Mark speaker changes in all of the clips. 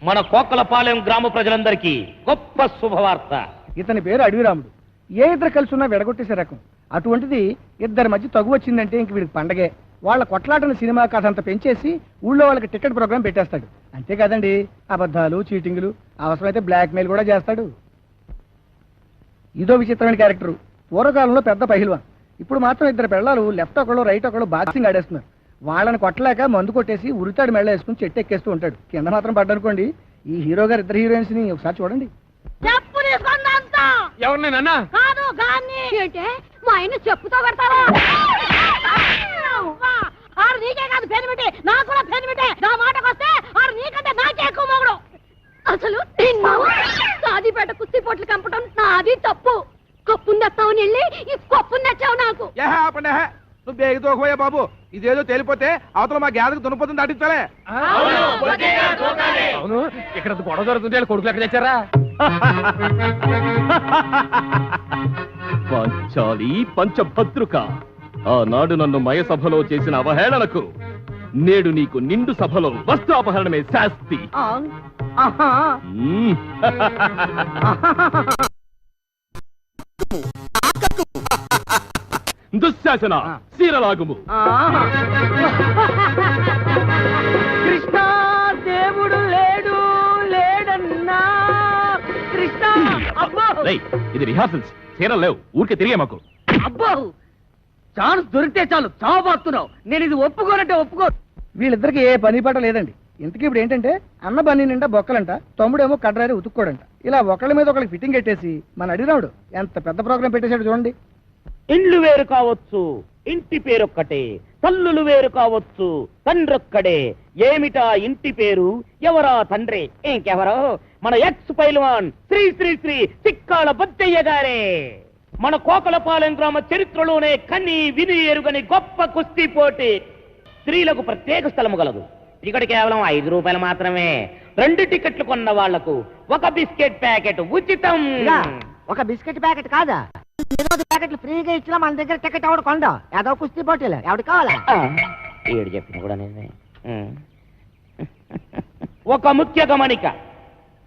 Speaker 1: మన కోకలపాలెం గ్రామ ప్రజలందరికీ గొప్ప శుభవార్త.
Speaker 2: ఇతని పేరు అడవిరాముడు. ఏ ఇద్దరు కలిసి ఉన్నా విడగొట్టేసే రకం. అటువంటిది ఇద్దరి మధ్య తగు వచ్చిందంటే ఇంక వీడికి పండగే. వాళ్ళ కొట్లాటను సినిమా కథ అంతా పెంచేసి ఊళ్ళో వాళ్ళకి టికెట్ ప్రోగ్రామ్ పెట్టేస్తాడు. అంతేకాదండి, అబద్ధాలు, చీటింగులు, అవసరమైతే బ్లాక్ మెయిల్ కూడా చేస్తాడు. ఇదో విచిత్రమైన క్యారెక్టరు. పూర్వకాలంలో పెద్ద పహిల్వాన్. ఇప్పుడు మాత్రం ఇద్దరు పిల్లలు లెఫ్ట్ ఒకళ్ళు రైట్ ఒకళ్ళు బాక్సింగ్ ఆడేస్తున్నారు. వాళ్ళని కొట్టలేక మందు కొట్టేసి ఉరితాడు మెళ్ళ వేసుకుని చెట్టు ఎక్కేస్తూ ఉంటాడు. కింద మాత్రం పడ్డనుకోండి, ఈ హీరో గారు ఇద్దరు హీరోయిన్స్ ని ఒకసారి చూడండి.
Speaker 3: ఎవరినైనా
Speaker 4: మా ఆయన చెప్పుతో పెడతారా? ఆరు నీకే కాదు పెన్ పెట్టే, నాకు కూడా పెన్ పెట్టే. నా మాటకు వస్తే ఆరు నీకంటే నాకే ఎక్కువ మొగడు. అసలు సాదిపేట కుస్తీ పోట్లు కంపటం నాది తప్పు. కప్పుని తెస్తావని వెళ్ళి ఈ కప్పుని తెచ్చావు నాకు.
Speaker 3: నువ్వు బేగి తోకపోయా బాబు, ఇదేదో తేలిపోతే అవతల మా గ్యాదకు దున్నపోతుంది దాటించాలే. అవును, ఇక్కడ గొడవ జరుగుతుంటే కొడుకులు ఎక్కడ తెచ్చారా?
Speaker 5: పాంచాలి పంచభద్రుక, ఆనాడు నన్ను మయసభలో చేసిన అవహేళనకు నేడు నీకు నిండు సభలో వస్త్రాపహరణమే శాస్తి. దుశ్శాసన శీరలాగుము.
Speaker 2: కృష్ణ దేవుడు లేడు లేడన్నా కృష్ణ.
Speaker 5: ఇది రిహార్సల్స్, చీరలు లేవు, ఊరికే తిరిగే మాకు.
Speaker 2: అబ్బో, ఛాన్స్ దొరికితే చాలు చావబోతున్నావు. నేను ఇది ఒప్పుకోనంటే ఒప్పుకో. వీళ్ళిద్దరికి ఏ పని పాట లేదండి. ఇంతకీ ఇప్పుడు ఏంటంటే, అన్న బన్నీ నిండా బొక్కలంట, తమ్ముడేమో కడ్రారి ఉతుక్కోడంట. ఇలా ఒకళ్ళ మీద ఒకళ్ళకి ఫిట్టింగ్ పెట్టేసి మన అడిరావుడు ఎంత పెద్ద ప్రోగ్రాం పెట్టేశాడు చూడండి.
Speaker 1: ఇండ్లు వేరు కావచ్చు, ఇంటి పేరొక్కటే. తల్లులు వేరు కావచ్చు, తండ్రొక్కడే. ఏమిటా ఇంటి పేరు, ఎవరా తండ్రి? ఇంకెవరో మన ఎక్స్ పైల్వాన్ శ్రీ శ్రీ శ్రీ చిక్కాల బొద్దయ్య గారే. మన కోకలపాలెం గ్రామ చరిత్రలోనే కని విని ఎరుగని గొప్ప కుస్తీ పోటీ. స్త్రీలకు ప్రత్యేక స్థలము గలదు. టికెట్ కేవలం 5 రూపాయలు మాత్రమే. 2 టికెట్లు కొన్న వాళ్లకు ఒక బిస్కెట్ ప్యాకెట్ ఉచితం.
Speaker 2: ఒక బిస్కెట్ ప్యాకెట్ కాదా, 20 ప్యాకెట్లు ఫ్రీగా ఇచ్చినా మన దగ్గర టికెట్ ఎవడు కొండ. ఏదో కుస్తీ పోటీలు ఎవడు కావాలా?
Speaker 1: ఏడు చెప్పిన కూడా నేనే. ఒక ముఖ్య గమనిక,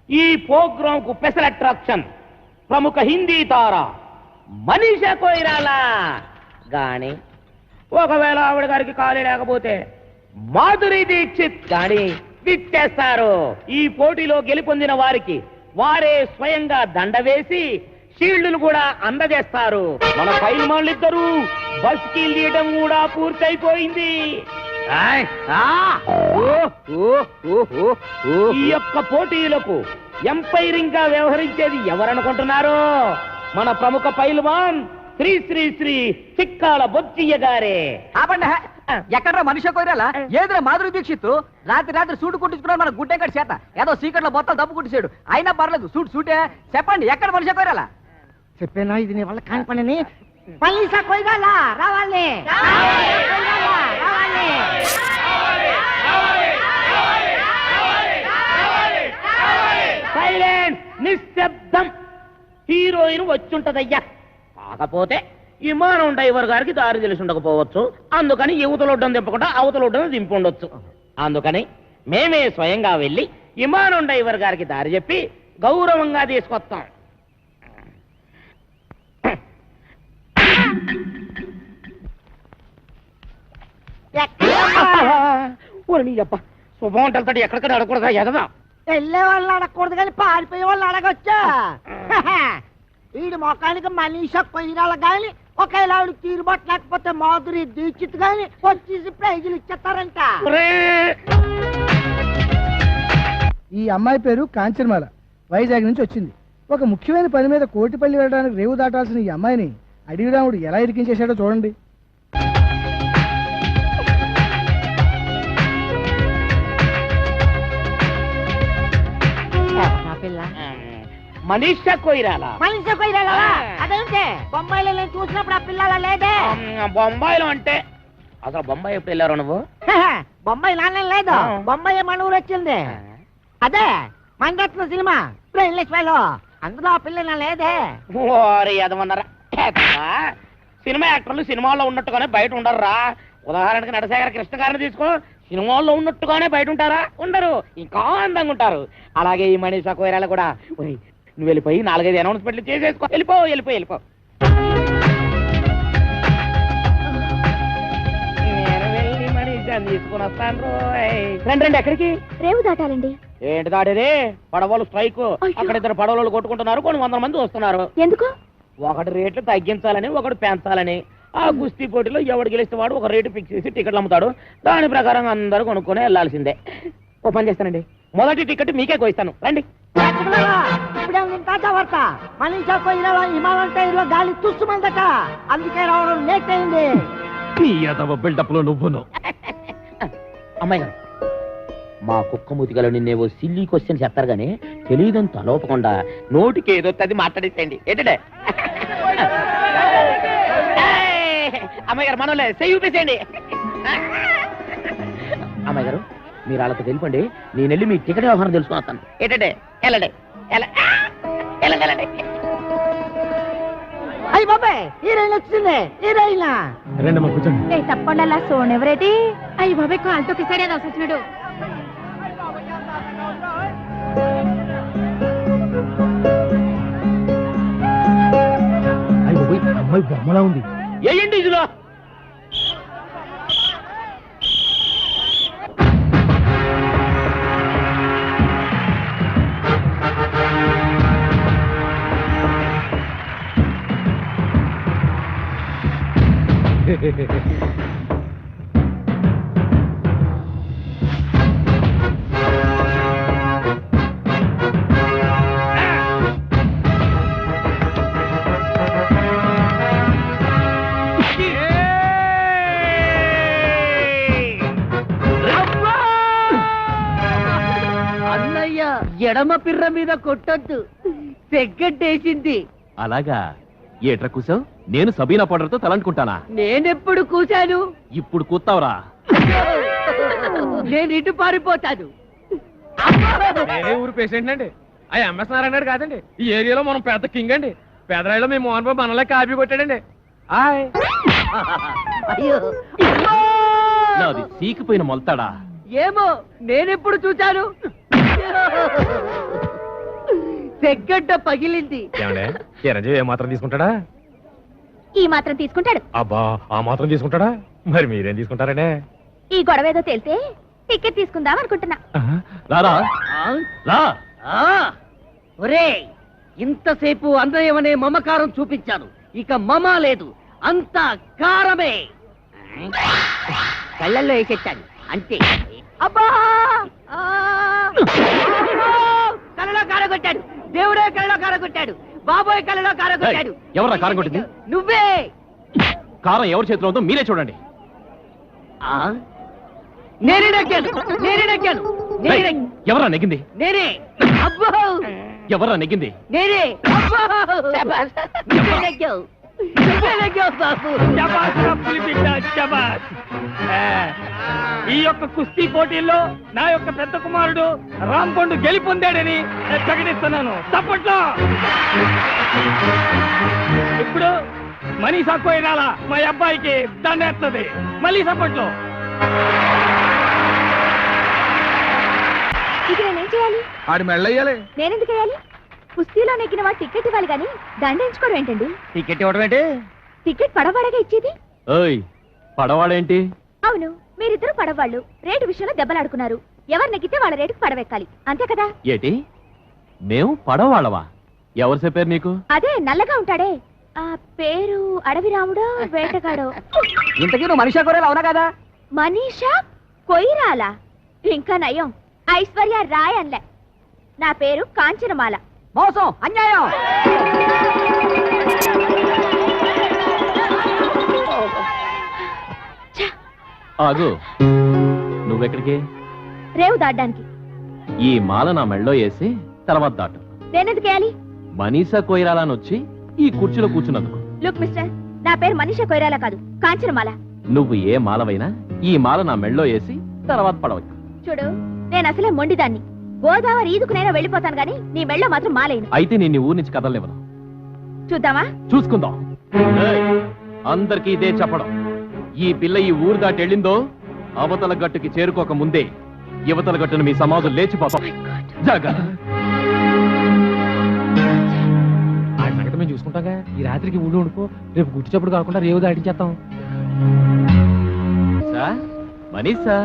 Speaker 1: ఈ ప్రోగ్రాం కు స్పెషల్ అట్రాక్షన్ ప్రముఖ హిందీ తార మనీషా కొయిరాలా గాని, ఒకవేళ ఆవిడ గారికి ఖాళీ లేకపోతే మాధురి దీక్షిత్ గాని విచ్చేస్తారు. ఈ పోటీలో గెలుపొందిన వారికి వారే స్వయంగా దండ వేసి షీల్డ్లు కూడా అందజేస్తారు. మన పైల్వాన్లిద్దరూ బస్ కి తీయడం కూడా పూర్తయిపోయింది. ఈ యొక్క పోటీలకు ఎంపైరింగ్ గా వ్యవహరించేది ఎవరనుకుంటున్నారు? మన ప్రముఖ పైల్వాన్ శ్రీ శ్రీ శ్రీ చిక్కాల బొచ్చయ్య గారే.
Speaker 2: ఎక్కడ మనిషి కోరాలా? ఏదో మాధురి దీక్షిత్ రాత్రి సూటు కుట్టించుకున్నాడు మన గుడ్డెంకటి చేత. ఏదో సీక్రెట్ లో మొత్తం దప్పు కుట్టించాడు. అయినా పర్లేదు, సూటే. చెప్పండి, ఎక్కడ మనిషి కోరాలా? చెప్పేనా ఇది నీ వల్ల కాని పని. పైసా కొయ్యాలా రావాలి.
Speaker 1: సైలెన్స్, నిశ్శబ్దం. హీరోయిన్ వచ్చుంటదయ్యా. కాకపోతే విమానం డ్రైవర్ గారికి దారి తెలిసి ఉండకపోవచ్చు. అందుకని యువతలొడ్డం దింపకుండా అవతలొడ్డం దింపుండొచ్చు. అందుకని మేమే స్వయంగా వెళ్ళి విమానం డ్రైవర్ గారికి దారి చెప్పి గౌరవంగా తీసుకొస్తాం. శుభవంటలతో ఎక్కడిక్కడ అడగకూడదా? ఎదదా
Speaker 2: వెళ్ళే వాళ్ళు అడగకూడదు కానీ పారిపోయే వాళ్ళు అడగొచ్చా? వీడి మొఖానికి మనీషా కొయ్యాల గాని, ఒకవేళ తీరుబాటు లేకపోతే మాధురి దీక్షిత్ గాని వచ్చేసి ప్రైజులు ఇచ్చేస్తారంట. ఈ అమ్మాయి పేరు కాంచనమాల, వైజాగ్ నుంచి వచ్చింది. ఒక ముఖ్యమైన పని మీద కోటిపల్లి వెళ్ళడానికి రేవు దాటాల్సిన ఈ అమ్మాయిని అడవిరాముడు ఎలా ఇరికించేశాడో చూడండి.
Speaker 1: మనీషా కొయిరాలా.
Speaker 2: అదేంటే బొంబాయిలో నేను చూసినప్పుడు ఆ పిల్లల లేదే.
Speaker 1: బొంబాయిలో అంటే అసలు బొంబాయి ఎప్పుడు వెళ్ళారు నువ్వు?
Speaker 2: బొంబాయి నాన్న లేదు, బొంబాయి మన ఊరు వచ్చింది. అదే మణరత్న సినిమా లో, అందులో ఆ పిల్ల లేదే.
Speaker 1: ఓరి అదమన్నారా? సినిమా యాక్టర్లు సినిమాలో ఉన్నట్టుగానే బయట ఉండర్రా. ఉదాహరణకి నటశేఖర కృష్ణ గారిని తీసుకో. సినిమాల్లో ఉన్నట్టుగానే బయట ఉంటారా? ఉండరు, ఇంకా అందంగా ఉంటారు. అలాగే ఈ మనీషా కోయిరాల కూడా. ఒరేయ్, నువ్వు వెళ్ళిపోయి 4-5 అనౌన్స్మెంట్లు చేసేసుకో. వెళ్ళిపో వెళ్ళిపో వెళ్ళిపో. నేను వెళ్ళి మనీషాని తీసుకుని వస్తాను రోయ్. రండి రండి. ఎక్కడికి?
Speaker 4: రేవు దాటాలండి.
Speaker 1: ఏంటి దాడేది? పడవలు స్ట్రైక్. అక్కడ 2 పడవలు కొట్టుకుంటున్నారు, కొన్ని 100 మంది వస్తున్నారు.
Speaker 4: ఎందుకు?
Speaker 1: ఒకటి రేట్లు తగ్గించాలని, ఒకటి పెంచాలని. ఆ కుస్తీ పోటీలో ఎవడు గెలిస్తే వాడు ఒక రేటు ఫిక్స్ చేసి టికెట్లు అమ్ముతాడు. దాని ప్రకారం అందరూ కొనుక్కొని వెళ్ళాల్సిందే. ఓ పని చేస్తానండి, మొదటి టికెట్ మీకే కోయిస్తాను. రండి.
Speaker 2: ఇప్పుడే తాజా వార్త. మనీషా కోయిరాలా హిమాలయం టైర్లో గాలి తుస్సుమందట, అందుకే రావడం లేట్ అయింది.
Speaker 5: బిల్డప్ లో నువ్వును.
Speaker 1: అమ్మాయి గారు, మా కుక్క మూతికలో నిన్నేవో సిల్లీ క్వశ్చన్ చెప్తారు గానీ తెలియదని తలోపకుండా నోటికి ఏదో అది మాట్లాడిస్తేండి. ఏంటంటే అమ్మాయి గారు, మనలే చెయ్యి ఊపేసేయండి. అమ్మాయి గారు, మీరు వాళ్ళతో తెలిపండి, నేను వెళ్ళి మీ టికెట్ వ్యవహారం తెలుసుకుని వస్తాను. ఏంటంటే వెళ్ళండి. వెళ్ళండి.
Speaker 2: అయ్యి బాబాయ్, హీరోయిన్ వచ్చింది. హీరోయిన్
Speaker 5: రెండమ్మ కూర్చోండి.
Speaker 4: తప్పకుండా అలా సోనెవరేటి? అయ్యి బాబాయ్, కాలుతో కిసాడే దోసొచ్చినాడు.
Speaker 5: అమ్మాయి బొమ్మలా ఉంది.
Speaker 1: ఏంటి ఇదిలో?
Speaker 2: అన్నయ్య, ఎడమ పిర్ర మీద కొట్టొద్దు, తెగ్గట్టేసింది.
Speaker 5: అలాగా? ఏట్రా కూసావు? నేను సబీనా పౌడర్తో తలంటుకుంటానా?
Speaker 2: నేనెప్పుడు కూశాను?
Speaker 5: ఇప్పుడు కూతావురా.
Speaker 2: నేను ఇటు పారిపోతాను.
Speaker 3: నేనే ఊరు పేషెంట్ అండి. ఆ ఎంఎస్ నారాయణ గారు కాదండి, ఈ ఏరియాలో మనం పెద్ద కింగ్ అండి. పేదరాయిలో మీ మోహన్ బాబు మనలే కాపీ కొట్టాడండి. ఆయ్
Speaker 2: అయ్యో,
Speaker 5: నాది సీకిపోయిన మొలతాడా?
Speaker 2: ఏమో, నేనెప్పుడు చూశాను? తెగ్గడ్డ పగిలింది.
Speaker 3: ఏమండే, చిరంజీవి ఏ మాత్రం తీసుకుంటాడా?
Speaker 4: ఈ మాత్రం తీసుకుంటాడు.
Speaker 3: అబ్బా, ఆ మాత్రం తీసుకుంటాడా? మరి మీరేం తీసుకుంటారండి?
Speaker 4: ఈ గొడవ ఏదో తేలితే టికెట్ తీసుకుందాం అనుకుంటున్నా.
Speaker 5: రారా రా.
Speaker 2: ఒరే, ఇంతసేపు అన్నయ్యమనే మమకారం చూపించాను, ఇక మమ లేదు, అంతా కారమే. కళ్ళల్లో వేసేటాను అంతే. అబ్బా, కళ్ళలో కారగొట్టాడు. దేవుడే కళ్ళలో కారగొట్టాడు. బాబోయ్ కళ్ళలో కారగొట్టాడు.
Speaker 5: ఎవరా కారం కొట్టింది?
Speaker 2: నువ్వే.
Speaker 5: కారం ఎవరి చేతిలో ఉందో మీరే చూడండి.
Speaker 2: నేనే నెగ్గాను.
Speaker 5: ఎవరా నెగ్గింది?
Speaker 2: నేనే. అబ్బో,
Speaker 5: ఎవరా నెగ్గింది?
Speaker 2: నేనే. అబ్బో, నువ్వే నెగ్గావు. నువ్వే నెగ్గావు బాబు.
Speaker 1: ఈ యొక్క కుస్తీ పోటీల్లో నా యొక్క పెద్ద కుమారుడు రాంపండు గెలిపొందాడని ప్రకటిస్తున్నాను. తప్పట్లో ఇప్పుడు మనీషా కోయిరాలా మా అబ్బాయికి దండేస్తుంది. మళ్ళీ సప్పట్లో.
Speaker 4: ఇది నేనేం చేయాలి?
Speaker 3: ఆడి మెళ్ళయ్యాలి.
Speaker 4: నేనెందుకు వేయాలి? కుస్తీలో నెగ్గిన వాడు టికెట్ ఇవ్వాలి గాని దండించుకోవడం ఏంటండి?
Speaker 1: టికెట్ ఇవ్వడం ఏంటి?
Speaker 4: టికెట్ పడవాడగా ఇచ్చేది.
Speaker 5: ఓయ్, పడవాడేంటి?
Speaker 4: అవును, మీరిద్దరు పడవాళ్ళు రేటు విషయంలో దెబ్బలాడుకున్నారు. ఎవరు నెగ్గితే వాళ్ళ రేటుకు పడవెక్కాలి, అంతే కదా?
Speaker 5: ఏటి, మేము పడవాళ్ళవా? ఎవరు చెప్పారు నీకు?
Speaker 4: అదే నల్లగా ఉంటాడే, ఆ పేరు అడవి రాముడో వేటగాడో.
Speaker 2: ఇంతకీ నువ్వు మనీషా కోయిరాలా అవునా కదా?
Speaker 4: మనీషా కొయిరాలా? ఇంకా నయం, ఐశ్వర్య రాయ్ అన్లే. నా పేరు కాంచనమాల.
Speaker 2: మోసం, అన్యాయం.
Speaker 5: ఆగు, నువ్వెక్కడికి?
Speaker 4: రేవు దాటడానికి.
Speaker 5: ఈ మాల నా మెళ్ళో వేసి తర్వాత దాటు.
Speaker 4: నేనెందుకు వేయాలి?
Speaker 5: మనీషా కోయిరాలని వచ్చి ఈ కుర్చీలో కూర్చున్నందుకు.
Speaker 4: లుక్ మిస్టర్, నా పేరు మనీషా కొయిరాలా కాదు, కాంచనమాల.
Speaker 5: నువ్వు ఏ మాలవైనా ఈ మాల నా మెళ్ళో వేసి తర్వాత పడవచ్చు.
Speaker 4: చూడు, నేను అసలే మొండిదాన్ని. గోదావరి ఈదుకునైనా వెళ్ళిపోతాను గాని నీ మెళ్ళో మాత్రం మాలేను.
Speaker 5: అయితే నేను ఊరి నుంచి కదలనివ్వను.
Speaker 4: చూద్దామా?
Speaker 5: చూసుకుందాం. ఏయ్, అందరికీ ఇదే చెప్పడం, ఈ పిల్ల ఈ ఊరు దాటి వెళ్ళిందో అవతల గట్టుకి చేరుకోక ముందే యువతల గట్టును మీ సమాధులు లేచిపోతాం. జాగ్రత్త.
Speaker 3: ఆ సంగతి మేము చూసుకుంటాగా. ఈ రాత్రికి ఊళ్ళో ఉండిపో, రేపు గుర్తుచప్పుడు కాకుండా రేవు దాటించేస్తాం.
Speaker 5: మనీషా,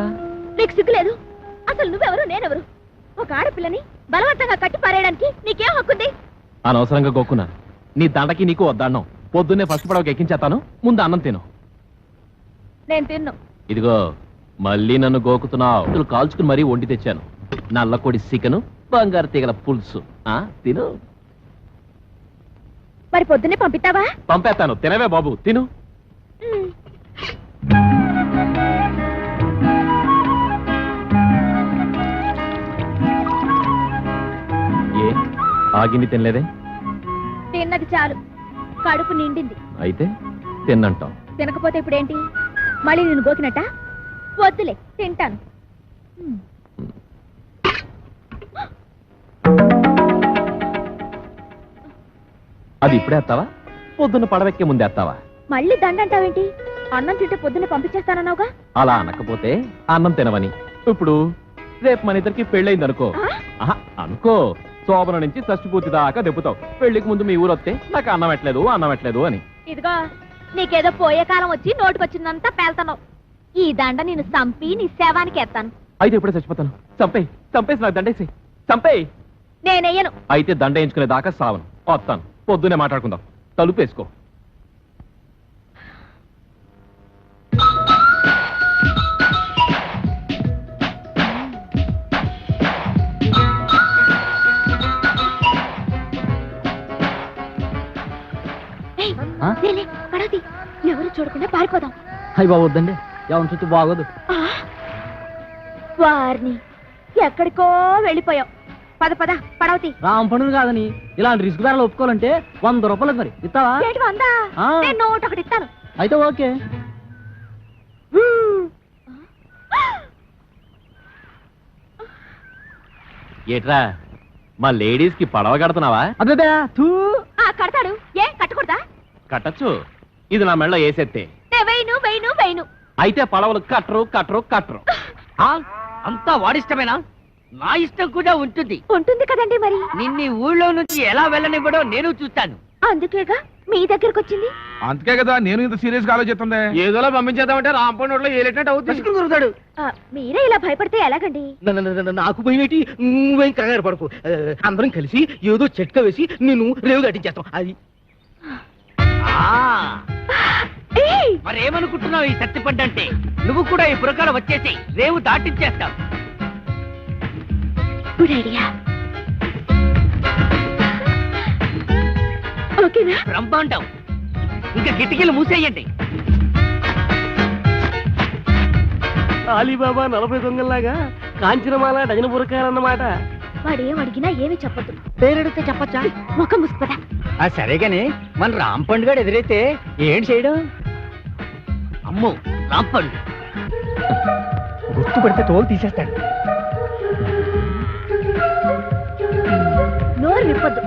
Speaker 4: నీకు సిగ్గులేదు? అసలు నువ్వెవరు, నేనెవరు? ఒక ఆడపిల్లని బలవంతంగా కట్టి పారేయడానికి నీకేం హక్కుంది?
Speaker 5: అనవసరంగా గోక్కున్నా. నీ దండకి నీకు వద్దన్నం. పొద్దున్నే ఫస్ట్ పడవకి ఎక్కించేస్తాను, ముందు అన్నం తిను.
Speaker 4: నేను తిన్ను.
Speaker 5: ఇదిగో మళ్ళీ నన్ను గోకుతున్నావు. కాల్చుకుని మరీ వండి తెచ్చాను. నల్లకొడి చికెను, బంగారు తీగల పులుసు. తిను.
Speaker 4: మరి పొద్దున్నే పంపిస్తావా?
Speaker 5: పంపేస్తాను, తినవే బాబు, తిను. ఏ ఆగింది తినలేదే?
Speaker 4: తిన్నది చాలు, కడుపు నిండింది.
Speaker 5: అయితే తిన్నంటాం.
Speaker 4: తినకపోతే ఇప్పుడేంటి? మళ్ళీ నేను గోకినట్ట? వద్దులే, తింటాను.
Speaker 5: అది ఇప్పుడే ఎత్తావా, పొద్దున్న పడవెక్కే ముందే ఎత్తావా?
Speaker 4: మళ్ళీ దండంటావేంటి? అన్నం తింటే పొద్దున్నే పంపించేస్తానన్నావుగా.
Speaker 5: అలా అనకపోతే అన్నం తినవని. ఇప్పుడు రేపు మన ఇద్దరికి పెళ్ళయింది అనుకో. అనుకో, శోభన నుంచి షష్ఠి దాకా దెబ్బతావు. పెళ్లికి ముందు మీ ఊరు వస్తే నాకు అన్నం ఎట్లేదు అని.
Speaker 4: ఇదిగో, నీకేదో పోయే కాలం వచ్చి నోటికొచ్చిందంతా పేల్తాను. ఈ దండ నేను చంపి నీ శవానికి ఎత్తాను.
Speaker 5: అయితే ఎప్పుడే చచ్చిపోతాను. చంపేసి నాకు దండేసి చంపేయి.
Speaker 4: నేనెయ్యను.
Speaker 5: అయితే దండ వేయించుకునే దాకా సావను. వస్తాను, పొద్దునే మాట్లాడుకుందాం. తలుపేసుకో.
Speaker 4: పడది, ఎవరు చూడకుండా పారిపోదాం.
Speaker 2: అయ్యి బాబు వద్దండి, ఎవరి చుట్టూ బాగోదు.
Speaker 4: వారిని ఎక్కడికో వెళ్ళిపోయావు. పద పద పడవతి.
Speaker 2: రామ్ పండుగ కాదని ఇలాంటి రిస్క్ ధరలు ఒప్పుకోవాలంటే 100 రూపాయలకు మరి ఇస్తావా?
Speaker 4: ఏంటి వందా? నేను నోట్ ఒకటి ఇస్తాను.
Speaker 2: అయితే ఓకే.
Speaker 5: ఏట్రా, మా లేడీస్ కి పడవ కడుతున్నావా?
Speaker 2: అదే
Speaker 4: కడతాడు. ఏ కట్టకూడదా?
Speaker 5: కట్టచ్చు. ఇది నా మెళ్ళ వేసెత్తే.
Speaker 4: వెయ్యను.
Speaker 5: అయితే పడవలు కట్టరు.
Speaker 2: అంతా వాడిష్టమేనా? నా ఇష్టం కూడా ఉంటుంది.
Speaker 4: ఉంటుంది కదండి. మరి
Speaker 2: నిన్ను ఊళ్ళో నుంచి ఎలా వెళ్ళనివ్వడో నేను చూస్తాను.
Speaker 4: అందుకేగా మీ దగ్గరకు వచ్చింది.
Speaker 6: అందుకే కదా నేను ఇంత సీరియస్ గా ఆలోచిస్తుంది.
Speaker 3: ఏదోలా పంపించేద్దామంటే రాంపండి నోట్లో ఏలేటట్టు అవుతుంది.
Speaker 4: మీరే ఇలా భయపడితే ఎలాగండి?
Speaker 2: నాకు భయమేటి? నువ్వేం కంగారు పడకు. అందరం కలిసి ఏదో చెట్క వేసి నిన్ను రేవు దాటించేస్తాం. అది మరేమనుకుంటున్నావు? ఈ సత్తిపండంటే నువ్వు కూడా ఈ పురకాడ వచ్చేసి రేవు దాటించేస్తావు.
Speaker 4: Good idea. ఓకేనా?
Speaker 2: బ్రహ్మాండం. ఇంకా కిటికీలు మూసేయండి.
Speaker 1: అలీబాబా 40 దొంగల్లాగా కాంచనమాల డజన పురకాలన్నమాట.
Speaker 4: వాడేం అడిగినా ఏమి చెప్పద్దు.
Speaker 2: పేరెడితే చెప్పచ్చా?
Speaker 4: ముఖం ముసుకుపదా.
Speaker 2: సరే గాని మన రాంపండు గారు ఎదురైతే ఏం చేయడం? అమ్మో, రాంపండు గుర్తుపడితే తోలు తీసేస్తాడు.
Speaker 4: నోరు విప్పద్దు.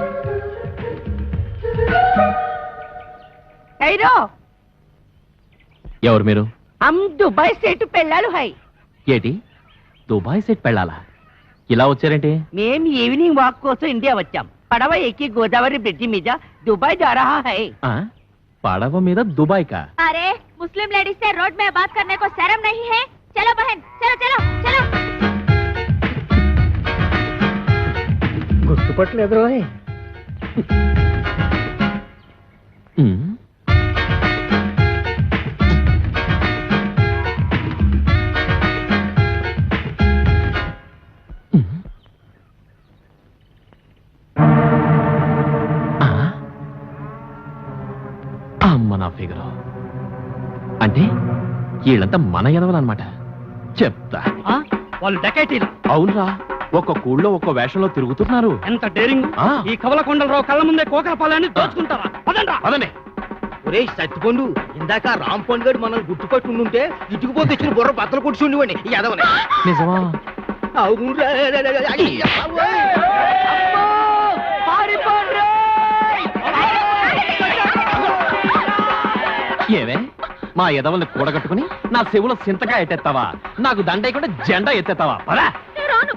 Speaker 5: ఎవరు మీరు?
Speaker 2: దుబాయ్ సెట్ పెళ్ళాలు హై.
Speaker 5: ఏటి, దుబాయ్ సెట్ పెళ్ళాలా? ఇలా వచ్చారేంటి?
Speaker 2: మేం ఈవినింగ్ వాక్ కోసం ఇండియా వచ్చాం. పడవ ఎక్కి గోదావరి బ్రిడ్జి మీద దుబాయ్ जा रहा है.
Speaker 5: పడవ మీద దుబాయ్ కా?
Speaker 4: अरे मुस्लिम लेडीज से रोड में बात करने को शर्म नहीं है? चलो बहन, चलो.
Speaker 2: గుర్తుపట్టలేదు రోయ్.
Speaker 5: అమ్మ నా ఫిగరు. అంటే వీళ్ళంతా మన ఎదవలన్నమాట. చెప్తా.
Speaker 2: వాళ్ళు డకైటీలు.
Speaker 5: అవునరా, ఒక్క కూళ్ళో ఒక్క వేషంలో తిరుగుతున్నారు.
Speaker 2: ఎంత డేరింగ్! ఈ కవలకొండలరావు కళ్ళ ముందే కోకల పాలని దోచుకుంటారా?
Speaker 5: పదండి.
Speaker 2: ఒరే సత్తిపండు, ఇందాక రాంపండు గారు మనల్ని గుర్తుపట్టి ఉండుంటే ఇటుకుపోతే ఇచ్చిన బుర్ర బద్దలు కొట్టి ఉండివ్వండి. యాదవని
Speaker 5: నిజమా? ఏమే మా ఎదవల్ని కూడగట్టుకుని నా చెవులో సింతగా ఎత్తేస్తావా నాకు దండయకుండా జెండా ఎత్తేస్తావా పదా
Speaker 4: నేను రాను.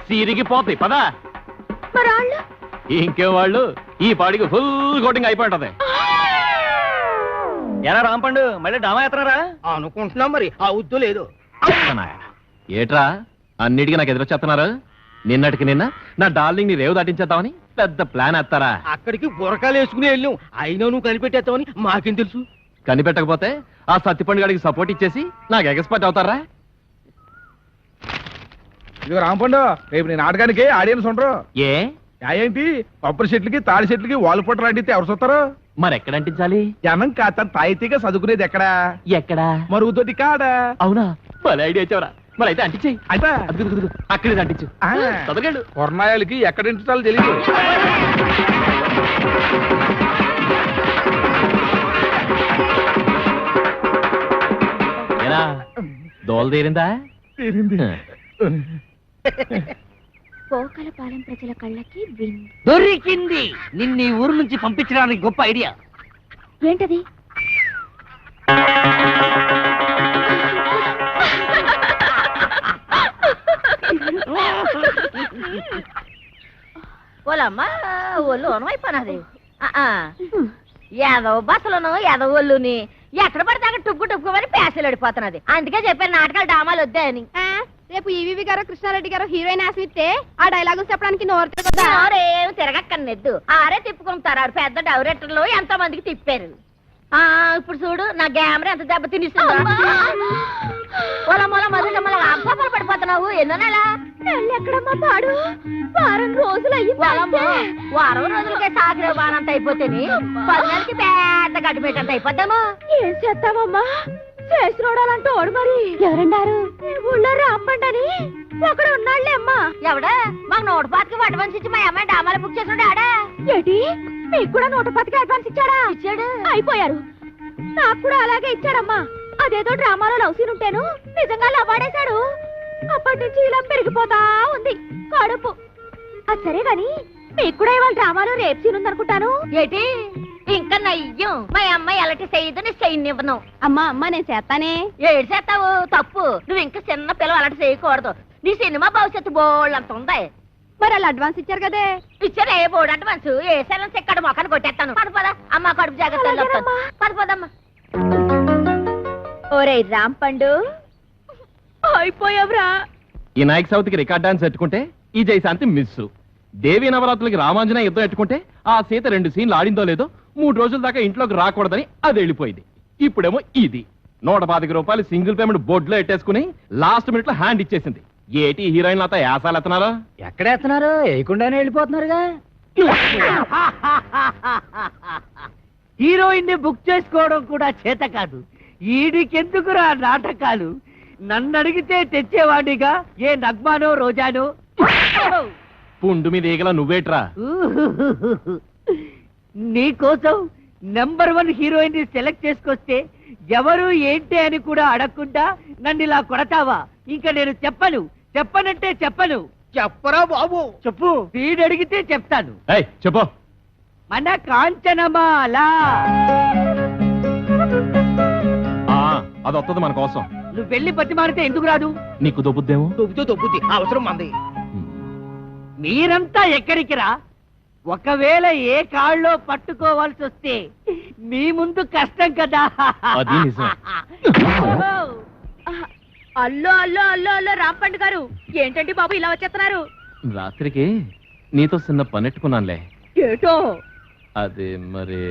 Speaker 5: సిరిగిపోతాయి పదా
Speaker 4: మరి వాళ్ళు?
Speaker 5: ఇంకే వాళ్ళు ఈ పాడికి ఫుల్ కోటింగ్ అయిపోయింటది
Speaker 1: ఎలా రాంపండు మళ్ళీ డామా ఎత్తనారా?
Speaker 2: అనుకుంటున్నాం మరి ఆ ఉద్దు లేదు.
Speaker 5: ఏట్రా అన్నిటికీ నాకు ఎదురొచ్చేస్తున్నారు నిన్నటికి నిన్న నా డార్లింగ్ ని రేవు దాటించేద్దామని పెద్ద ప్లాన్ వేస్తారా
Speaker 2: అక్కడికి బురకాలు వేసుకుని వెళ్ళాం, అయినా నువ్వు కనిపెట్టేస్తావని మాకేం తెలుసు.
Speaker 5: కనిపెట్టకపోతే ఆ సత్తిపండు గారికి సపోర్ట్ ఇచ్చేసి నాకు ఎక్స్పర్ట్ అవుతారా
Speaker 6: ఇదిగో రాంపండు రేపు నీ నాటకానికి ఆడియన్స్ ఉండరు.
Speaker 5: ఏ
Speaker 6: ఏంటి కొబ్బరి చెట్లకి తాడి చెట్లకి వాల్ పొట్ట అడిగితే ఎవరు చూస్తారు?
Speaker 5: మరి ఎక్కడ అంటించాలి
Speaker 6: జనం కాస్త తాయితీగా చదువుకునేది ఎక్కడా?
Speaker 5: ఎక్కడా
Speaker 6: మరుగుతోటి కాడా?
Speaker 5: అవునా భలే ఐడియా వచ్చావరా మరి అయితే అంటించేయి
Speaker 6: అయితే
Speaker 5: అక్కడే అంటించు చదవగలడు
Speaker 6: కొర్నాయాలకి ఎక్కడ ఇంటాలో తెలియదు.
Speaker 5: ఏనా దోల తీరిందా
Speaker 4: పోకలపాలెం ప్రజల కళ్ళకి విందు.
Speaker 2: దొరికింది. నిన్న ఈ ఊరు నుంచి పంపించడానికి గొప్ప ఐడియా.
Speaker 4: ఏంటది?
Speaker 7: ఓలమ్మా ఒళ్ళు అయిపోయినది. ఏదో బస్సులను ఏదో ఒళ్ళుని ఎక్కడ పడితే అక్కడ టుక్కు టుక్కుమని పేసలు అడిపోతున్నది. అందుకే చెప్పాను నాటకాలు డామాలు వద్దా అని.
Speaker 4: రేపు ఈవీవి గారు కృష్ణారెడ్డి గారు హీరోయిన్ ఆశిస్తే ఆ డైలాగులు చెప్పడానికి నోరు తిరగదా?
Speaker 7: ఎవరేం తిరగక్కర్లేదు. ఆరే తిప్పుకుంటారు. ఆడు పెద్ద డైరెక్టర్లు ఎంతో మందికి తిప్పారు. ఇప్పుడు చూడు నా గ్యామరా ఎంత దెబ్బ తినిస్తుందో. అబ్బాలు పడిపోతున్నావు. ఎన్నో నెల
Speaker 4: ఎక్కడమ్మా పాడు? వారం రోజులు
Speaker 7: వారం రోజులకే సాగరే బానంత అయిపోతేని 10 నెలలకి పెద్ద గడ్డిపేటంత అయిపోతాము.
Speaker 4: ఏం చేస్తావమ్మా? చేసినోడాలంటూ ఓడు మరి. ఎవరన్నారు? ఊళ్ళో రాంపండని ఒకడు ఉన్నాళ్లే అమ్మా.
Speaker 7: ఎవడా? మాకు 125కి అడ్వాన్స్ ఇచ్చి మా అమ్మాయి డామాలు బుక్ చేసినాడు. ఆడా
Speaker 4: ఏంటి మీకు కూడా 110కి అడ్వాన్స్ ఇచ్చాడా?
Speaker 7: ఇచ్చాడు.
Speaker 4: అయిపోయారు. నాకు కూడా అలాగే ఇచ్చాడమ్మా. అదేదో డ్రామాలో లవ్ సీన్ ఉంటేను నిజంగా లవ్వాడేశాడు. అప్పటి నుంచి ఇలా పెరిగిపోతా ఉంది కడుపు. అది సరే గాని మీకు కూడా ఇవాళ డ్రామాలో రేప్ సీన్ ఉందనుకుంటాను.
Speaker 7: ఏటి ఇంకా నయ్యం. మా అమ్మాయి ఎలాంటి చేయదు నీ చేయనివ్వను.
Speaker 4: అమ్మా అమ్మా నేను చేస్తానే.
Speaker 7: ఏడు చేస్తావు తప్పు. నువ్వు ఇంకా చిన్న పిల్లలు అలాంటి చేయకూడదు. నీ సినిమా భవిష్యత్తు బోళ్ళు అంత ఉంది.
Speaker 4: మరి వాళ్ళు అడ్వాన్స్ ఇచ్చారు కదే.
Speaker 7: ఇచ్చారు. ఏ బోర్డు అడ్వాన్స్ ఏ సెలెన్స్ ఎక్కడ మొక్కను కొట్టేస్తాను. పద అమ్మ కడుపు జాగ్రత్త. పదమ్మా.
Speaker 4: ఓరే రాంపండు అయిపోయావురా.
Speaker 5: ఈ నాయక్ సౌత్కి రికార్డ్ డాన్స్ ఎట్టుకుంటే ఈ జయశాంతి మిస్ దేవీ నవరాత్రులకి రామాంజనేయ యుద్ధం ఎట్టుకుంటే ఆ సీత 2 సీన్లు ఆడిందో లేదో 3 రోజుల దాకా ఇంట్లోకి రాకూడదని అది వెళ్ళిపోయింది. ఇప్పుడేమో ఇది 125 రూపాయలు సింగిల్ పేమెంట్ బోర్డులో ఎట్టేసుకుని లాస్ట్ మినిట్ లో హ్యాండ్ ఇచ్చేసింది. ఏటి హీరోయిన్ అంతా యాసాలు ఎత్తనారా?
Speaker 2: ఎక్కడేస్తున్నారు? వేయకుండానే వెళ్ళిపోతున్నారుగా. హీరోయిన్ ని బుక్ చేసుకోవడం కూడా చేత కాదు. ఈడికెందుకురా నాటకాలు? నన్ను అడిగితే తెచ్చేవాడిగా ఏ నగ్మానో రోజానో.
Speaker 5: పుండు మీద ఈగల నువ్వేట్రా?
Speaker 2: నీకోసం నెంబర్ 1 హీరోయిన్ ని సెలెక్ట్ చేసుకొస్తే ఎవరు ఏంటి అని కూడా అడగకుండా నన్ను ఇలా కొడతావా? ఇంకా నేను చెప్పనంటే చెప్పను. చెప్పరా బాబు? చెప్పు. వీడు అడిగితే చెప్తాను.
Speaker 5: చెప్పు.
Speaker 2: మన కాంచనమాల
Speaker 5: అది వస్తుంది మన కోసం.
Speaker 2: నువ్వు వెళ్ళి బతి మారితే ఎందుకు రాదు?
Speaker 5: నీకు దొబ్బుద్దేమో.
Speaker 2: దొబ్బుద్ది అవసరం మంది. మీరంతా ఎక్కడికి రా? ఒకవేళ ఏ కాళ్ళలో పట్టుకోవాల్సి వస్తే మీ ముందు కష్టం కదా.
Speaker 5: అది నిజం.
Speaker 4: అల్లో రాంపండు గారు ఏంటండి బాబు ఇలా వచ్చేస్తున్నారు?
Speaker 5: రాత్రికి నీతో చిన్న పనెట్టుకున్నానులే.
Speaker 4: ఏటో?
Speaker 5: అది మరి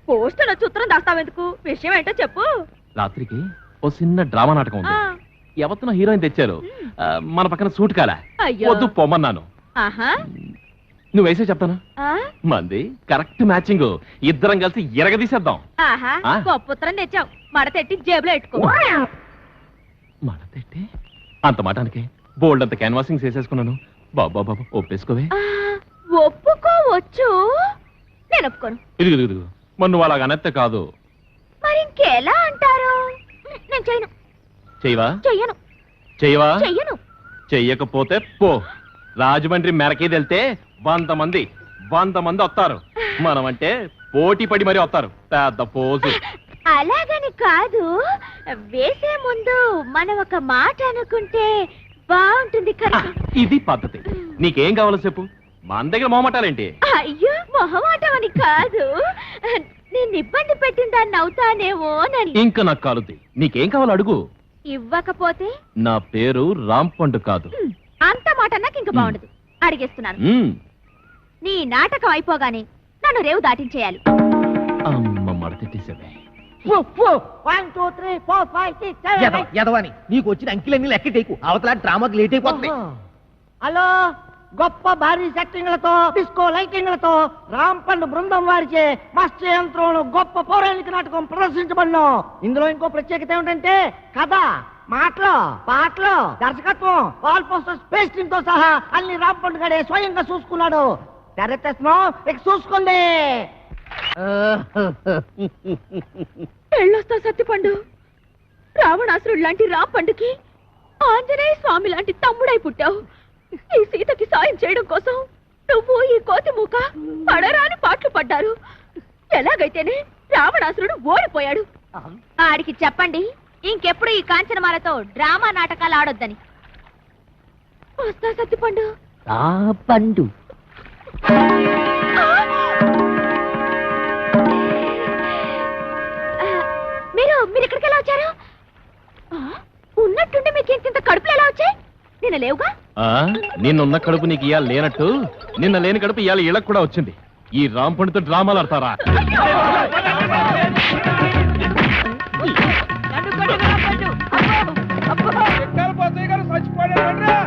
Speaker 4: పోస్టులో చిత్రం దాస్తావెందుకు? విషయం ఏంటో చెప్పు.
Speaker 5: రాత్రికి ఓ చిన్న డ్రామా నాటకం ఉంది. ఎవరితో హీరోయిన్ తెచ్చారు. మన పక్కన సూట్ కాలా. వద్దు పొమ్మన్నాను. నువ్వు వేసే చెప్తాను. మంది కరెక్ట్ మ్యాచింగ్. ఇద్దరం కలిసి ఎరగదీసేద్దాం.
Speaker 4: గొప్ప తెచ్చావు. మడతెట్టి జేబులో పెట్టుకో.
Speaker 5: మడతెట్టి అంత మాటానికి బోల్డ్ అంత క్యాన్వాసింగ్ చేసేసుకున్నాను. బాబా ఒప్పేసుకోవే.
Speaker 4: ఒప్పుకోవచ్చు. నేను ఒప్పుకోను.
Speaker 5: ఇదిగు మరి నువ్వు అలాగ అనెత్తే కాదు.
Speaker 4: మరి ఇంకెలా అంటారు? నేను చేయను.
Speaker 5: చెయ్యవా?
Speaker 4: చెయ్యను.
Speaker 5: చెయ్యవా?
Speaker 4: చెయ్యను.
Speaker 5: చెయ్యకపోతే పో. రాజమండ్రి మెరకేది వెళ్తే 100 మంది వస్తారు. మనమంటే పోటీ పడి మరీ వస్తారు. పెద్ద పోజు.
Speaker 7: అలాగని కాదు, వేసే ముందు మనం ఒక మాట అనుకుంటే బాగుంటుంది కదా.
Speaker 5: ఇది పద్ధతి. నీకేం కావాలో చెప్పు, మన దగ్గర మొహమాటాలేంటి?
Speaker 7: అయ్యో, మొహమాటం అని కాదు, నేను ఇబ్బంది పెట్టిన దాన్ని అవుతానేమోనని.
Speaker 5: ఇంకా నాకు కాలుద్ది. నీకేం కావాలో అడుగు.
Speaker 7: ఇవ్వకపోతే?
Speaker 5: నా పేరు రాంపండు కాదు.
Speaker 7: అంత మాట నాకు ఇంకా బాగుండదు. అడిగేస్తున్నాను. నీ నాటకం అయిపోగానే నన్ను రేవు దాటించేయాలి.
Speaker 5: అమ్మ మడతెట్టేసావే.
Speaker 2: ఎదవని నీకు వచ్చిన అంకిలన్నీ లెక్క టేకు, అవతల డ్రామాకి లేట్ అయిపోతుంది. హలో, గొప్ప భారీ సెట్టింగ్లతో డిస్కో లైటింగ్లతో రాంపండు బృందం వారిచే మత్స్య యంత్రంలో గొప్ప పౌరాణిక నాటకం ప్రదర్శించబడిన. ఇందులో ఇంకో ప్రత్యేకత ఏమిటంటే కథ, మాటలు, పాటలు, దర్శకత్వం, వాల్ పోస్టర్స్, పేస్టింగ్ తో సహా అన్ని రాంపండు గడే స్వయంగా చూసుకున్నాడు. తెరతేస్తున్నాం, ఇక చూసుకోండి.
Speaker 4: ఎళ్ళొస్తా సత్తిపండు. రావణాసురుడు లాంటి రాంపండుకి ఆంజనేయ స్వామి లాంటి తమ్ముడై పుట్టావు. ఈ సీతకి సాయం చేయడం కోసం నువ్వు ఈ కోతి మూక పడరాని పాటలు పడ్డారు. ఎలాగైతేనే రావణాసురుడు ఓడిపోయాడు.
Speaker 7: ఆడికి చెప్పండి ఇంకెప్పుడు ఈ కాంచనమాలతో డ్రామా నాటకాలు ఆడొద్దని.
Speaker 4: వస్తా సత్తిపండు.
Speaker 2: పండు
Speaker 7: మీరు ఇక్కడికి ఎలా వచ్చారు? ఉన్నట్టుండి మీకు ఇంత కడుపులు ఎలా వచ్చాయి? నిన్న లేవుగా.
Speaker 5: నిన్నున్న కడుపు నీకు ఇవాళ లేనట్టు నిన్న లేని కడుపు ఇవాళ ఇళ్ళకు కూడా వచ్చింది. ఈ రాంపండుతో డ్రామాలు ఆడతారా?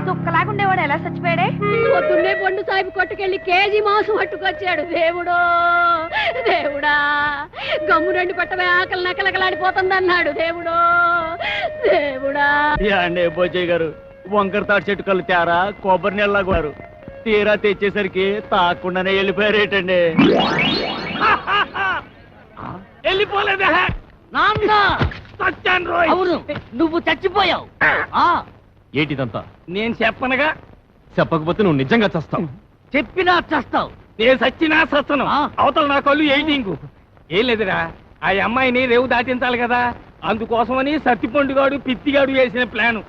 Speaker 7: తుక్కలాగుండేవాడు ఎలా చచ్చిపోయాడే?
Speaker 4: పొద్దున్నే పండు సాహిబ్ కొట్టుకెళ్ళి కేజీ మాంసం పట్టుకొచ్చాడు. దేవుడో దేవుడా, గమ్ము రెండు పట్టవే ఆకలి నకలకలాడిపోతుందన్నాడు. దేవుడో దేవుడా.
Speaker 1: అండి బోజయ్య గారు, వంకర తాటి చెట్టు కళ్ళు తేరా కొబ్బరి నీళ్ళలాగారు. తీరా తెచ్చేసరికి తాకుండానే వెళ్ళిపోయారేటండి. వెళ్ళిపోలేదా?
Speaker 2: అవును, నువ్వు చచ్చిపోయావు.
Speaker 5: ఏటిదంతా?
Speaker 1: నేను చెప్పనగా.
Speaker 5: చెప్పకపోతే నువ్వు నిజంగా చస్తావు.
Speaker 2: చెప్పినా చస్తావు.
Speaker 1: నేను సచ్చినా సస్తను. అవతల నా కళ్ళు ఎయిటింగ్. ఏం లేదురా, ఆ అమ్మాయిని రేవు దాటించాలి కదా, అందుకోసమని సత్తిపండుగాడు పిత్తిగాడు వేసిన ప్లాను.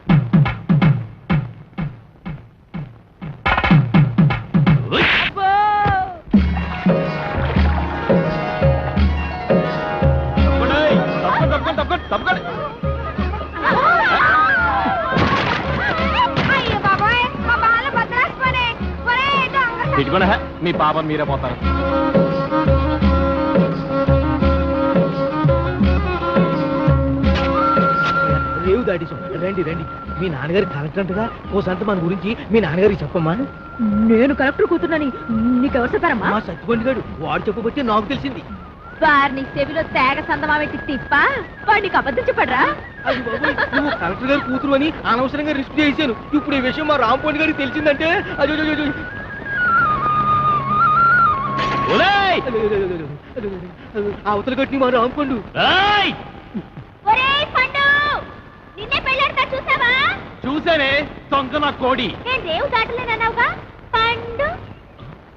Speaker 5: ఇటుకొని మీ పాపం మీరే పోతారు.
Speaker 2: రేవు దాటేశాం. రండి రండి, మీ నాన్నగారి కలెక్టర్ అంటగా, ఓసంత మన గురించి మీ నాన్నగారికి చెప్పమ్మా.
Speaker 4: నేను కలెక్టర్ కూతురునని నీకెవరు చెప్పారమ్మా?
Speaker 2: మా సత్తుపండి గారు వాడు చెప్పబట్టి నాకు తెలిసింది.
Speaker 7: వారిని చెవిలో తేగ సందమా పెట్టి తిప్ప వాడికి అబద్ధం చెప్పడరా?
Speaker 2: నువ్వు కలెక్టర్ గారి కూతురు అని అనవసరంగా రిస్క్ చేశాను. ఇప్పుడు ఈ విషయం మా రాంపండి గారికి తెలిసిందంటే అవతల కట్టి మా రాంపండు.
Speaker 7: నిన్నే పెళ్ళాడతా చూసావా?
Speaker 5: చూసానే తొంగ నా కోడి.
Speaker 7: నేను రేవు దాటలేనన్నావుగా. పండు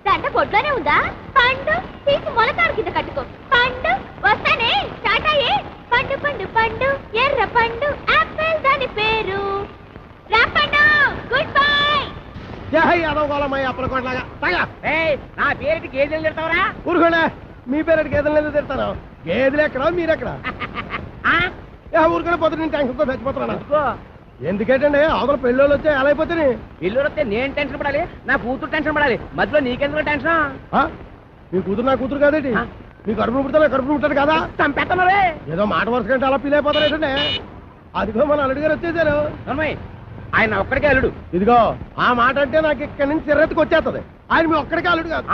Speaker 7: దండ పొట్లోనే ఉందా? పండు తీసి మొలకాడు కింద కట్టుకో. పండు వస్తానే చాటాయే. పండు పండు పండు ఎర్ర పండు ఆపిల్ దాని పేరు రాంపండు. Good bye.
Speaker 2: నా పేరుకి గేదెలు తిడతావరా? ఊరుకోడా, మీ పేరు గేదెలు తిడతాను. గేదెలు ఎక్కడా మీరెక్కడా? ఊరుకునే పోతే నేను టెన్షన్తో చచ్చిపోతున్నా. ఎందుకంటే అవతల పెళ్ళోళ్ళు వచ్చే ఎలా అయిపోతే పెళ్ళోళ్ళు వస్తే నేను టెన్షన్ పడాలి, నా కూతురు టెన్షన్ పడాలి. మధ్యలో నీకెందుకు టెన్షన్? మీ కూతురు నా కూతురు కాదేంటి? మీ కడుపును పుడతా కడుపును పుట్టాడు కదా, చంపేస్తున్నారే. ఏదో మాట వరుస కంటే అలా ఫీల్ అయిపోతారేంటే. అదిగో మన అల్లుడు గారు వచ్చేసారు. ఆయన ఒక్కడికే అల్లుడు. ఇదిగో ఆ మాట అంటే నాకు ఇక్కడి నుంచి చిరెత్తుకు వచ్చేస్తుంది. ఆయన మీ ఒక్కడికే అల్లుడు కాదు,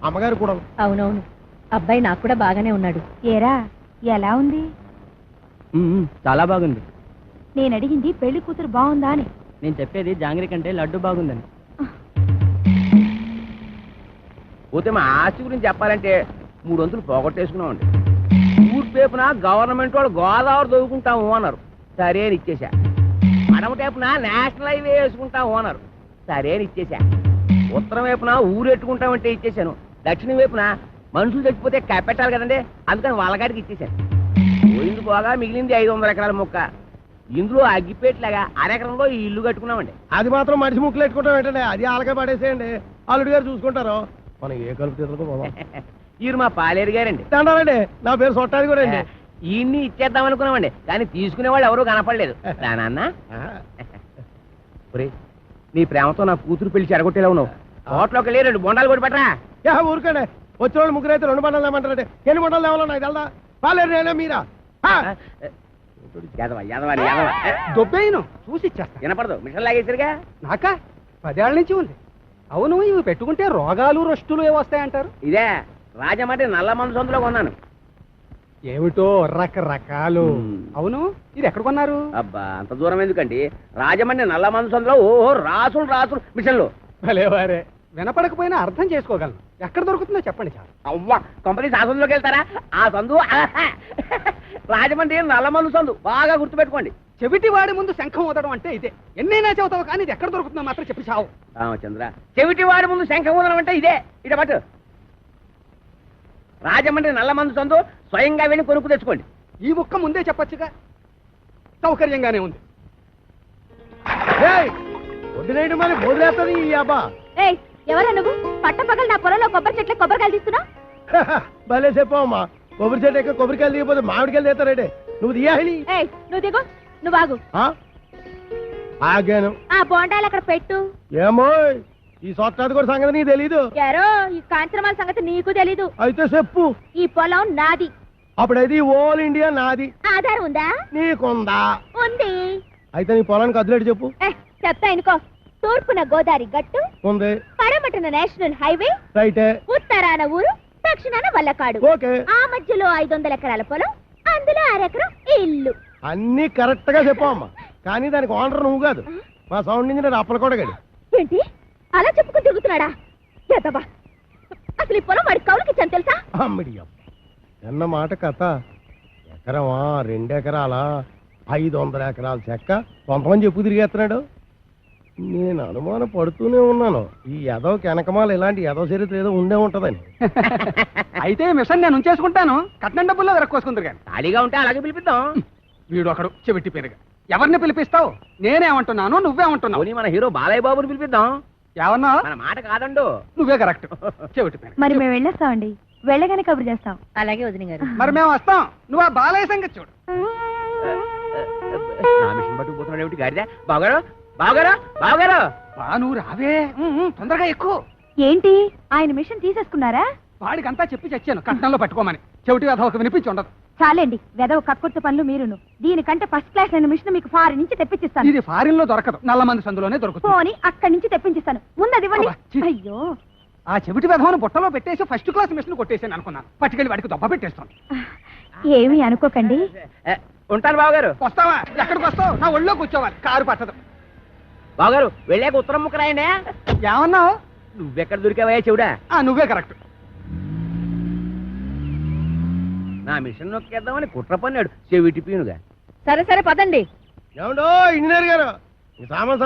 Speaker 2: అమ్మగారు కూడా.
Speaker 4: అవునవును, అబ్బాయి నాకు కూడా బాగానే ఉన్నాడు. ఏరా ఎలా ఉంది?
Speaker 2: చాలా బాగుంది.
Speaker 4: నేను అడిగింది పెళ్లి కూతురు బాగుందా అని.
Speaker 2: నేను చెప్పేది జాంగ్రీ కంటే లడ్డు బాగుందని. పోతే మా ఆస్తి గురించి చెప్పాలంటే 3 వంతులు పోగొట్టేసుకున్నామండి. ఊర్పేపున గవర్నమెంట్ వాళ్ళు గోదావరి దొరుకుంటాము అన్నారు, సరే అని ఇచ్చేసా. అడమ టైపున నేషనల్ హైవే వేసుకుంటాము అన్నారు, సరే అని ఇచ్చేసా. ఉత్తరం వైపున ఊరెట్టుకుంటామంటే ఇచ్చేసాను. దక్షిణం వైపున మనుషులు చచ్చిపోతే కప్పెట్టాలి కదండి, అందుకని వాళ్ళగాడికి ఇచ్చేసాను.
Speaker 1: పోయింది పోగా మిగిలింది 500 ఎకరాల మొక్క. ఇందులో అగ్గిపేట్లాగా అరెకరంలో ఈ ఇల్లు కట్టుకున్నామండి.
Speaker 2: అది మాత్రం మనిషి ముక్కులు పెట్టుకుంటాం ఏంటండి, అది ఆలకే పడేసేయండి, అల్లుడి గారు చూసుకుంటారు. మనం ఏ కలుపు తీసుకో.
Speaker 1: ఈరు మా పాలేరు గారండి.
Speaker 2: దండాలండి, నా పేరు సొట్టాది కూడా అండి.
Speaker 1: ఈయన్ని ఇచ్చేద్దాం అనుకున్నామండి, కానీ తీసుకునేవాళ్ళు ఎవరూ కనపడలేదు. నాన్న నీ ప్రేమతో నా కూతురు పెళ్లి చెడగొట్టేలా ఉన్నావు. హోటల్లోకి వెళ్ళి 2 బొండాలు కొట్టి పట్టరా.
Speaker 2: ఊరుకోండి, వచ్చిన వాళ్ళు ముగ్గురు అయితే 2 బండలు ఏమంటారండి, ఎన్ని బండలు ఏమన్నా నాకు తెలదా? పాలేరు నేనే మీరా?
Speaker 8: దొబ్బేయను చూసి ఇచ్చేస్తా.
Speaker 1: వినపడదు, మిషన్ లాగేసరిగా.
Speaker 8: నాకా 10 ఏళ్ల నుంచి ఉంది. అవును, ఇవి పెట్టుకుంటే రోగాలు రొస్టులు ఏ వస్తాయంటారు?
Speaker 1: ఇదే రాజమండ్రి నల్ల మందు సందులో కొన్నాను.
Speaker 8: ఏమిటో రకరకాలు. అవును, ఇది ఎక్కడ కొన్నారు?
Speaker 1: అబ్బా అంత దూరం ఎందుకండి, రాజమండ్రి నల్ల మందు సందులో ఓహో రాసులు రాసులు మిషన్లు.
Speaker 8: భలేవారే, వినపడకపోయినా అర్థం చేసుకోగలను. ఎక్కడ దొరుకుతుందో చెప్పండి చాలు.
Speaker 1: అవ్వా కంపెనీ శాసనంలోకి వెళ్తారా? ఆ సందు రాజమండ్రి నల్ల మందు సందు, బాగా గుర్తుపెట్టుకోండి.
Speaker 8: చెవిటి వాడి ముందు శంఖం ఊదడం అంటే ఇదే. ఎన్నైనా చెబుతావు కానీ ఇది ఎక్కడ దొరుకుతుందో మాత్రం చెప్పి చావు.
Speaker 1: రామచంద్ర, చెవిటి వాడి ముందు శంఖం ఊదడం అంటే ఇదే. ఇట పట్టు, రాజమండ్రి నల్ల మందు సందు, స్వయంగా వెళ్ళి కొనుక్కు తెచ్చుకోండి.
Speaker 8: ఈ ముక్క ముందే చెప్పొచ్చుగా, సౌకర్యంగానే ఉంది.
Speaker 2: వడ్డీనేయడం మరి బోధలేస్తుంది ఈ అబ్బా.
Speaker 4: ఏయ్, ఎవరా నువ్వు? పట్టపగలు నా పొలంలో కొబ్బరి చెట్ల కొబ్బరికాయలు తీస్తున్నా?
Speaker 2: భలే చెప్పమ్మా, కొబ్బరి చెట్టు ఎక్క కొబ్బరికాయలు దిగిపోతే మామిడికాయలు తీస్తారంటే నువ్వు దియాలి.
Speaker 4: ఏయ్, నువ్వు దిగు, నువ్వు ఆగు.
Speaker 2: ఆగాను.
Speaker 4: ఆ బోండాలు అక్కడ పెట్టు.
Speaker 2: ఏమో ఈ సొట్టాది కూడా సంగతి నీకు తెలీదు.
Speaker 4: యారో, ఈ కాంచనమాల సంగతి నీకు తెలీదు.
Speaker 2: అయితే చెప్పు.
Speaker 4: ఈ పొలం నాది.
Speaker 2: అప్పుడైతే ఓల్ ఇండియా నాది.
Speaker 4: ఆధారం ఉందా?
Speaker 2: నీకుందా?
Speaker 4: ఉంది.
Speaker 2: అయితే నీ పొలానికి అదిలేడు చెప్పు.
Speaker 4: చెప్తా ఇనుకో. తూర్పున గోదావరి గట్టు
Speaker 2: ఉంది,
Speaker 4: పడమటన నేషనల్ హైవే,
Speaker 2: రైటే,
Speaker 4: ఉత్తరాన ఊరు, దక్షిణాన వల్లకాడు.
Speaker 2: ఓకే.
Speaker 4: ఆ మధ్యలో 500 ఎకరాల పొలం, అందులో 1 ఎకరం ఇల్లు.
Speaker 2: అన్ని కరెక్ట్ గా చెప్పమ్మా, కానీ దానికి ఓనర్ నువ్వు కాదు, మా సౌండ్ ఇంజనీర్ అప్పల కూడా గడి.
Speaker 4: ఏంటి అలా చెప్పుకుని తిరుగుతున్నాడా? ఎదవా, అసలు ఈ పొలం వాడి కౌలుకి ఇచ్చాను తెలుసా?
Speaker 2: అమ్మిడియం ఎన్న మాట కథ. ఎకరమా 2 ఎకరాలా 500 ఎకరాల చెక్క కొంతమంది చెప్పు తిరిగేస్తున్నాడు. నేను అనుమానం పడుతూనే ఉన్నాను, ఈ ఎదవ వెనకమాల ఇలాంటి ఎదవ చరిత్ర ఏదో ఉండే ఉంటదని.
Speaker 8: అయితే మిషన్ నేను ఉంచేసుకుంటాను, కట్నం డబ్బుల్లో వెరక్కోసుకుందరు కానీ.
Speaker 1: ఖాళీగా ఉంటే అలాగే పిలిపిద్దాం.
Speaker 8: వీడు ఒకడు చెవిటి పేరుగా. ఎవరిని పిలిపిస్తావు? నేనేమంటున్నాను, నువ్వేమంటున్నావు?
Speaker 1: మన హీరో బాలయ్య బాబుని పిలిపిద్దాం.
Speaker 8: ఏమన్నా?
Speaker 1: మన మాట కాదండు.
Speaker 8: నువ్వే కరెక్ట్. చెవిటి పేరు.
Speaker 4: మరి మేము వెళ్ళేస్తామండి, వెళ్ళగానే కబురు చేస్తాం. అలాగే వదిన గారు.
Speaker 8: మరి మేము వస్తాం, నువ్వు ఆ బాలయ్య సంగతి చూడు.
Speaker 1: నా మిషన్ పట్టుకుపోతున్నాడు ఏమిటి గాడిదా? బావగారు, బావగారు, బావగారు.
Speaker 8: బా నువ్వు రావే, తొందరగా ఎక్కువ.
Speaker 4: ఏంటి ఆయన మిషన్ తీసేసుకున్నారా?
Speaker 8: వాడికంతా చెప్పి చచ్చాను కట్నంలో పట్టుకోమని. చెవిటి అదొక వినిపించి ఉండదు.
Speaker 4: చాలండి, వెదవ కక్కుర్తి పనులు మీరును. దీనికంటే ఫస్ట్ క్లాస్ అయిన మిషన్ మీకు ఫారిన్ నుంచి తెప్పించిస్తాను.
Speaker 8: ఇది ఫారిన్ లో దొరకదు, నల్లమంది సందులోనే దొరుకుతుంది.
Speaker 4: పోని అక్కడి నుంచి తెప్పించిస్తాను, ముందది ఇవ్వండి.
Speaker 8: అబ్బా, ఛీ.
Speaker 4: అయ్యో,
Speaker 8: ఆ చెవిటి వెధవను బుట్టలో పెట్టేసి ఫస్ట్ క్లాస్ మిషన్ కొట్టేసాను అనుకున్నాను. పట్టుకెళ్ళి వాడికి దొబ్బ పెట్టేస్తాను.
Speaker 4: ఏమీ అనుకోకండి.
Speaker 1: ఉంటాను బావగారు.
Speaker 8: వస్తావా? ఎక్కడికి వస్తావు? నా ఒళ్ళో కూర్చోవాలి, కారు పట్టదు.
Speaker 1: బావగారు వెళ్ళాక ఉత్తరం ముక్క రాయండి.
Speaker 8: ఏమన్నావు?
Speaker 1: నువ్వెక్కడ దొరికావయ్యా చెవుడా?
Speaker 8: నువ్వే కరెక్ట్.
Speaker 1: నా మిషన్ నొక్కేద్దామని కుట్ర పన్నాడు చెవిటి పీనుగా.
Speaker 4: సరే సరే పదండి.
Speaker 2: ఏమండో ఇంజనీర్ గారు, సామాన్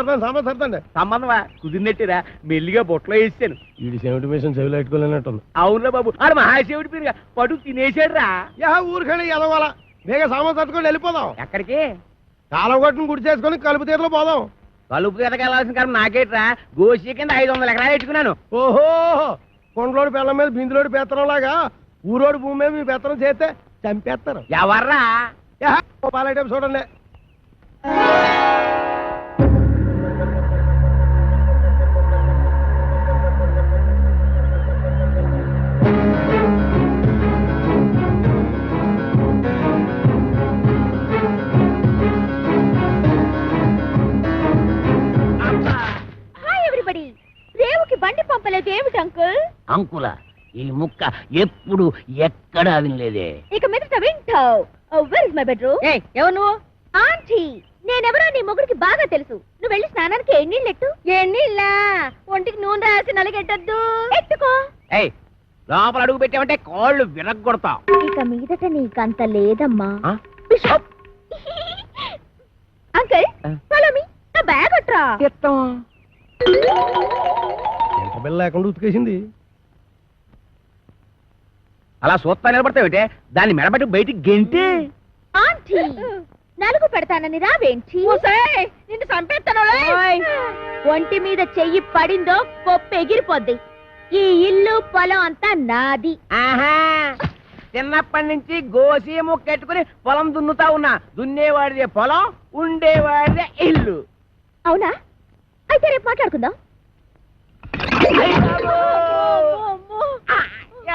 Speaker 2: సర్దండి.
Speaker 1: సంబంధమా కుదిరినట్టురా, మెల్లిగా బొట్లో వేసాను.
Speaker 2: వీడి చెవిటి మిషన్ చెవిలో పెట్టుకోలేనట్టుంది.
Speaker 1: అవునురా బాబు, ఆడు మహాశివుడి పీనుగా పడు తినేసాడు రా.
Speaker 2: ఊరికెళ్ళి ఎదవాల వేగ సామాన్ సర్దుకొని వెళ్ళిపోదాం.
Speaker 1: ఎక్కడికి?
Speaker 2: కాలం కొట్టుని గుడి చేసుకొని కలుపు తీరులో పోదాం.
Speaker 1: కలుపు ఎదకెళ్ళాల్సిన కారణం నాకేట్రా, గోసి కింద 500 ఎకరాలు పెట్టుకున్నాను.
Speaker 2: ఓహో, కొండలోడి పిల్లల మీద బిందులోడి పెత్తనం లాగా ఊరోడి భూమి మీద మీ పెత్తనం చేస్తే చంపేస్తారు.
Speaker 1: ఎవర్రా?
Speaker 2: పాలైటం చూడండి.
Speaker 4: Hi everybody. రేవుకి బండి పంపలేదు ఏమిటి అంకుల్?
Speaker 1: అంకుల ఈ ముక్క ఎప్పుడు ఎక్కడా వినలేదే.
Speaker 4: ఇక మీదట వింటావు. Where is my bedroom? ఎవరు నువ్వు? ఆంటీ. నేనెవరో నీ మొగుడికి బాగా తెలుసు. నువ్వు వెళ్ళి స్నానానికి ఎన్నీళ్ళెట్టు. ఎన్నీళ్ళా? ఒంటికి నూనె రాసి నలగెట్టద్దు. ఎట్టుకో.
Speaker 1: ఏయ్, లోపల అడుగు పెట్టామంటే కాళ్ళు విరగొడతా.
Speaker 4: ఇక మీదట నీకంత లేదమ్మా.
Speaker 1: ఆ?
Speaker 4: బిషప్. Uncle follow me. నా బ్యాగ్ అట్రా.
Speaker 2: ఎంత బిల్ల లేకుండా ఉతికేసింది.
Speaker 1: అలా సూత్తా నిలబడతావేటే, దాన్ని మెడబెట్టి బయటికి గెంటి.
Speaker 7: ఆంటీ నలుగు పెడతానని రావేంటి
Speaker 4: నిన్ను చంపేస్తాను
Speaker 7: ఒంటి మీద చెయ్యి పడిందో పప్పు ఎగిరిపోద్ది. ఈ ఇల్లు పొలం అంతా నాది.
Speaker 1: ఆహా చిన్నప్పటి నుంచి గోసి ముక్కెట్టుకుని పొలం దున్నుతా ఉన్నా. దున్నేవాడిదే పొలం, ఉండేవాడిదే ఇల్లు.
Speaker 7: అవునా? అయితే రేపు మాట్లాడుకుందాం.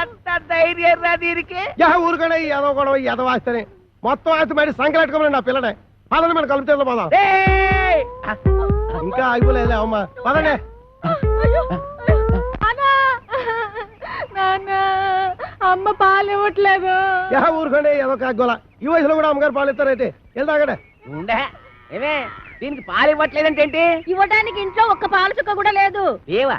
Speaker 1: ఎంత ధైర్యం రా దీనికి.
Speaker 2: ఊరుకనే ఎదవ గొడవ ఎదవాస్తేనే మొత్తం ఆస్తి బయట సంకలెట్టుకోమని నా పిల్లనే పదండి మనం కలుపుతే పోదాం. ఇంకా ఆగిపోలేదే అమ్మా పదండి.
Speaker 4: అమ్మ పాలు ఇవ్వట్లేదు.
Speaker 2: ఊరుకోండి ఏదో కాగోల. ఈ వయసులో కూడా అమ్మగారు పాలు ఇస్తారైతే వెళ్తాగడే.
Speaker 1: ఉండే ఏమే దీనికి పాలు ఇవ్వట్లేదంటే ఏంటి?
Speaker 4: ఇవ్వడానికి ఇంట్లో ఒక్క పాలు చుక్క కూడా లేదు.
Speaker 1: ఏవా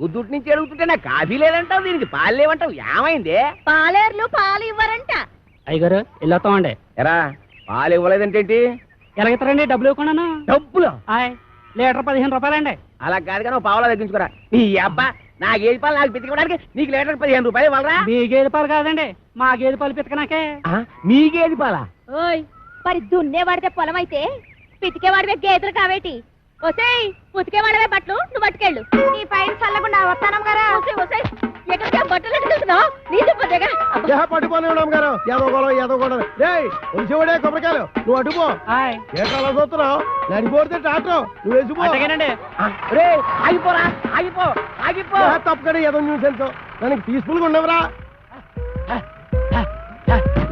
Speaker 1: ఉద్దుటి నుంచి అడుగుతుంటే నాకు కాఫీ లేదంటావు, దీనికి పాలు లేవంటావు. ఏమైంది?
Speaker 4: పాలేర్లు పాలు ఇవ్వరంట.
Speaker 8: అయ్యగారు వెళ్ళొస్తామండి.
Speaker 1: ఎరా పాలు ఇవ్వలేదంటే ఏంటి?
Speaker 8: ఎలాగెత్తారండి? డబ్బులు ఇవ్వకుండా.
Speaker 1: డబ్బులు
Speaker 8: లీటర్ 15 రూపాయలండి.
Speaker 1: అలా కాదు కానీ పావులా తగ్గించుకోరా. నీ అబ్బా నా గేదె పాలు నాకు పితికడానికి నీకు లీటర్ 15 రూపాయలు ఇవ్వాలరా?
Speaker 8: మీ గేదె పాలు కాదండి, మా గేదె పాలు పితకనాకే.
Speaker 1: మీ గేదె పాలా?
Speaker 7: ఓయ్ మరి దున్నేవాడితే పొలం అయితే పితికేవాడివే గేదెలు కావేటి? ఒసేయ్ ఉతికేవాడవే బట్టలు నువ్వు పట్టుకెళ్ళు. నీ పైన చల్లకుండా వస్తానం గారా. ఎక్కడికి బట్టలు ఎట్టుకెళ్తున్నావు? నీ దుప్పదేగా
Speaker 2: పట్టుకొని గారు ఏదో గొడవ ఏదో గొడవ. వచ్చేవాడే కొబ్బరికాయలు నువ్వు అటుపో. ఏటాలా చూస్తున్నావు? నడిపోతే టాటో నువ్వు వేసిపో.
Speaker 1: ఆగిపోరా ఆగిపో ఆగిపో.
Speaker 2: తప్పకనే ఏదో న్యూస్ ఎంతో దానికి పీస్ఫుల్ గా ఉండవరా.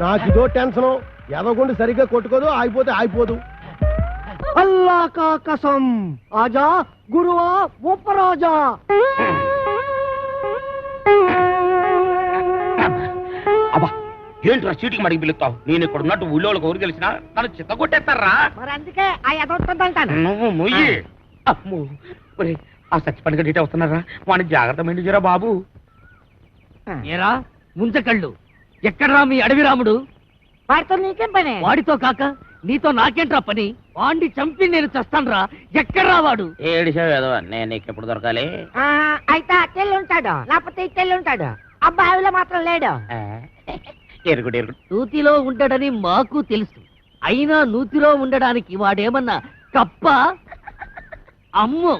Speaker 2: నాకు ఇదో టెన్షన్. ఏదో గుండి సరిగ్గా కొట్టుకోదు, ఆగిపోతే ఆగిపోదు. అల్లా కా కసం ఆజా గురువా ఉపరాజా.
Speaker 1: అబ్బా ఏంట్రా చీటికి మడికి పిలుస్తావు? నేను ఇక్కడ ఉన్నట్టు ఊళ్ళోకి ఊరు గెలిచినా నన్ను చిత్త కొట్టేస్తారా?
Speaker 2: మరి అందుకే ఆ ఎదొస్తుందంటాను.
Speaker 1: నువ్వు మొయ్యి. అమ్మో ఆ సచ్చిపండుగ డీట వస్తున్నారా? వాడిని జాగ్రత్త మెండుజరా బాబు.
Speaker 8: ఏరా ముంచకళ్ళు, ఎక్కడ్రా మీ అడవి రాముడు?
Speaker 2: వాడితో నీకేం పని?
Speaker 8: వాడితో కాక నీతో నాకేంట్రా పని? వాడిని చంపి నేను చస్తాన్రా. ఎక్కడ్రా వాడు?
Speaker 1: ఏడిసావు ఏదో నేను నీకు ఎప్పుడు దొరకాలి?
Speaker 2: అయితే అట్టెళ్ళి ఉంటాడు, లేకపోతే ఇట్టెళ్ళి ఉంటాడు. అబ్బాయిలో మాత్రం లేడు.
Speaker 1: ఎరుగుడు ఎరుగుడు
Speaker 8: నూతిలో ఉండడని మాకు తెలుసు. అయినా నూతిలో ఉండడానికి వాడేమన్నా కప్ప? అమ్మో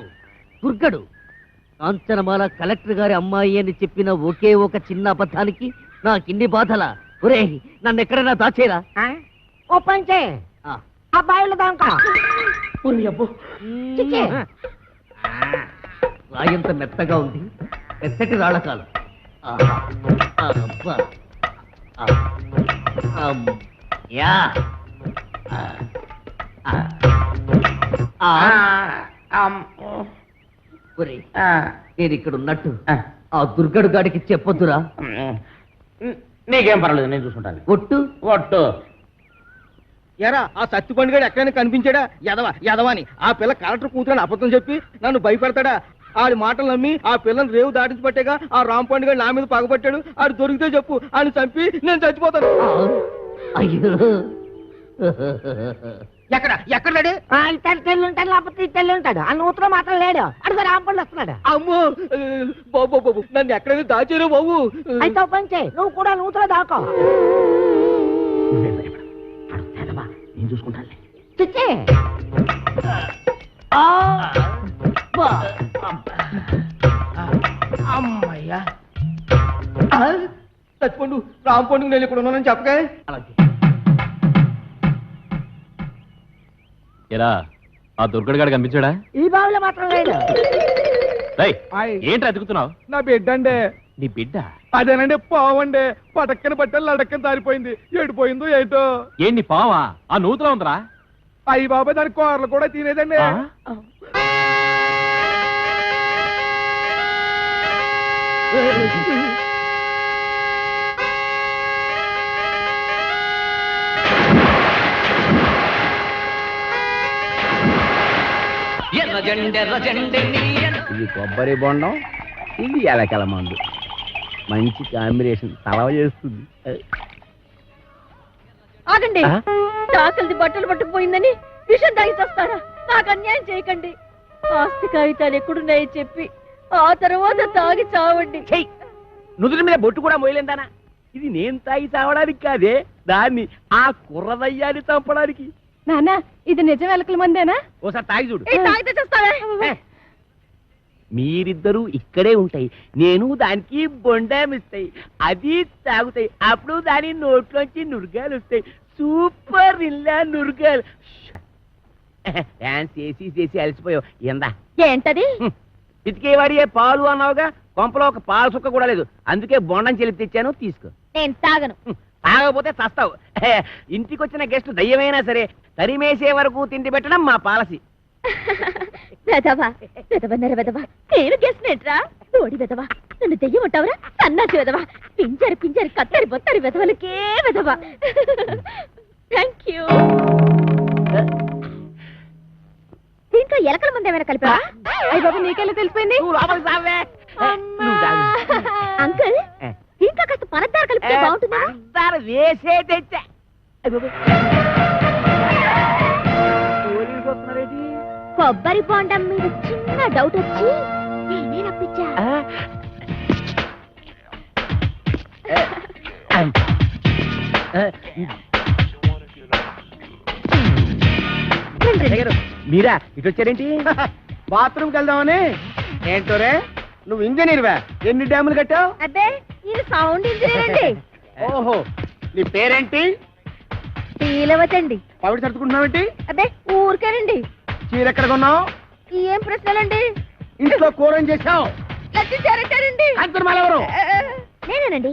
Speaker 8: దుర్గడు. కాంచనమాల కలెక్టర్ గారి అమ్మాయి అని చెప్పిన ఒకే ఒక చిన్న అబద్ధానికి నాకిన్ని బాధల. ఒరే నన్ను ఎక్కడైనా దాచేరా.
Speaker 2: ఓ పంచే అబ్బాయిలో దాంకా.
Speaker 8: రాయంత మెత్తగా ఉంది, మెత్తటి రాళ్ళకాలు. నేను ఇక్కడ ఉన్నట్టు ఆ దుర్గడు గాడికి చెప్పొద్దురా.
Speaker 1: నీకేం పర్వాలేదు, నేను చూసుకుంటాను.
Speaker 8: ఒట్టు
Speaker 1: ఒట్టు.
Speaker 2: ఎరా ఆ సత్తి పండుగ ఎక్కడైనా కనిపించాడా? ఎదవాని ఆ పిల్ల కలెక్టర్ కూతురని అబద్ధం చెప్పి నన్ను భయపెడతాడా? ఆడి మాటలు నమ్మి ఆ పిల్లని రేవు దాటించి పట్టేగా ఆ రామ్ పండుగ నా మీద పగబట్టాడు. ఆడు దొరికితే చెప్పు, ఆయన చంపి నేను చచ్చిపోతాను.
Speaker 8: అయ్యో
Speaker 2: ఎక్కడ ఎక్కడాడు? ఇట్టెళ్ళి ఉంటాడు, లేకపోతే ఇట్టెళ్ళి ఉంటాడు. ఆ నూతులో మాత్రం లేడు. అడుగు రామ్ పండు వస్తున్నాడు. అమ్మో బాబు బాబు నన్ను ఎక్కడైనా దాచారు బాబు. అయితే పంచే నువ్వు కూడా నూతులో దాకో.
Speaker 1: నేను చూసుకుంటాను.
Speaker 2: అమ్మయ్యా చచ్చిపోండు. రామ్ పండుగ నేను ఇక్కడ ఉన్నానని చెప్పగా.
Speaker 5: ఎరా ఆ దుర్గడు గాడు కనిపించాడా?
Speaker 2: ఈ బావిలో మాత్రం లేదు.
Speaker 5: ఏంటి అతుకుతున్నావు?
Speaker 6: నా బిడ్డ అండి.
Speaker 5: నీ బిడ్డ?
Speaker 6: అదేనండి పావండి. పటక్కన పట్టాలి లడక్కన దారిపోయింది. ఏడిపోయిందో ఏటో.
Speaker 5: ఏంటి పావా? ఆ నూతులో ఉందిరా.
Speaker 6: అయ్యి బాబా దాని కూరలు కూడా తినేదండి.
Speaker 1: ఇది కొబ్బరి బొండం, ఇది ఎలకల మందు. మంచి కాంబినేషన్, తలవ చేస్తుంది.
Speaker 4: ఆగండి. చాకలిది బట్టలు పట్టుకుపోయిందని విషం తాగి చస్తారా? నాకు అన్యాయం చేయకండి. ఆస్తి కాగితాలు ఎక్కడున్నాయో చెప్పి ఆ తర్వాత తాగి చావండి.
Speaker 1: నుదుటి మీద బొట్టు కూడా మోయలేందానా? ఇది నేను తాగి తాగడానికి కాదే, దాన్ని ఆ కుర్రదయ్యాన్ని చంపడానికి.
Speaker 4: నాన్న ఇది నిజం ఎలకల మందేనా?
Speaker 1: ఓసారి తాగి చూడు.
Speaker 4: తాగితే చేస్తావే.
Speaker 1: మీరిద్దరూ ఇక్కడే ఉంటాయి, నేను దానికి బొండామిస్తాయి, అది తాగుతాయి, అప్పుడు దాని నోట్లోంచి నురగాలు వస్తాయి. సూపర్ ఇల్లా నురగాలు. డాన్స్ చేసి అలసిపోయావు. ఎందా
Speaker 4: ఏంటది?
Speaker 1: ఇటుకేవాడి పాలు అన్నావుగా, కొంపలో ఒక పాలు సుక్క కూడా లేదు, అందుకే బొండం చెల్లి తెచ్చాను, తీసుకో.
Speaker 4: నేను తాగను.
Speaker 1: తాగకపోతే చస్తావు. ఇంటికి వచ్చిన గెస్ట్ దయ్యమైనా సరే తరిమేసే వరకు తిండి పెట్టడం మా పాలసీ.
Speaker 4: వెదవా వెదవన్నర వెదవా, నేను గెస్ట్నేట్రా? తోడి వెదవా, నన్ను దెయ్యం ఉంటావురా? సన్నాసి వెదవా, పింజరి కత్తరి బొత్తరి వెదవలకే వెదవా. Thank you. దీంట్లో ఎలకల మంది ఏమైనా కలిపా? అయ్య బాబు, నీకెలా తెలిసిపోయింది? అంకుల్, దీంట్లో కాస్త పనద్దారు కలిపితే బాగుంటుందా?
Speaker 1: వేసే తెచ్చా.
Speaker 4: కొబ్బరి బొండం మీద చిన్న డౌట్ వచ్చి నేనే రప్పించా.
Speaker 1: మీరా ఇటు వచ్చారేంటి?
Speaker 2: బాత్రూమ్కి వెళ్దామని. ఏంటోరే, నువ్వు ఇంజనీర్వా? ఎన్ని డ్యాములు కట్టావు?
Speaker 4: అదే ఇది సౌండ్ ఇంజనీర్ అండి.
Speaker 2: ఓహో, నీ పేరేంటి?
Speaker 4: శ్రీలవతండి.
Speaker 2: పవిడి సర్దుకుంటున్నావేంటి?
Speaker 4: అదే ఊరికేనండి.
Speaker 2: చీర ఎక్కడ కొన్నావు?
Speaker 4: ఏం ప్రశ్నలండి?
Speaker 2: ఇంట్లో కూర ఏం చేశావు?
Speaker 4: లచ్చారంటారండి.
Speaker 2: కాంచనమాల ఎవరు?
Speaker 4: నేనేనండి.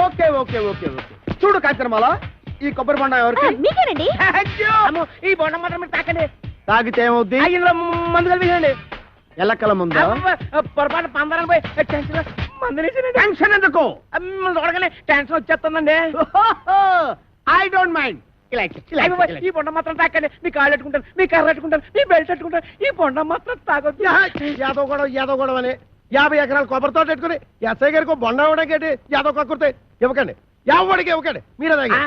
Speaker 2: Okay okay okay okay. చూడు కాంచనమాల, ఈ కొబ్బరి బొండం ఎవరికి?
Speaker 4: మీకేనండి.
Speaker 1: ఈ బొండం మాత్రం మీరు తాకండి.
Speaker 2: తాగితే ఏమవుద్ది?
Speaker 1: ఇందులో మందు కలిపేయండి.
Speaker 2: ఎల్లక్కల ముందు
Speaker 1: పొరపాటు పందరాలు పోయి టెన్షన్ మందు
Speaker 2: టెన్షన్ ఎందుకు?
Speaker 1: చూడగానే టెన్షన్ వచ్చేస్తుందండి.
Speaker 2: I don't mind.
Speaker 1: ఈ బొండం మాత్రం తాకండి. మీ కాళ్ళు పెట్టుకుంటారు, మీ కర్ర పెట్టుకుంటారు, మీ బెల్ట్ పెట్టుకుంటారు, ఈ బొండం మాత్రం తాగొద్దు.
Speaker 2: యాదవ్ గొడవ అని 50 ఎకరాలు కొబ్బరితో పెట్టుకుని ఎస్ఐ గారికి బొండ ఇవ్వడానికి యాదవ్ కక్కుర్తే ఇవ్వకండి. ఎవరికి ఇవ్వకండి, మీరే తాగి.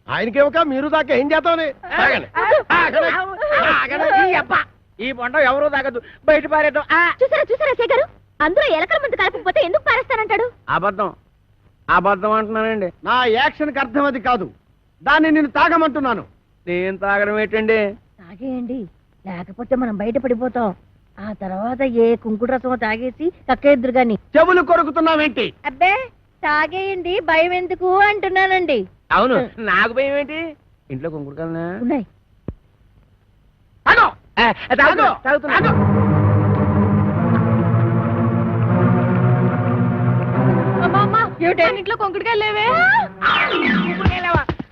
Speaker 2: ఆయనకి ఇవ్వక మీరు దాకా ఏం చేద్దామని.
Speaker 1: ఈ బొండం ఎవరు తాగద్దు, బయట పారేద్దాం.
Speaker 4: చూసారా శేఖరు, అందరూ ఎలకల మంది కలపకపోతే ఎందుకు పారేస్తానంటాడు?
Speaker 1: అబద్ధం అబద్ధం అంటున్నానండి.
Speaker 2: నా యాక్షన్కి అర్థం అది కాదు, దాన్ని నేను తాగమంటున్నాను.
Speaker 1: నేను తాగడం ఏంటండి?
Speaker 4: తాగేయండి, లేకపోతే మనం బయట పడిపోతాం. ఆ తర్వాత ఏ కుంకుడు రసమో తాగేసి కక్కేద్దరు గాని.
Speaker 2: చెవులు కొరుకుతున్నావేంటి?
Speaker 4: అబ్బే తాగేయండి, భయం ఎందుకు అంటున్నానండి.
Speaker 1: అవును, నాకు భయం ఏంటి? ఇంట్లో కుంకుడు కన్నా
Speaker 4: ఉన్నాయి. ఇంట్లో కుంకుడుకాయలు లేవే.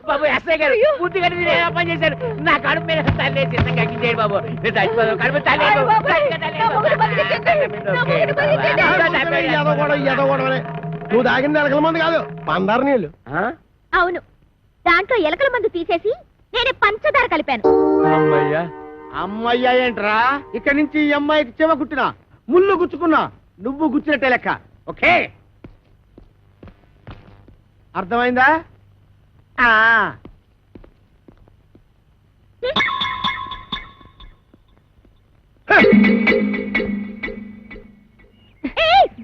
Speaker 1: బాబు ఎస్ఐ గారు బుద్ధి కట్టి మీరు ఏమో పని చేశారు. నా కడుపు మీద తల్లి చిన్నగా అగ్గించేయండి బాబు. నేను చచ్చిపోదాం, కడుపు తల్లి.
Speaker 2: నువ్వు తాగింది ఎలకల మంది కాదు, పందారు నీళ్ళు.
Speaker 4: అవును, దాంట్లో ఎలకల మందు తీసేసి నేనే పంచదార కలిపాను.
Speaker 2: అమ్మయ్యా ఏంట్రా? ఇక్కడి నుంచి ఈ అమ్మాయికి చెవ కుట్టినా ముళ్ళు గుచ్చుకున్నా నువ్వు గుచ్చినట్టే లెక్క. ఓకే, అర్థమైందా?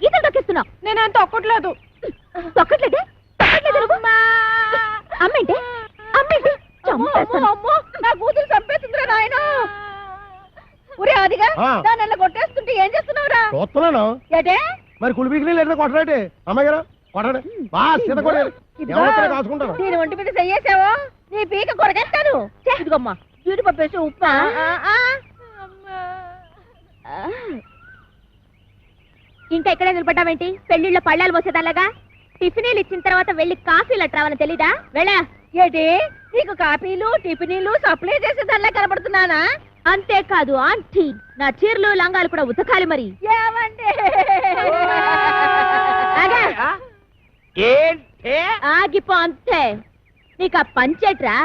Speaker 4: గీతలు తొక్కిస్తున్నావు. నేను అంత తొక్కట్లేదు. తొక్కట్లేదే? అమ్మేంటి అమ్మేంటి? నా కూతురు చంపేస్తుందిరా నాయన. ఒరే అదిగా దాన్ని అలా కొట్టేస్తుంటే ఏం చేస్తున్నావురా?
Speaker 2: చూస్తున్నాను.
Speaker 4: ఏటే
Speaker 2: మరి కులిపీకి లేదా కొట్టరాటే? అమ్మాయి గారు కొట్టడే బాగా సీత కొట్టారు. కాసుకుంటాను.
Speaker 4: నేను ఒంటి మీద చెయ్యేసావో నీ పీక కొరగేస్తాను. ఇదిగమ్మా జీడిపప్పు వేసి ఉప్పా. ఇంకా ఎక్కడే నిలబడ్డావేంటి? పెళ్లిళ్ళ పళ్ళాలు పోసేదాలాగా. టిఫినీలు ఇచ్చిన తర్వాత వెళ్ళి కాఫీలు అట్రావని తెలీదా? వెళ్ళా. ఏంటి నీకు కాఫీలు టిఫినీలు సప్లై చేసేదానిలా కనబడుతున్నానా? అంతేకాదు ఆంటీ, నా చీరలు లంగాలు కూడా ఉతకాలి. మరి ఆగిపో అంతే. నీకు ఆ పంచేట్రా,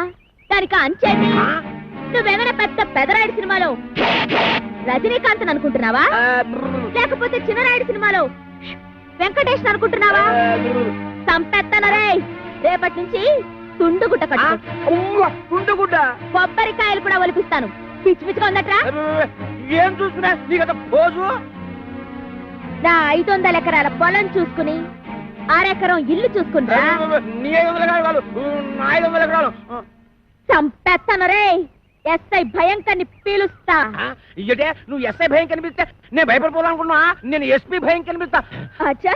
Speaker 4: దానికి అంచేటి. నువ్వేమైనా పెద్ద పెదరాయుడు సినిమాలో రజనీకాంత్ అనుకుంటున్నావా? లేకపోతే చిన్నరాయుడు సినిమాలో వెంకటేష్ అనుకుంటున్నావా? సంపెత్తనరే. రేపటి నుంచి తుండుగుడ్డ కట్టుకో.
Speaker 1: తుండుగుడ్డ?
Speaker 4: కొబ్బరికాయలు కూడా ఒలిపిస్తాను. పిచ్చి పిచ్చిగా ఉందట్రా.
Speaker 1: ఏం చూస్తున్నా నీకు పోజు?
Speaker 4: నా 500 ఎకరాల పొలం చూసుకుని అరెకరం ఇల్లు చూసుకుంటా
Speaker 1: నీ 500 ఎకరాలు కాదు, నా 500 ఎకరాలు.
Speaker 4: చంపేస్తాను రే. ఎస్ఐ భయంకర్ని పిలుస్తా.
Speaker 1: ఇయ్యటే నువ్వు ఎస్ఐ భయం కనిపిస్తే నేను భయపడిపోదానుకున్నా. నేను ఎస్పీ భయం కనిపిస్తా.
Speaker 4: అచ్చా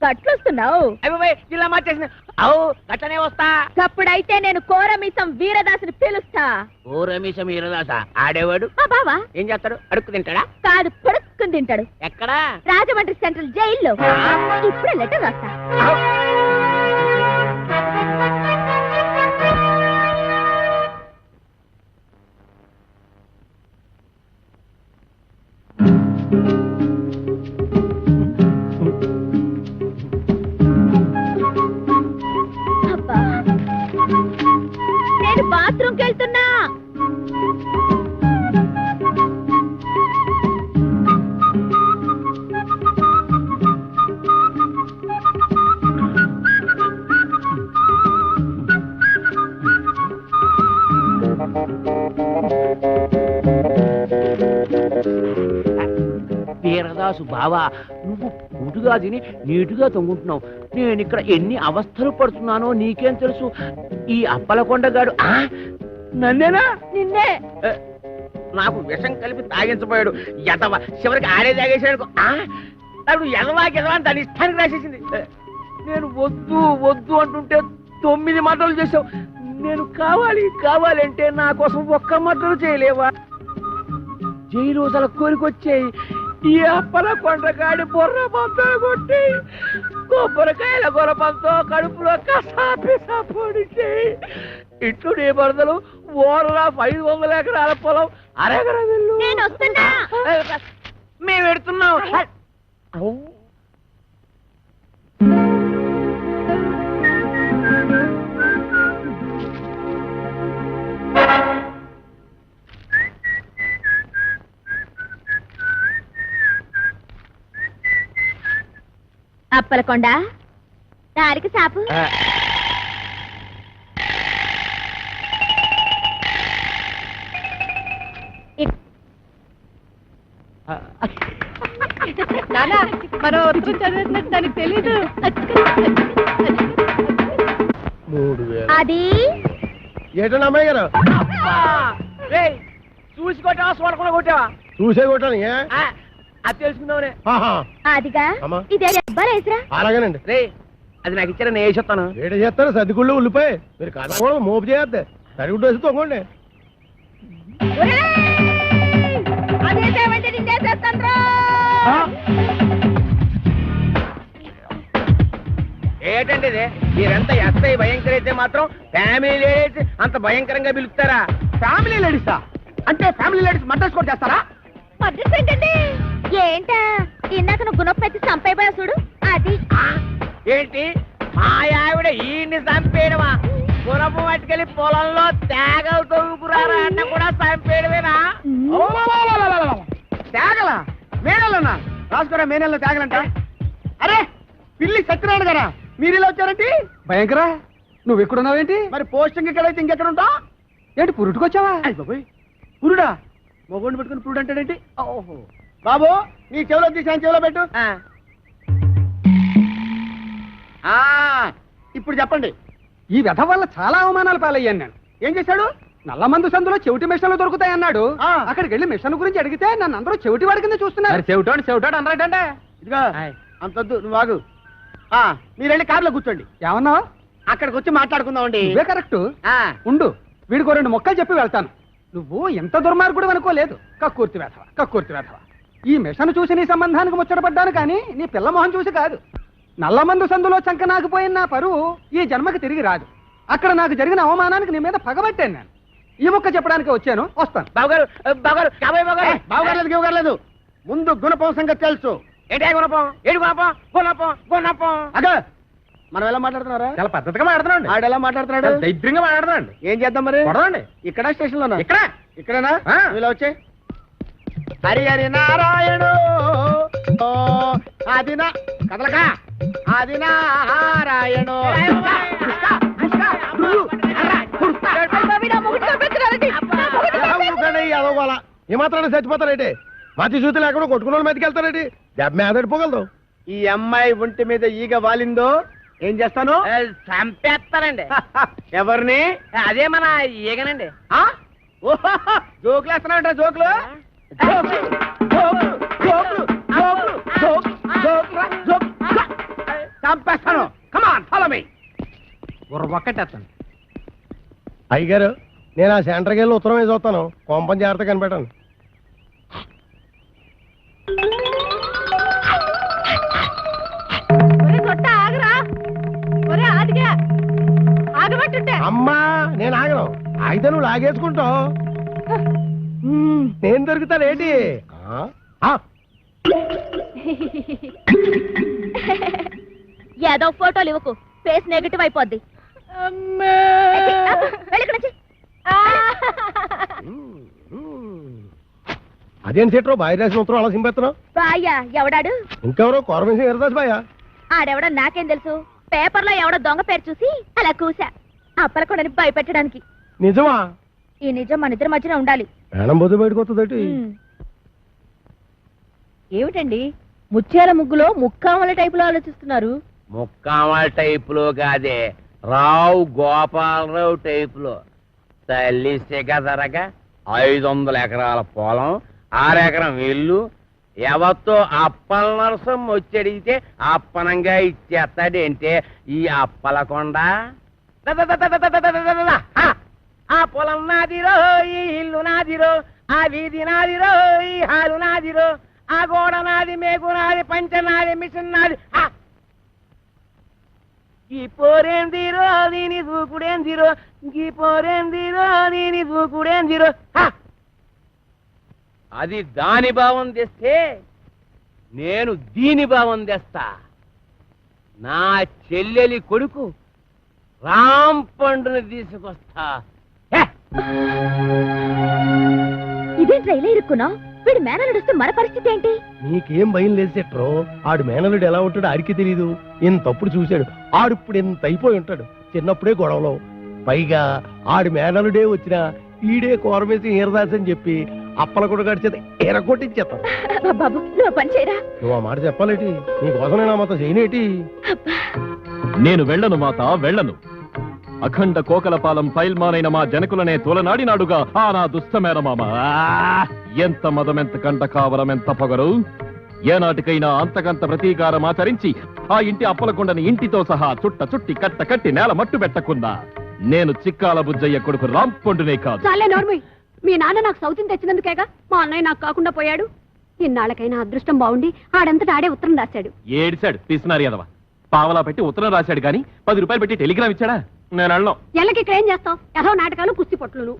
Speaker 4: గట్లొస్తున్నావు?
Speaker 1: అయ్యి జిల్లా మార్చేసిన. అవు గట్టనే వస్తా.
Speaker 4: అప్పుడైతే నేను కోరమీసం వీరదాసుని పిలుస్తా.
Speaker 1: ఓ రమేశం వీరదాస ఆడేవాడు
Speaker 4: మా బావా
Speaker 1: ఏం చేస్తాడు? అడుక్కు తింటాడా?
Speaker 4: కాదు, పడుక్కుని తింటాడు.
Speaker 1: ఎక్కడా?
Speaker 4: రాజమండ్రి సెంట్రల్ జైల్లో. ఇప్పుడే లెటర్ రాస్తా. అబ్బా, నేను బాత్రూమ్కి వెళ్తున్నా.
Speaker 1: వీరదాసు బావా, నువ్వు కూటుగా తిని నీటుగా తొంగుంటున్నావు. నేను ఇక్కడ ఎన్ని అవస్థలు పడుతున్నానో నీకేం తెలుసు? ఈ అప్పలకొండగాడు నన్నేనా?
Speaker 4: నిన్నే.
Speaker 1: నాకు విషం కలిపి తాగించబోయాడు. ఎదవ చివరికి ఆడే తాగేసాడు. నాకు ఎదవా ఎదవా అని దాని ఇష్టానికి రాసేసింది. నేను వద్దు వద్దు అంటుంటే 9 మర్డర్లు చేసావు. నేను కావాలి కావాలి అంటే నా కోసం ఒక్క మర్డర్ చేయలేవా? జైలు రోజుల కోరికొచ్చాయి. ఈ అప్పల కొండగాడి బొర్ర పంతో కొట్టి కొబ్బరికాయల గొరపంతో కడుపులో కసాపిసా పొడిచి ఇట్లు నీ బరదలు ఓరలా 500 ఎకరాల పొలం అరగర వెళ్ళు.
Speaker 4: నేను వస్తున్నా.
Speaker 1: మేము పెడుతున్నాం.
Speaker 4: అప్పలకొండ దారికి సాపు. మనం చదివినట్టు తెలీదు. అది
Speaker 6: ఏటన్నా అమ్మాయి గారు
Speaker 1: చూసి కొట్టావా చూడకుండా కొట్టావా?
Speaker 6: చూసే కొట్టాను.
Speaker 1: అది తెలుసుకుందామనే.
Speaker 4: అదిగా
Speaker 6: అమ్మా.
Speaker 4: ఇదే అబ్బారేసరా.
Speaker 6: అలాగేనండి.
Speaker 1: రే అది నాకు ఇచ్చారా, నేను వేసేస్తాను.
Speaker 6: ఏట చేస్తారు? సర్దిగుళ్ళు ఉల్లిపాయ మీరు కాదు మోపు చేయద్దు. సరిగుడ్డు వేసి తొంగండి.
Speaker 4: అదేసేవంటే నిన్నేసేస్తాను.
Speaker 1: ఏంటండి ఇది? మీరంతా ఎస్ఐ భయంకర అయితే మాత్రం ఫ్యామిలీ లేడీస్ అంత భయంకరంగా పిలుస్తారా?
Speaker 2: ఫ్యామిలీ లేడీసా? అంటే ఫ్యామిలీ లేడీస్ మర్డర్స్ కూడా చేస్తారా?
Speaker 4: అడ్రస్ ఏంటండి? ఏంటా ఇందాక నువ్వు గుణపెట్టి చంపైపోయా చూడు అది.
Speaker 1: ఏంటి మా ఆవిడ ఈయన్ని చంపేయడమా? గుణపు పట్టుకెళ్ళి పొలంలో తేగలు తవ్వుకురారా అన్న కూడా చంపేయడమేనా?
Speaker 2: తేగల మేనల్లనా? రాసుకోరా మేనల్లో తేగలంట. అరే పిల్లి సత్యనారాయణ గారా, మీరు ఇలా వచ్చారంటే? భయంకరా, నువ్వు ఎక్కడున్నావేంటి? మరి పోస్టింగ్ ఇక్కడైతే ఇంకెక్కడ ఉంటావు ఏంటి? పురుటుకొచ్చావా? పురుడా? మొగోడిని పెట్టుకుని పురుడు అంటాడేంటి? ఓహో బాబు, నీ చెవిలో తీసాను, చెవిలో పెట్టు. ఇప్పుడు చెప్పండి. ఈ వ్యధ వల్ల చాలా అవమానాలు పాలయ్యాను నేను. ఏం చేశాడు? నల్లమందు సందులో చెవిటి మిషన్లు దొరుకుతాయన్నాడు. అక్కడికి వెళ్ళి మిషన్ గురించి అడిగితే నన్ను అందరూ చెవిటి వాడి కింద చూస్తున్నారు. చెవిటాడు అన్నాడంటే. ఇదిగా అంతొద్దు, నువ్వు ఆగు. మీరు వెళ్ళి కార్లో కూర్చోండి. ఏమన్నా? అక్కడికి వచ్చి మాట్లాడుకుందామండి. ఇవే కరెక్ట్. ఉండు, వీడికో 2 మొక్కలు చెప్పి వెళ్తాను. నువ్వు ఎంత దుర్మార్గుడు అనుకోలేదు. కక్కుర్తి వేధవ, కక్కుర్తి వేధవ. ఈ మిషన్ చూసి నీ సంబంధానికి ముచ్చటపడ్డాను కానీ నీ పిల్ల మొహం చూసి కాదు. నల్లమందు సందులో చంకనాగిపోయిన నా పరువు ఈ జన్మకి తిరిగి రాదు. అక్కడ నాకు జరిగిన అవమానానికి నీ మీద పగబట్టాను నేను. ఈ మొక్క చెప్పడానికి వచ్చాను, వస్తాను.
Speaker 1: బావగారు బావగారు కాబోయే బావగారు.
Speaker 2: బావగారు ముందు గుణపం సంగతి తెలుసు.
Speaker 1: ఏంటే గుణపం? ఏడు గుణపం? గుణపం గుణపం.
Speaker 2: అగా మనం ఎలా మాట్లాడుతున్నారా?
Speaker 3: చాలా పద్ధతిగా మాట్లాడుతున్నాడు.
Speaker 2: ఆడు ఎలా మాట్లాడుతున్నాడు?
Speaker 3: దైద్యంగా మాట్లాడుతున్నాడు.
Speaker 2: ఏం చేద్దాం మరి?
Speaker 3: కొడదండి.
Speaker 2: ఇక్కడ స్టేషన్ లోనా?
Speaker 3: ఇక్కడ
Speaker 2: ఇక్కడేనా?
Speaker 3: ఆ.
Speaker 2: ఇలా వచ్చే హరి హరి నారాయణ ఆదినా కదలక ఆది నారాయణ
Speaker 6: ఏమాత్రాన్ని చచ్చిపోతారేంటి? మతి చూతి లేకుండా కొట్టుకున్న వాళ్ళు మెతికెళ్తారేంటి? దెబ్బ మీద పడిపోగలదు.
Speaker 2: ఈ అమ్మాయి ఒంటి మీద ఈగ వాలిందో ఏం చేస్తాను?
Speaker 1: చంపేస్తానండి.
Speaker 2: ఎవరిని?
Speaker 1: అదే మన ఈగనండి.
Speaker 2: జోకులు వేస్తున్నావు జోకులు చంపేస్తాను. Come on follow me.
Speaker 3: ఒక్కటేస్తాను.
Speaker 6: అయ్యగారు నేను ఆ సెంటర్కి వెళ్ళి ఉత్తరం వేసి వస్తాను. కొంపని జాగ్రత్త కనిపెట్టాను. అమ్మా నేను ఆగను. అయితే నువ్వు లాగేసుకుంటావు. నేను దొరుకుతానేంటి?
Speaker 7: ఏదో ఫోటోలు ఇవ్వకు, ఫేస్ నెగటివ్ అయిపోద్ది.
Speaker 6: అదేం సెట్రో బాయ్ రాసిన ఉత్తరం అలా సింపెత్తున్నావు?
Speaker 7: బాయ్యా ఎవడాడు?
Speaker 6: ఇంకెవరో కోరమేసి ఎరదాస్ బాయా.
Speaker 7: ఆడెవడో నాకేం తెలుసు. పేపర్లో ఎవడో దొంగ పేరు చూసి అలా కూసా. అప్పలకొండని భయపెట్టడానికి.
Speaker 6: నిజమా?
Speaker 7: ఈ నిజం మన ఇద్దరి మధ్యన ఉండాలి.
Speaker 6: మేడం బొద్దు బయటకు వస్తుందటి.
Speaker 4: ఏమిటండి ముత్యాల ముగ్గులో ముక్కామల టైపులో ఆలోచిస్తున్నారు?
Speaker 1: ముక్కామల టైపులో కాదే, రావు గోపాలరావు టైపులో. తల్లి సిగదరగా 500 ఎకరాల పొలం, 6 ఎకరం ఇల్లు. ఎవరితో అప్పల నరసం వచ్చడిగితే అప్పనంగా ఇచ్చేస్తాడంటే ఈ అప్పలకొండ. ఆ పొలం నాదిరో, ఈ ఇల్లు నాదిరో, ఆ వీధి నాదిరో, ఈ హాలు నాదిరో, ఆ గోడ నాది, మేకు నాది, పంచ నాది, మిషన్ నాది. ఈ పోరేందిరో దీని దూకుడేందిరో, ఈ పోరేందిరో దీని దూకుడేందిరో. అది దాని భావం తెస్తే నేను దీని భావం తెస్తా. నా చెల్లెలి కొడుకు రాంపండుని తీసుకొస్తా.
Speaker 7: ఇదేంట్రా ఇలా ఇరుక్కున్నావు? వీడు మేనలు నడుస్తే మన పరిస్థితి ఏంటి?
Speaker 6: నీకేం భయం లేదు సెట్రో. ఆడు మేనలుడు ఎలా ఉంటాడో ఆడికి తెలీదు. ఇంతప్పుడు చూశాడు. ఆడిప్పుడు ఎంత అయిపోయి ఉంటాడు. చిన్నప్పుడే గొడవలో. పైగా ఆడి మేనలుడే వచ్చినా ఈడే కోరమేసి ఈరదాస్ అని చెప్పి అప్పల కూడా గడిచేది ఎరగొట్టించేస్తాను.
Speaker 7: బాబు నువ్వు పని చేయరా.
Speaker 6: నువ్వు ఆ మాట చెప్పాలేటి? నీకోసం నేను ఆ మాత చేయనేటి?
Speaker 5: నేను వెళ్ళను మాత, వెళ్ళను. అఖండ కోకలపాలెం పైల్మానైన మా జనకులనే తోలనాడినాడుగా ఆ నా దుష్టమేనమామ. ఎంత మదమెంత కంట కావరం, ఎంత పొగరు. ఏనాటికైనా అంతకంత ప్రతీకారం ఆచరించి ఆ ఇంటి అప్పలకొండని ఇంటితో సహా చుట్టి కట్టి నేల మట్టు పెట్టకున్నా నేను చిక్కాల బుజ్జయ్య కొడుకు రాంపొండునే కాదు.
Speaker 4: చాలే నోర్మి. మీ నాన్న నాకు సౌతిని తెచ్చినందుకేగా మా అన్నయ్య నాకు కాకుండా పోయాడు. ఇన్నాళ్ళకైనా అదృష్టం బాగుండి ఆడంతటా ఆడే ఉత్తరం రాశాడు.
Speaker 5: ఏడిశాడు పిసినారి అదవా. పావలా పెట్టి ఉత్తరం రాశాడు గాని 10 రూపాయలు పెట్టి టెలిగ్రామ్ ఇచ్చాడా? నేను అన్నాం.
Speaker 4: ఎల్లకి ఇక్కడ ఏం చేస్తావు? ఏదో నాటకాలు, కుస్తీ పొట్లును.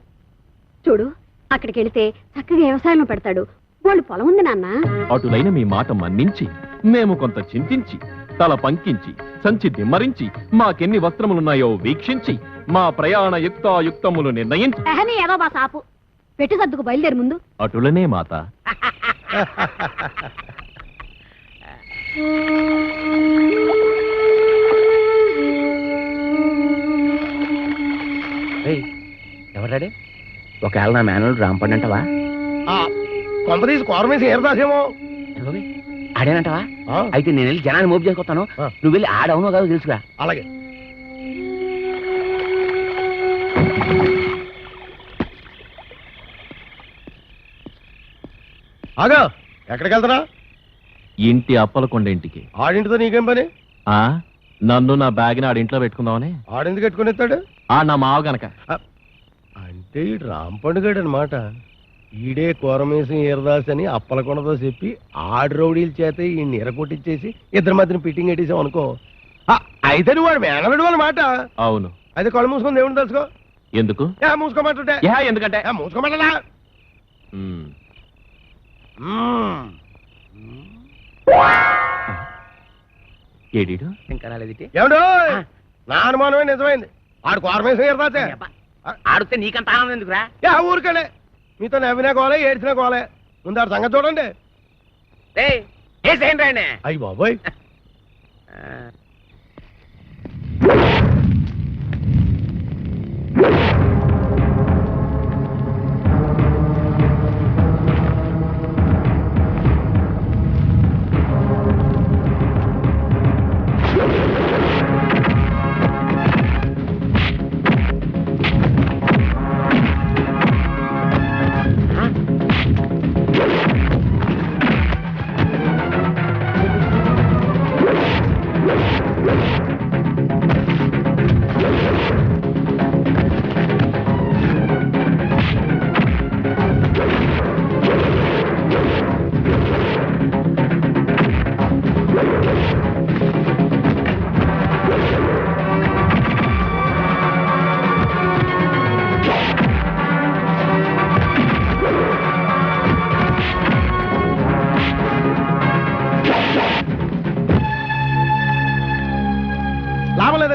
Speaker 4: చూడు, అక్కడికి వెళితే చక్కగా వ్యవసాయం పెడతాడు. వాళ్ళు పొలం ఉంది నాన్న.
Speaker 5: అటులైన మీ మాట మన్నించి మేము కొంత చింతించి తల పంకించి సంచి దిమ్మరించి మాకెన్ని వస్త్రములున్నాయో వీక్షించి మా ప్రయాణ యుక్తాయుక్తములు నిర్ణయించి
Speaker 4: ఎహని ఏదో బా సాపు పెట్టి సర్దుకు బయలుదేరి ముందు.
Speaker 5: అటులనే మాత.
Speaker 1: ఎవరాడే? ఒకవేళ నా మేనలు రాంపండి అంటవా?
Speaker 6: కొంప తీసి కోరమేసి ఈరదాసేమో.
Speaker 1: ఆడేనంటవా? అయితే నేను వెళ్ళి జనాన్ని మోపు చేసుకొస్తాను. నువ్వు వెళ్ళి ఆడవునో కాదో తెలుసుగా.
Speaker 6: అలాగే. ఆగా, ఎక్కడికి వెళ్తారా?
Speaker 5: ఇంటి అప్పలకొండ ఇంటికి.
Speaker 6: ఆడింటితో నీకేం పని?
Speaker 5: నన్ను నా బ్యాగ్ ని ఆడింట్లో పెట్టుకుందామని.
Speaker 6: ఆడెందుకు పెట్టుకుని ఎత్తాడు?
Speaker 5: నా మావ గనక.
Speaker 6: అంటే ఈ రాంపండుగాడు అనమాట. ఈడే కోరమేసి ఈరదాస్ అని అప్పలకొండతో చెప్పి ఆడు రౌడీల చేత ఈ ఎరగొట్టించేసి ఇద్దరి మధ్యన ఫిట్టింగ్ పెట్టేసాం అనుకో. అయితే నువ్వు వాడు మేనలుడు అనమాట.
Speaker 5: అవును.
Speaker 6: అయితే కళ్ళు మూసుకొని దేవుడిని తెలుసుకో.
Speaker 5: ఎందుకు?
Speaker 6: మూసుకోమంటుంటే
Speaker 5: ఎందుకంటే
Speaker 6: మూసుకోమంటా.
Speaker 5: ఏడీడు
Speaker 1: ఇంకా రాలేదిటి?
Speaker 6: ఏమిటో నా అనుమానమే నిజమైంది. ఆడు కోరమేసి ఈరదాసే.
Speaker 1: ఆడితే నీకంత ఆనందం ఎందుకురా?
Speaker 6: ఊరికెళ్ళే మీతో నవ్వినా కోలే, ఏడ్చినా కోలే. ముందు ఆడు సంగతి చూడండి. అయ్యి బాబోయ్.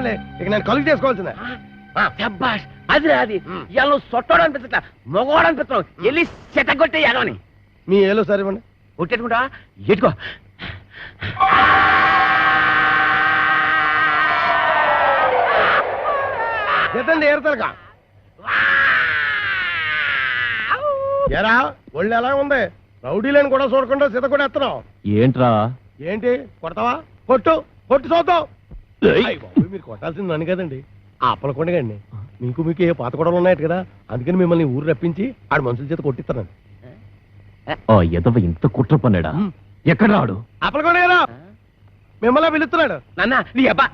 Speaker 6: అయిపోయానులే, ఇక నేను కలుగు చేసుకోవాల్సిందే.
Speaker 1: అది అది ఇవాళ నువ్వు సొట్టోడు అనిపించట మగవాడు అనిపిస్తావు వెళ్ళి చెట్టగొట్టే ఎగవని
Speaker 6: మీ ఏలో సరే ఇవ్వండి.
Speaker 1: కొట్టేట్టుకుంటా ఎట్టుకో
Speaker 6: ఎత్తండి ఏరుతారుగా. ఎరా ఒళ్ళు ఎలా ఉంది? రౌడీలను కూడా చూడకుండా సీత కూడా ఎత్తనావు
Speaker 5: ఏంట్రా?
Speaker 6: ఏంటి కొడతావా? కొట్టు కొట్టు చూద్దాం. అయ్ బాబోయ్, మీరు కొట్టాల్సింది నన్ను కదండి, అప్పలకొండగండి. మీకు ఏ పాత గొడవలు ఉన్నాయట కదా, అందుకని మిమ్మల్ని ఊరు రప్పించి ఆడు మనుషుల చేత కొట్టిస్తాను.
Speaker 5: ఎదవ ఇంత కుట్ర పన్నాడా? ఎక్కడ రాడు?
Speaker 6: అప్పలకొండ గారు మిమ్మల్ని పిలుస్తున్నాడు.
Speaker 1: నాన్న నీ అబ్బా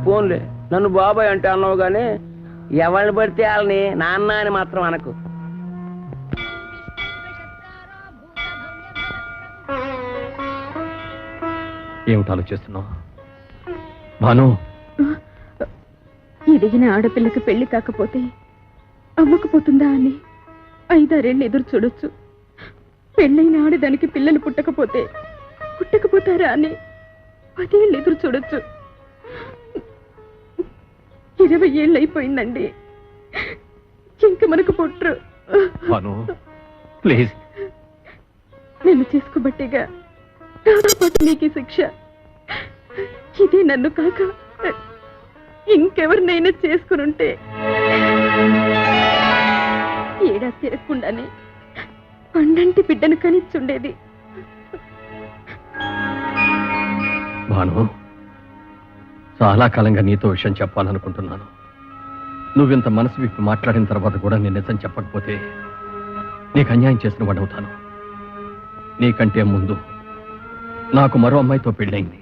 Speaker 1: ఫోన్లే నన్ను బాబాయ్ అంటే అన్నావు గానీ ఎవరిని పడితే వాళ్ళని నాన్న అని మాత్రం అనకు.
Speaker 5: ఏమిటి ఆలోచిస్తున్నావు భాను?
Speaker 4: ఎదిగిన ఆడపిల్లకి పెళ్లి కాకపోతే అవ్వకపోతుందా అని 5-6 ఎదురు చూడొచ్చు. పెళ్ళైన ఆడదానికి పిల్లలు పుట్టకపోతారా అని 10 ఏళ్ళు ఎదురు చూడొచ్చు. 20 ఏళ్ళు అయిపోయిందండి, ఇంక మనకు పుట్టరు.
Speaker 5: భాను ప్లీజ్.
Speaker 4: నేను చేసుకోబట్టేగా నాతో పాటు నీకు శిక్ష. ఇదే నన్ను కాక ఇంకెవరినైనా చేసుకునుంటే ఏడాది తిరగకుండానే పండంటి బిడ్డను కనిచ్చుండేది.
Speaker 5: భాను, చాలా కాలంగా నీతో విషయం చెప్పాలనుకుంటున్నాను. నువ్వింత మనసు విప్పి మాట్లాడిన తర్వాత కూడా నేను నిజం చెప్పకపోతే నీకు అన్యాయం చేసిన వాడవుతాను. నీకంటే ముందు నాకు మరో అమ్మాయితో పెళ్ళైంది.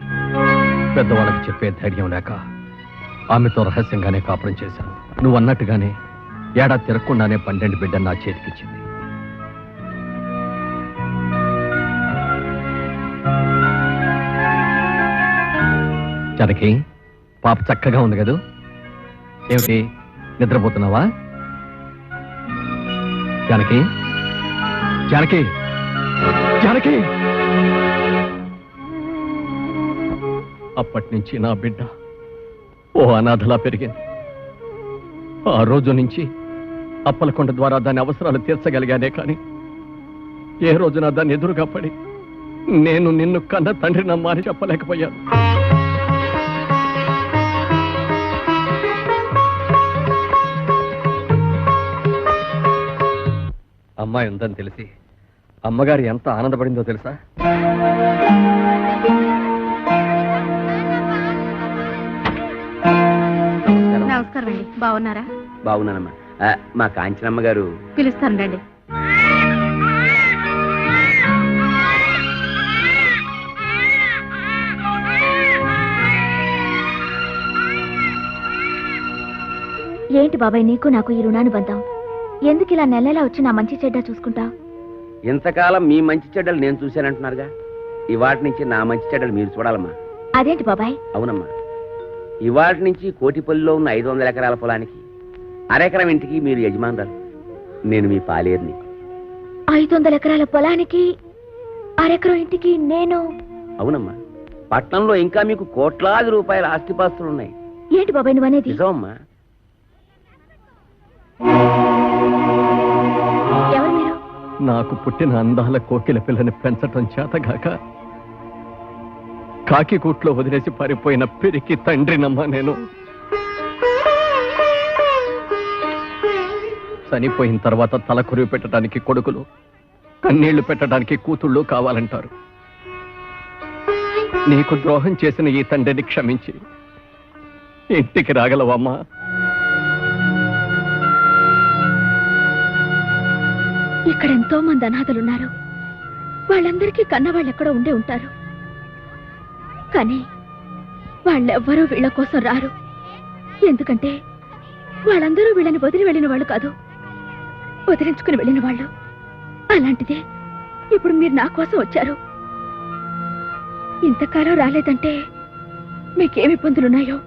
Speaker 5: పెద్దవాళ్ళకి చెప్పే ధైర్యం లేక ఆమెతో రహస్యంగానే కాపురం చేశాను. నువ్వు అన్నట్టుగానే ఏడాది తిరగకుండానే 12 బిడ్డను నా చేతికిచ్చింది. జనకి పాప చక్కగా ఉంది కదూ? ఏమిటి నిద్రపోతున్నావా? జానకి జానకి జానకి. అప్పటి నుంచి నా బిడ్డ ఓ అనాథలా పెరిగింది. ఆ రోజు నుంచి అప్పలకొండ ద్వారా దాని అవసరాలు తీర్చగలిగానే కానీ ఏ రోజున దాన్ని ఎదురుగా పడి నేను నిన్ను కన్న తండ్రినమ్మా అని చెప్పలేకపోయాను. అమ్మాయి ఉందని తెలిసి అమ్మగారు ఎంత ఆనందపడిందో తెలుసా?
Speaker 4: నమస్కారం అండి, బాగున్నారా?
Speaker 1: బాగున్నానమ్మా. మా కాంచనమ్మ గారు
Speaker 4: పిలుస్తానండి.
Speaker 7: ఏంటి బాబాయ్ నీకు నాకు ఈ రుణాన్ని బంధం? ఎందుకు ఇలా నెలలా వచ్చి నా మంచి చెడ్డ చూసుకుంటా?
Speaker 1: ఇంతకాలం మీ మంచి చెడ్డలు నేను చూశానంటున్నారుగా, ఇవాటి నుంచి నా మంచి చెడ్డలు మీరు చూడాలమ్మా.
Speaker 7: అదేంటి బాబాయ్?
Speaker 1: అవునమ్మా, ఇవాటి నుంచి కోటిపల్లిలో ఉన్న 500 ఎకరాల పొలానికి అరెకరం ఇంటికి మీరు యజమానురాలు, నేను మీ పాలేరుని.
Speaker 7: 500 ఎకరాల పొలానికి అరెకరం ఇంటికి నేను?
Speaker 1: అవునమ్మా, పట్నంలో ఇంకా మీకు కోట్లాది రూపాయల ఆస్తిపాస్తులు ఉన్నాయి.
Speaker 7: ఏంటి బాబాయ్ నువ్వు అనేది?
Speaker 1: నిజమమ్మా.
Speaker 7: ఎవరు మీరు?
Speaker 5: నాకు పుట్టిన అందాల కోకిల పిల్లని పెంచటం చేతగాక
Speaker 6: కాకికూట్లో వదిలేసి పారిపోయిన పెరికి తండ్రినమ్మా నేను. చనిపోయిన తర్వాత తల కొరివి పెట్టడానికి కొడుకులు, కన్నీళ్లు పెట్టడానికి కూతుళ్ళు కావాలంటారు. నీకు ద్రోహం చేసిన ఈ తండ్రిని క్షమించి ఇంటికి రాగలవమ్మా?
Speaker 4: ఇక్కడ ఎంతో మంది అనాథలున్నారు. వాళ్ళందరికీ కన్నవాళ్ళు ఎక్కడో ఉండే ఉంటారు. కానీ వాళ్ళెవ్వరూ వీళ్ళ కోసం రారు. ఎందుకంటే వాళ్ళందరూ వీళ్ళని వదిలి వెళ్ళిన వాళ్ళు కాదు, వదిలించుకుని వెళ్ళిన వాళ్ళు. అలాంటిదే ఇప్పుడు మీరు నా కోసం వచ్చారు. ఇంతకాలం రాలేదంటే మీకేమి ఇబ్బందులున్నాయో.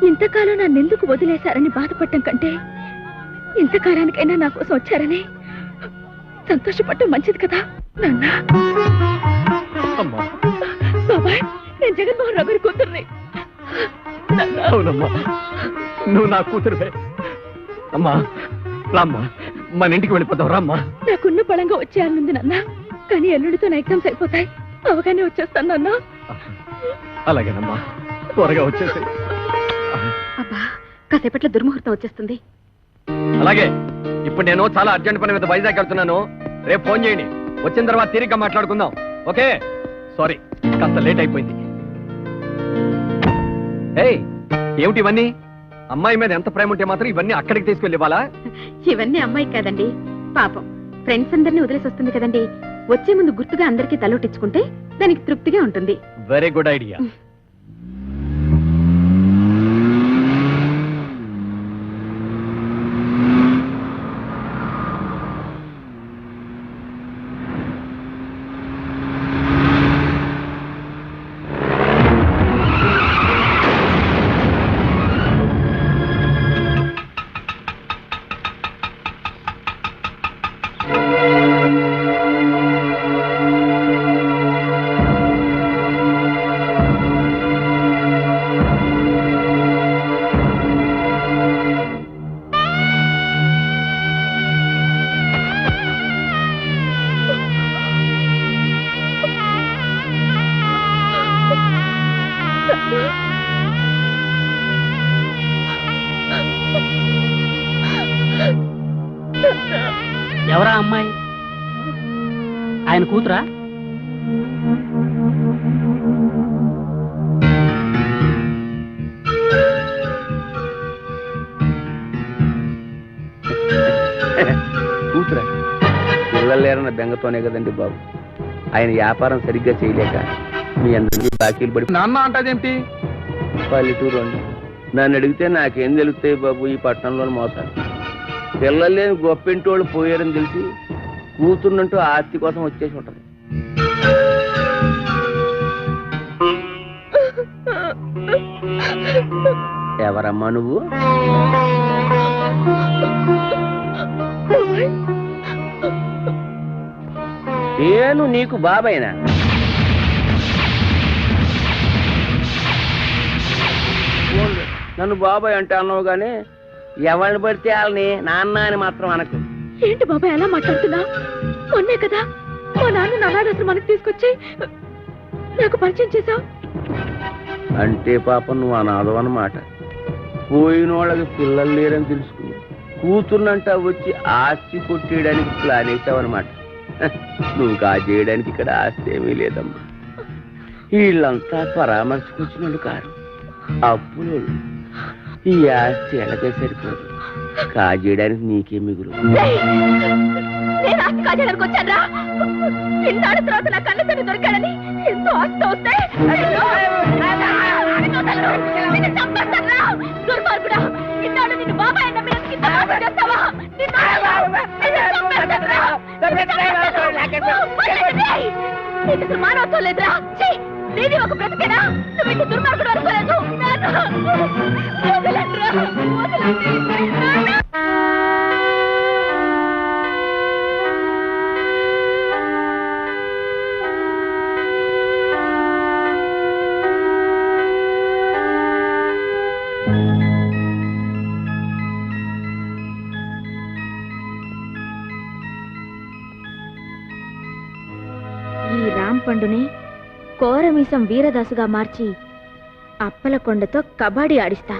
Speaker 4: ఇంతకాలం నన్నెందుకు వదిలేశారని బాధపడటం కంటే ఇంతకాలానికైనా నా కోసం వచ్చారని సంతోషపడటం మంచిది కదా నాన్న. బాబాయ్, నేను జగన్మోహన్ రావు గారి కూతుర్ని.
Speaker 6: అవునమ్మా, నువ్వు నా కూతురువే. అమ్మా రామ్మా, మన ఇంటికి వెళ్ళిపోతావు. రామ్మా.
Speaker 4: నాకున్న బలంగా వచ్చేయాలనుంది నాన్న, కానీ ఎల్లుడితో నా ఎగ్జామ్స్ అయిపోతాయి. అవగానే వచ్చేస్తాను నాన్న.
Speaker 6: అలాగేనమ్మా, త్వరగా వచ్చేసి.
Speaker 4: అబ్బా, కాసేపట్లో దుర్ముహూర్తం వచ్చేస్తుంది.
Speaker 6: అలాగే, ఇప్పుడు నేను చాలా అర్జెంట్ పని మీద వైజాగ్ వెళ్తున్నాను. రేపు ఫోన్ చేయండి. వచ్చిన తర్వాత తిరిగి మాట్లాడుకుందాం. ఓకే? సారీ, కాస్త లేట్ అయిపోయింది. ఏయ్, ఏమిటి ఇవన్నీ? అమ్మాయి మీద ఎంత ప్రేమ ఉంటే మాత్రం ఇవన్నీ అక్కడికి తీసుకెళ్ళి ఇవ్వాలా?
Speaker 4: ఇవన్నీ అమ్మాయి కాదండి, పాపం ఫ్రెండ్స్ అందరినీ వదిలేసి వస్తుంది కదండి. వచ్చే ముందు గుర్తుగా అందరికీ తలోటించుకుంటే దానికి తృప్తిగా ఉంటుంది.
Speaker 6: Very good idea.
Speaker 8: ఎవరా అమ్మాయి? ఆయన కూతురా?
Speaker 1: కూతురా? పిల్లలు లేరన్న బెంగతోనే కదండి బాబు. ఆయన వ్యాపారం సరిగ్గా చేయలేక మీ అందరికీ బాకీలు పడి
Speaker 3: నాన్న అంటదేంటి?
Speaker 1: పల్లెటూరు అండి. నన్ను అడిగితే నాకేం తెలుస్తాయి బాబు ఈ పట్టణంలోని మోసాలు. పిల్లలు లేని గొప్పింటోళ్ళు పోయారని తెలిసి కూతురునంటూ ఆస్తి కోసం వచ్చేసి ఉంటది. ఎవరమ్మా నువ్వు? నేను నీకు బాబాయినా? నన్ను బాబాయ్ అంటే అన్నావు గానీ ఎవరిని పడితే వాళ్ళని నాన్న అని మాత్రం అనకు.
Speaker 4: ఏంటి బాబాయ్ ఎలా మాట్లాడుతున్నా? మొన్నే కదా మా నాన్న అనాథాశ్రమానికి తీసుకొచ్చి నాకు పరిచయం చేశావు.
Speaker 1: అంటే పాపం నువ్వు అనాథం అన్నమాట. పోయిన వాళ్ళకి పిల్లలు లేరని తెలుసుకుని కూతుర్నంట వచ్చి ఆస్తి కొట్టేయడానికి ప్లాన్ వేసావన్నమాట. నువ్వు కాజేయడానికి ఇక్కడ ఆస్తి ఏమీ లేదమ్మా. వీళ్ళంతా పరామర్శకొచ్చినోళ్ళు కారు, అప్పులు. ఈ ఆస్తి ఎలాగే సరిపోదు. కాజేయడానికి నీకే మిగులు.
Speaker 4: నేను ఆస్తి కాజేయడానికి వచ్చాను. ఇన్నాడు తర్వాత నా కళ్ళ తల్లి దొరికాడని ఎంతో ఆస్తి వస్తే దుర్మార్గుడా, ఇన్నాడు నిన్ను బాబాయ్ అన్న మీద చేస్తావా? మానవత్వం లేదురా. నీది ఒక బ్రతికేనా? నువ్వు ఇంటి దుర్మార్గుడు అనుకోలేదు. ఈ రామ్ పండుని
Speaker 7: కోరమీసం వీరదాసుగా మార్చి అప్పలకొండతో కబడ్డీ ఆడిస్తా.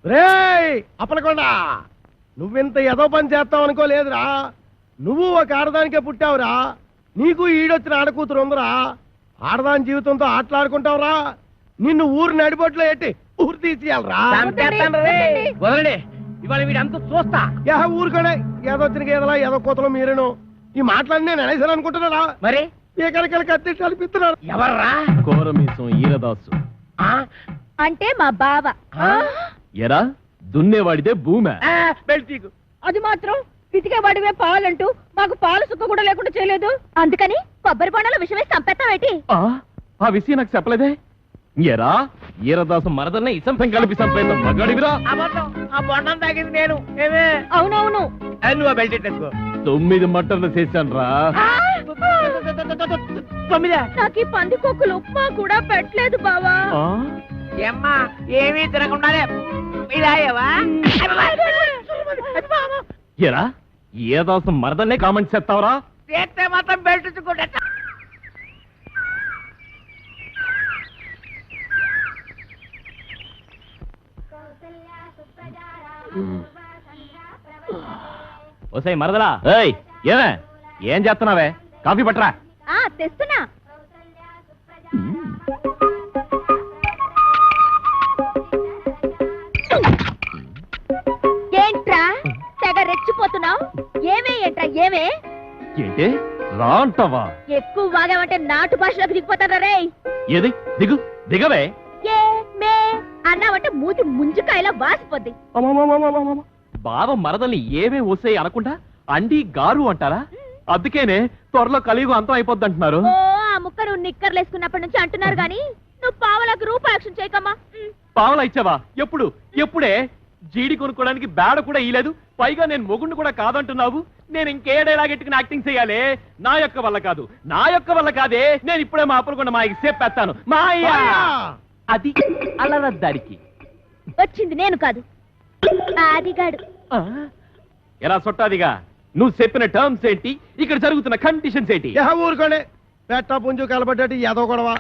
Speaker 6: రేయ్ అప్పలకొండ, నువ్వింత ఏదో పని చేస్తావు అనుకోలేదురా. నువ్వు ఒక ఆడదానికే పుట్టావురా. నీకు ఈడొచ్చిన ఆడకూతురు ఉందిరా. ఆడదాని జీవితంతో ఆటలాడుకుంటావురా. నిన్ను ఊరు నడిబొట్లో ఎట్టి ఊరు తీసేయాలరా.
Speaker 1: వదలండి, ఇవాళ వీడంతా చూస్తా.
Speaker 6: ఊరుకోడే, ఏదో వచ్చిన గేదలా ఏదో కూతలు మీరేను. ఈ మాటలన్నీ నేను అనేసాను అనుకుంటున్నారా?
Speaker 1: మరి
Speaker 6: ఏకరకల కత్తి కల్పిస్తున్నారు.
Speaker 1: ఎవర్రా?
Speaker 5: కోరమీసం ఈరదాసు.
Speaker 7: అంటే మా బావ.
Speaker 5: ఎరా దున్నేవాడిదే భూమి.
Speaker 1: బెల్టీకు
Speaker 4: అది మాత్రం పితికేవాడివే పాలంటూ మాకు పాలు సుక్క కూడా లేకుండా చేయలేదు.
Speaker 7: అందుకని కొబ్బరి బొండలో విషమే సంపెత్తావేటి?
Speaker 5: ఆ విషయం నాకు చెప్పలేదే. ఎరా ఈరదాసు మరదల్ని ఇసంపం కలిపి సంపేద్దాం మగాడివిరా.
Speaker 1: ఆ బొండం తాగింది నేను. ఏమే?
Speaker 4: అవునవును.
Speaker 1: నువ్వు బెల్ట్ ఎట్టేసుకో.
Speaker 5: 9 మటర్లు చేశాను రా.
Speaker 1: 9?
Speaker 4: నాకు ఈ పందికొక్కులు ఉప్మా కూడా పెట్టలేదు బావా.
Speaker 1: ఏమ్మా ఏమీ తినకుండానే ఇదాయవా?
Speaker 5: ఎరా ఈరదాసు మరదల్నే కామెంట్ చేస్తావరా?
Speaker 1: చేస్తే మాత్రం బెల్ట్ ఇచ్చుకుంటా.
Speaker 5: ఓసై మరదలా, ఏయ్ ఏమే ఏం చేస్తున్నావే? కాఫీ పట్టరా.
Speaker 7: తెస్తున్నా. ఏంట్రా తెగ రెచ్చిపోతున్నావు? ఏమే ఏంట్రా ఏమే?
Speaker 5: ఏంటి రా అంటావా?
Speaker 7: ఎక్కువ వాగామంటే నాటు భాషలోకి దిగిపోతారా రే?
Speaker 5: ఏది దిగు దిగవే.
Speaker 7: ఏ మే అన్నావంటే మూతి ముంజుకాయలా వాసిపోద్ది.
Speaker 5: బావ మరదల్ని ఏమే ఓసే అనకుండా అండి గారు అంటారా? అందుకేనే త్వరలో కలియుగం అంతం అయిపోద్ది అంటున్నారు.
Speaker 7: ఓ ఆ ముక్క నువ్వు నిక్కర్లేసుకున్నప్పటి నుంచి అంటున్నారు గాని నువ్వు పావలకు రూపాయక్షం చేయకమ్మా.
Speaker 5: పావలా ఇచ్చావా? ఎప్పుడు? ఎప్పుడే? జీడి కొనుక్కోడానికి బేడ కూడా ఇయ్యలేదు. పైగా నేను మొగుండు కూడా కాదంటున్నావు. నేను ఇంకేడేలాగెట్టుకుని యాక్టింగ్ చేయాలి? నా యొక్క వల్ల కాదు, నా యొక్క వల్ల కాదే. నేను ఇప్పుడే మా అప్పలకొండ మాయకి చెప్పేస్తాను. మాయ అది అలరద్దారికి
Speaker 7: వచ్చింది నేను కాదు, ఆదిగాడు.
Speaker 5: ఎలా సొట్టాదిగా? నువ్వు చెప్పిన టర్మ్స్ ఏంటి? ఇక్కడ జరుగుతున్న కండిషన్స్ ఏంటి?
Speaker 6: ఊరుకోండి. పెట్ట పుంజు కలబడ్డట్టు ఏదో గొడవ.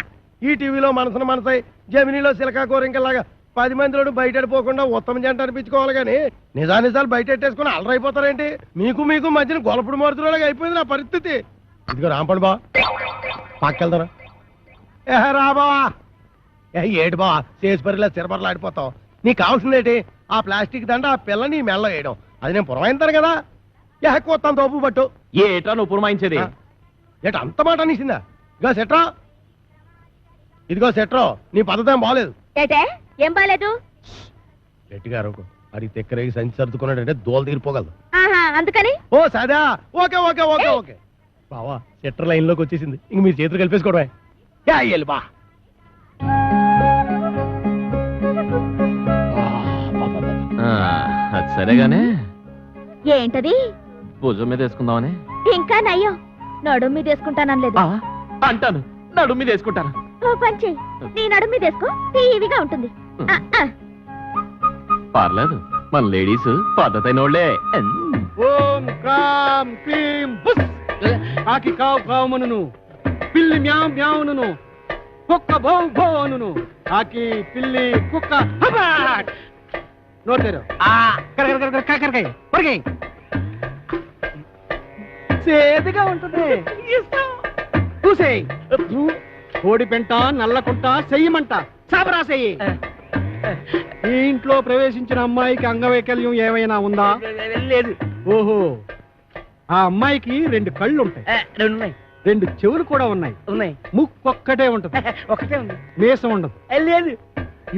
Speaker 6: ఈ టీవీలో మనసును మనసై, జమినీలో సిలకా కోరింకలాగా 10 మందిలోడు బయట పోకుండా ఉత్తమ జంట అనిపించుకోవాలి కానీ నిజాలు బయట ఎట్టేసుకుని అలరైపోతారేంటి? మీకు మధ్యన గొలపుడు మారుతున్నలాగా అయిపోయింది నా పరిస్థితి. ఇదిగో రాంపండి బా, పక్కెళ్తారా? రా బావా. ఏడు బావా, చేసి పరిలా సిరబర్లు ఆడిపోతావు. నీకు కావాల్సింది ఏంటి? ఆ ప్లాస్టిక్ దండ ఆ పిల్ల నీ మెల్ల వేయడం. అది నేను పురమాయిస్తాను కదా. కొత్త తోపు పట్టు.
Speaker 5: ఏటా నువ్వు పురమాయించేది?
Speaker 6: ఏట అంత మాట అనేసిందా? ఇదిగో సెట్రా, ఇదిగో సెట్రో, నీ పద్ధతి ఏం బాగలేదు.
Speaker 7: ఏటే ఏం బాలేదు?
Speaker 6: గట్టిగా అరవకు. అడిగి తెక్కరేగి సంచి సర్దుకున్నాడంటే దోలు తీరిపోగలదు.
Speaker 7: అందుకని
Speaker 6: ఓ సదా, ఓకే ఓకే ఓకే ఓకే బావా. సెట్టర్ లైన్ లోకి వచ్చేసింది. ఇంక మీరు చేతులు కలిపేసుకోవడమే. బా
Speaker 5: అది సరేగానే.
Speaker 7: ఏంటది?
Speaker 5: భుజం మీద వేసుకుందామని.
Speaker 7: ఇంకా నయ్యో, నడుము మీద వేసుకుంటానలేదు.
Speaker 5: అంటాను, నడుము మీద వేసుకుంటాను.
Speaker 7: ఓ పంచి, నీ నడుము మీద వేసుకో, టీవీగా ఉంటుంది.
Speaker 5: పర్లేదు, మన లేడీస్ పద్ధతైన వాళ్ళే.
Speaker 3: ఓం క్రాం క్లీం బుస్. కాకి కావు కావుమనును, పిల్లి మ్యావ్ మ్యావును, కుక్క భౌ భౌ అనును. కాకి పిల్లి కుక్క హబాట్. నోటేరు కరకాయ సేదుగా ఉంటుంది. చూసేయ్. కోడి పెంట నల్లకుంట చెయ్యమంట సాబరా చెయ్యి. ఈ ఇంట్లో ప్రవేశించిన అమ్మాయికి అంగవైకల్యం ఏమైనా ఉందా?
Speaker 1: లేదు.
Speaker 3: ఓహో, ఆ అమ్మాయికి 2 కళ్ళు ఉంటాయి, 2 చెవులు కూడా ఉన్నాయి, ముక్కొక్కటే ఉంటది,
Speaker 1: ఒకటే ఉంది,
Speaker 3: మీసం ఉండదు.
Speaker 1: లేదు.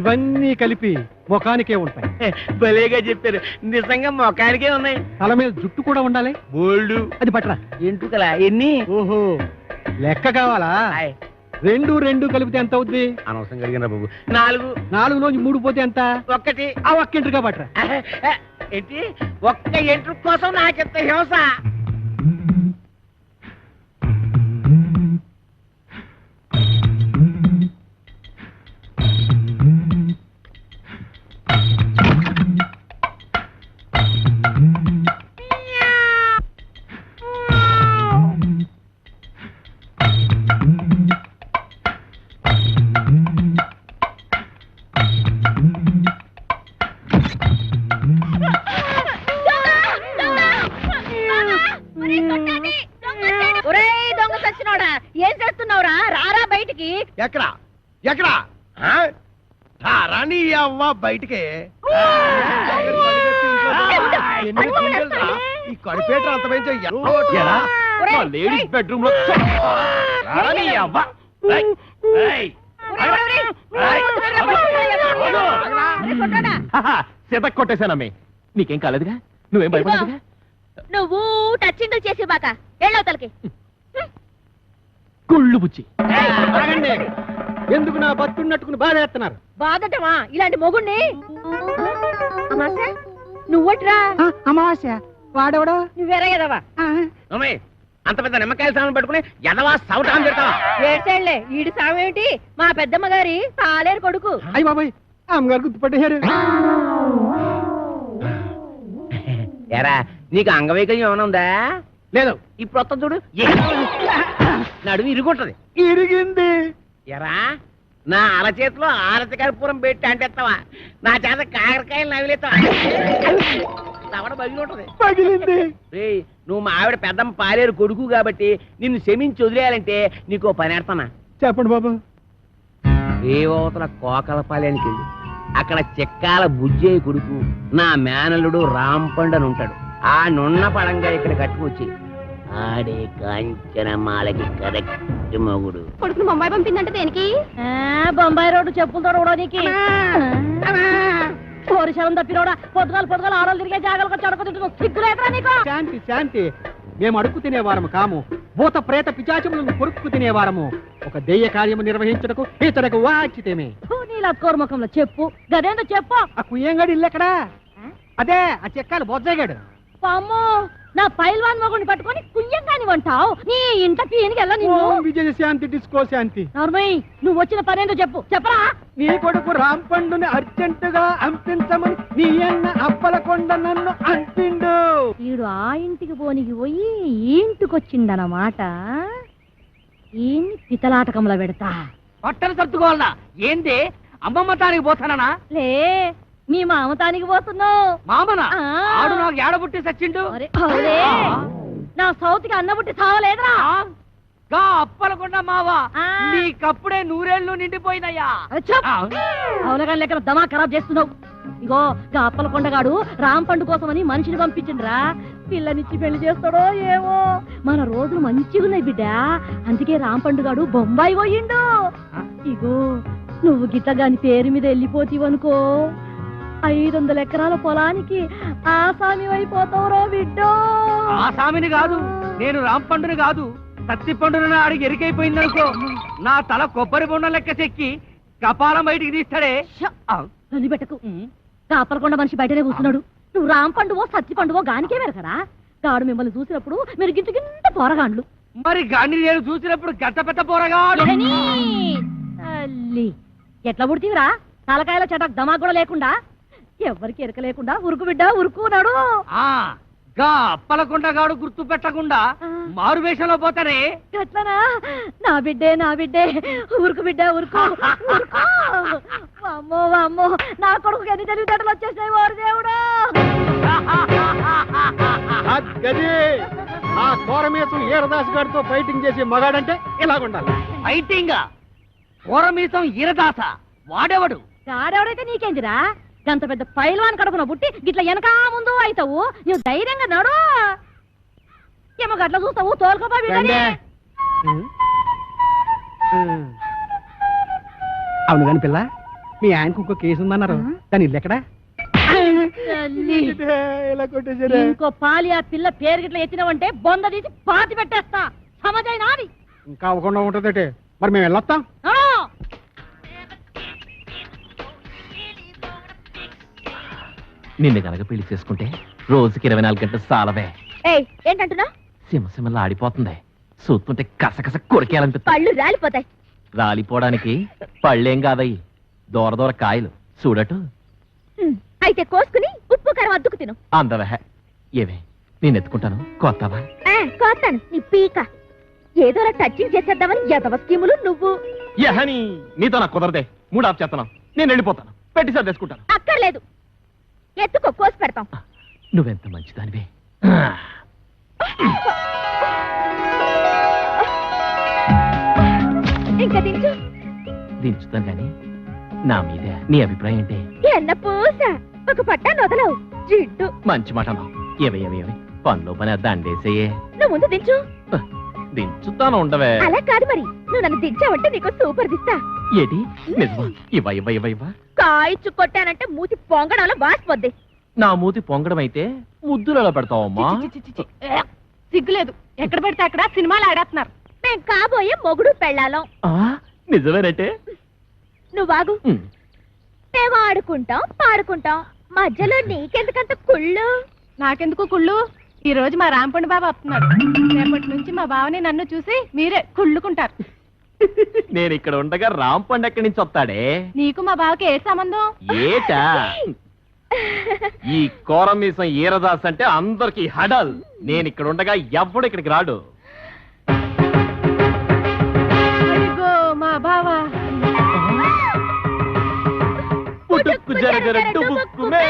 Speaker 3: ఇవన్నీ కలిపి ముఖానికే ఉంటాయి.
Speaker 1: భలేగా చెప్పారు. నిజంగా మొఖానికే ఉన్నాయి.
Speaker 3: తల మీద జుట్టు కూడా ఉండాలి.
Speaker 1: బోల్డు.
Speaker 3: అది పట్టరా.
Speaker 1: ఎంటుకలా ఎన్ని?
Speaker 3: ఓహో, లెక్క కావాలా? 2 కలిపితే ఎంత అవుద్ది?
Speaker 1: అనవసరం కలిగిన బాబు. 4.
Speaker 3: 4లోంచి 3 పోతే ఎంత?
Speaker 1: 1.
Speaker 3: ఆ ఒక్కింటిగా పట్టరా.
Speaker 1: ఏంటి? ఒక్క ఎంట్రు కోసం నాకెంత హింస?
Speaker 6: ఎక్కడా ఎక్కడా రాని అవ్వ బయటికే ఈ కడిపేట అంత
Speaker 5: ఎరా, మా లేడీస్ బెడ్రూమ్ లో రాని అవ్వ. ఏయ్, ఏయ్. సిత కొట్టేశానమ్మే. నీకేం కాలేదుగా? నువ్వేం భయపడదుగా?
Speaker 7: నువ్వు టచ్చింగ్ చేసి బాక వెళ్ళవతలకి
Speaker 5: కుళ్ళు బుచ్చి.
Speaker 2: ఎందుకు నా బతున్నట్టుకుని బాధేస్తున్నారు?
Speaker 4: బాధటమా ఇలాంటి మొగుణ్ణి? అమాసా నువ్వట్రా?
Speaker 2: అమావాస్య వాడెవడో?
Speaker 4: నువ్వేరా ఎదవా?
Speaker 1: అంత పెద్ద నిమ్మకాయల సామాన్ పట్టుకుని ఎదవా సౌటాన్ని పెడతావా?
Speaker 4: ఏడ్చేళ్లే ఈడి సామేమిటి? మా పెద్దమ్మ గారి పాలేరు కొడుకు.
Speaker 2: అయ్య బాబాయ్, అమ్మగారు గుర్తుపట్టేశారు.
Speaker 1: ఎరా నీకు అంగవైకల్యం ఏమైనా ఉందా?
Speaker 2: లేదు.
Speaker 1: ఇప్పుడు వస్తా చూడు, నడుము ఇరుగుంటది.
Speaker 2: ఇరిగింది.
Speaker 1: ఎరా నా అరచేతిలో ఆరతి కర్పూరం పెట్టి అంటేస్తావా? నా చేత కాకరకాయలు నవిలేస్తావా? బగిలి
Speaker 2: పగిలింది.
Speaker 1: నువ్వు మా ఆవిడ పెద్దమ్మ పాలేరు కొడుకు కాబట్టి నిన్ను క్షమించి వదిలేయాలంటే నీకు పని ఎడతానా?
Speaker 2: చెప్పండి బాబు.
Speaker 1: రేవతల కోకలపాలెనికి వెళ్ళి అక్కడ చెక్కాల బుజ్జయ్య కొడుకు నా మేనల్లుడు రాంపండు అని ఉంటాడు. ఆ నున్న పడంగా ఇక్కడ కట్టుకొచ్చి ఆడే కాంచనమాలకి కరెక్ట్ మొగుడు.
Speaker 7: కొడుకును బొంబాయి పంపిందంటే దేనికి?
Speaker 4: బొంబాయి రోడ్డు చెప్పులతో రోడానికి. పోరిశలం తప్పినోడా పొద్దుగాలు ఆడలు తిరిగే జాగాలకు వచ్చి అడుగుతుంటున్నావు. సిగ్గులేదురా నీకు?
Speaker 2: శాంతి శాంతి. మేము అడుక్కు తినేవారము కాము. భూత ప్రేత పిచాచములను కొరుక్కు తినేవారము. ఒక దెయ్య కార్యము నిర్వహించటకు ఇతరకు వాచితేమే.
Speaker 4: నీలకోరు ముఖంలో చెప్పు, గదేందో చెప్పు.
Speaker 2: ఆ కుయ్యంగాడు ఇల్లు ఎక్కడా? అదే ఆ చెక్కాలు బొజ్జగాడు.
Speaker 4: పాము నా పైల్వాన్ మొగుడిని పట్టుకొని కుయ్యంగాని వంటావు. నీ ఇంట పీనికెళ్ళ నిన్ను.
Speaker 2: విజయ శాంతి డిస్కో శాంతి.
Speaker 4: నర్మయ్య, నువ్వు వచ్చిన పనేందో చెప్పు. చెప్పరా?
Speaker 2: నీ కొడుకు రాంపండుని అర్జెంటుగా అంపించమని నీ అన్న అప్పలకొండ నన్ను అంపిండు.
Speaker 4: వీడు ఆ ఇంటికి పోనికి పోయి ఈ ఇంటికి వచ్చిందన్నమాట. ఈయన్ని పితలాటకంలో పెడతా.
Speaker 8: బట్టలు సర్దుకోవాలనా? ఏంది అమ్మమ్మ తానికి పోతానా?
Speaker 4: లే, మీ మామతానికి పోతున్నావు.
Speaker 8: మామనా?
Speaker 4: ఆ.
Speaker 8: ఆడు నాకు ఏడబుట్టి సచ్చిండు.
Speaker 4: అరే, అవునే. నా సౌతికి అన్నబుట్టి సావలేదురా?
Speaker 8: గా అప్పలకుండా మావా,
Speaker 4: ఆ.
Speaker 8: నీకప్పుడే నూరేళ్లు నిండిపోయినయ్యా.
Speaker 4: అవునగా లెక్కన దమా ఖరాబ్ చేస్తున్నావు. ఇగో గా అప్పల కొండగాడు రాంపండు కోసమని మనిషిని పంపించిండ్రా. పిల్లనిచ్చి పెళ్లి చేస్తాడో ఏమో. మన రోజులు మంచిగా ఉన్నాయి బిడ్డ. అందుకే రాంపండుగాడు బొంబాయి పోయిండు. ఇగో నువ్వు గిట్టగాని పేరు మీద వెళ్ళిపోతీవనుకో 500 ఎకరాల పొలానికి ఆసామి అయిపోతావురో బిడ్డో.
Speaker 8: ఆ సామిని కాదు, నేను రాంపండుని కాదు, తత్తి పండును అడిగి ఎరికైపోయిందనుకో, నా తల కొబ్బరి బొండం లెక్క చెక్కి కపాలం బయటికి తీస్తాడే.
Speaker 4: పెట్టకు. కాపలకొండ మనిషి బయటనే కూర్చున్నాడు. నువ్వు రాంపండువో సత్తి పండువో గానికే వెరకరా? గాడు మిమ్మల్ని చూసినప్పుడు మీరు గింత గింత పోరగాండ్లు.
Speaker 8: మరి గాని నేను చూసినప్పుడు గత పెద్ద పోరగాడు.
Speaker 4: తల్లి ఎట్లా పుడితీవిరా? తలకాయల చటక్ దమా కూడా లేకుండా, ఎవరికి ఎరక లేకుండా ఉరుకు బిడ్డ ఉరుకున్నాడు.
Speaker 8: గా అప్పలకొండగాడు గుర్తు పెట్టకుండా మారు వేషంలో పోతానే.
Speaker 4: ఎట్లనా? నా బిడ్డే ఉరుకు బిడ్డ ఉరుకు ఉరుకు. అమ్మో అమ్మో, నా కొడుకు ఎన్ని తెలివితేటలు వచ్చేసాయి ఓరు దేవుడు.
Speaker 2: ఆ కోరమేసం ఈరదాసు గారితో ఫైటింగ్ చేసి మగాడంటే ఇలాగుండాలి.
Speaker 8: ఫైటింగ్ కోరమీసం ఈరదాస వాడేవాడు?
Speaker 4: గాడెవడైతే నీకేందిరా? గంత పెద్ద పైల్వాన్ కడుపున పుట్టి గిట్ల వెనకా ముందు అవుతావు. నువ్వు ధైర్యంగా నడు. ఏమో గట్ల చూస్తావు, తోలుకోపా బిడ్డని.
Speaker 2: అవును కాని పిల్ల, మీ ఆయనకు ఇంకో కేసు ఉందన్నారు. దాని ఇల్లు ఎక్కడా? ఇలా కొట్టేసారా?
Speaker 4: ఇంకో పాలి ఆ పిల్ల పేరు గిట్ల ఎత్తినవంటే బొంద తీసి పాతి పెట్టేస్తా. సమజైనా?
Speaker 2: ఇంకా అవ్వకుండా ఉంటుందటే. మరి మేము వెళ్ళొస్తాం.
Speaker 5: నిన్ను గనక పెళ్లి చేసుకుంటే రోజుకి 24 గంటలు సాలవే.
Speaker 7: ఏంటంటున్నా?
Speaker 5: సింహసింహలా ఆడిపోతుంది. చూస్తుంటే కసకస కొరికేయాలనిపిస్తుంది.
Speaker 7: పళ్ళు రాలిపోతాయి.
Speaker 5: రాలిపోవడానికి పళ్ళేం కాదయ్యి, దూర దూర కాయలు చూడటు.
Speaker 7: అయితే కోసుకుని ఉప్పు కారం అద్దుకు తిను.
Speaker 5: అందవే. ఏవే నేను ఎత్తుకుంటాను, కొత్తవా?
Speaker 7: కోస్తాను నీ పీక. ఏదో టచింగ్ చేసేద్దామని ఎదవ స్కీములు నువ్వు.
Speaker 5: యహని నీతో నాకు కుదరదే. 3 ఆఫ్ చేస్తున్నాను. నేను వెళ్ళిపోతాను. పెట్టి సర్దేసుకుంటాను.
Speaker 7: అక్కర్లేదు, ఎత్తుకో, కోసి పెడతాం.
Speaker 5: నువ్వెంత మంచిదానివే.
Speaker 7: ఇంకా తించు.
Speaker 5: దించుతాను గాని నా మీద నీ అభిప్రాయం ఏంటి?
Speaker 7: ఎన్న పూస ఒక పట్టాన్ని వదలవు జిడ్డు.
Speaker 5: మంచి మాట అన్నావు. ఏవే పనిలో పని దండేసేయే.
Speaker 7: నువ్వు ముందు దించు.
Speaker 5: దించుతాను ఉండవే.
Speaker 7: అలా కాదు మరి, నువ్వు నన్ను దించావంటే నీకు సూపర్ దిస్తా.
Speaker 5: ఏటి నిజమా? ఇవ్వ
Speaker 7: కాయిచ్చు కొట్టానంటే మూతి పొంగడంలో వాసిపోద్ది.
Speaker 5: నా మూతి పొంగడం అయితే ముద్దులలో పెడతావమ్మా.
Speaker 4: సిగ్గులేదు, ఎక్కడ పెడితే అక్కడ సినిమాలు ఆడేస్తున్నారు.
Speaker 7: మేం కాబోయే మొగుడు పెళ్ళాలం.
Speaker 5: నిజమేనంటే
Speaker 7: నువ్వు బాగు, మేము ఆడుకుంటాం పాడుకుంటాం, మధ్యలో నీకెందుకంత కుళ్ళు?
Speaker 4: నాకెందుకు కుళ్ళు? ఈ రోజు మా రాంపండు బాబు వస్తున్నాడు. రేపటి నుంచి మా బావని నన్ను చూసి మీరే కుళ్ళుకుంటారు.
Speaker 5: నేను ఇక్కడ ఉండగా రాంపండు ఎక్కడి నుంచి వస్తాడే?
Speaker 4: నీకు మా బావకి ఏ సంబంధం?
Speaker 5: ఏటా ఈ కోరమీసం ఈరదాస్ అంటే అందరికి హడల్. నేను ఇక్కడ ఉండగా ఎవ్వడు ఇక్కడికి రాడు.
Speaker 4: అదిగో మా బావ.
Speaker 5: పుట్టుకు జరగరట్టు బుక్కుమే.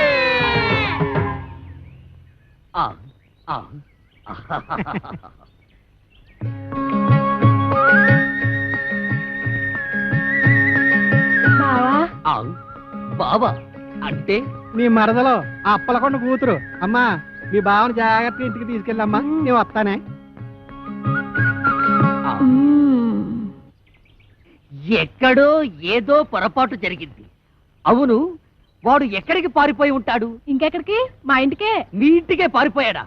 Speaker 8: బావా అంటే
Speaker 2: మీ మరదలో ఆ అప్పలకొండ కూతురు. అమ్మా మీ బావని జాగ్రత్తగా ఇంటికి తీసుకెళ్ళమ్మా, నేను వస్తానే.
Speaker 8: ఎక్కడో ఏదో పొరపాటు జరిగింది. అవును, వాడు ఎక్కడికి పారిపోయి ఉంటాడు?
Speaker 4: ఇంకెక్కడికి? మా ఇంటికే.
Speaker 8: మీ ఇంటికే పారిపోయాడా?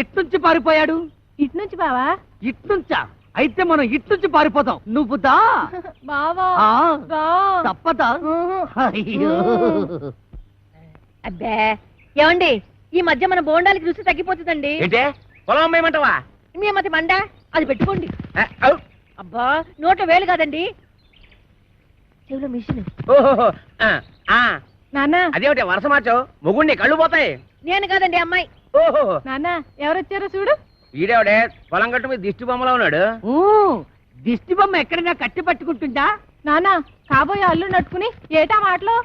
Speaker 8: ఎట్నుంచి పారిపోయాడు?
Speaker 4: ఇటు నుంచి బావా.
Speaker 8: ఇట్నుంచా? అయితే మనం ఇట్నుంచి పారిపోతాం. నువ్వు దా
Speaker 4: బావా.
Speaker 8: తప్పదా? అయ్యో
Speaker 7: అబ్బే ఏమండి, ఈ మధ్య మన బోండాలకి రుచి తగ్గిపోతుందండి.
Speaker 1: ఏంటే పొలం అమ్మేయమంటావా?
Speaker 7: మీ మతి మండ అది పెట్టుకోండి. అబ్బా నోట వేలు కాదండి, చెవులో మిషన్.
Speaker 1: ఓహో
Speaker 4: నాన్న
Speaker 1: అదేమిటి వరుస మార్చావు? మొగుండి కళ్ళు పోతాయి.
Speaker 7: నేను కాదండి అమ్మాయి.
Speaker 1: ఓహో
Speaker 4: నాన్న ఎవరొచ్చారో చూడు.
Speaker 1: ఈడేవిడే పొలం గట్టు మీద దిష్టి బొమ్మలో ఉన్నాడు.
Speaker 8: దిష్టి బొమ్మ ఎక్కడైనా కట్టి పట్టుకుంటుందా?
Speaker 4: నాన్న కాబోయే అల్లు నట్టుకుని ఏటా మాటలో?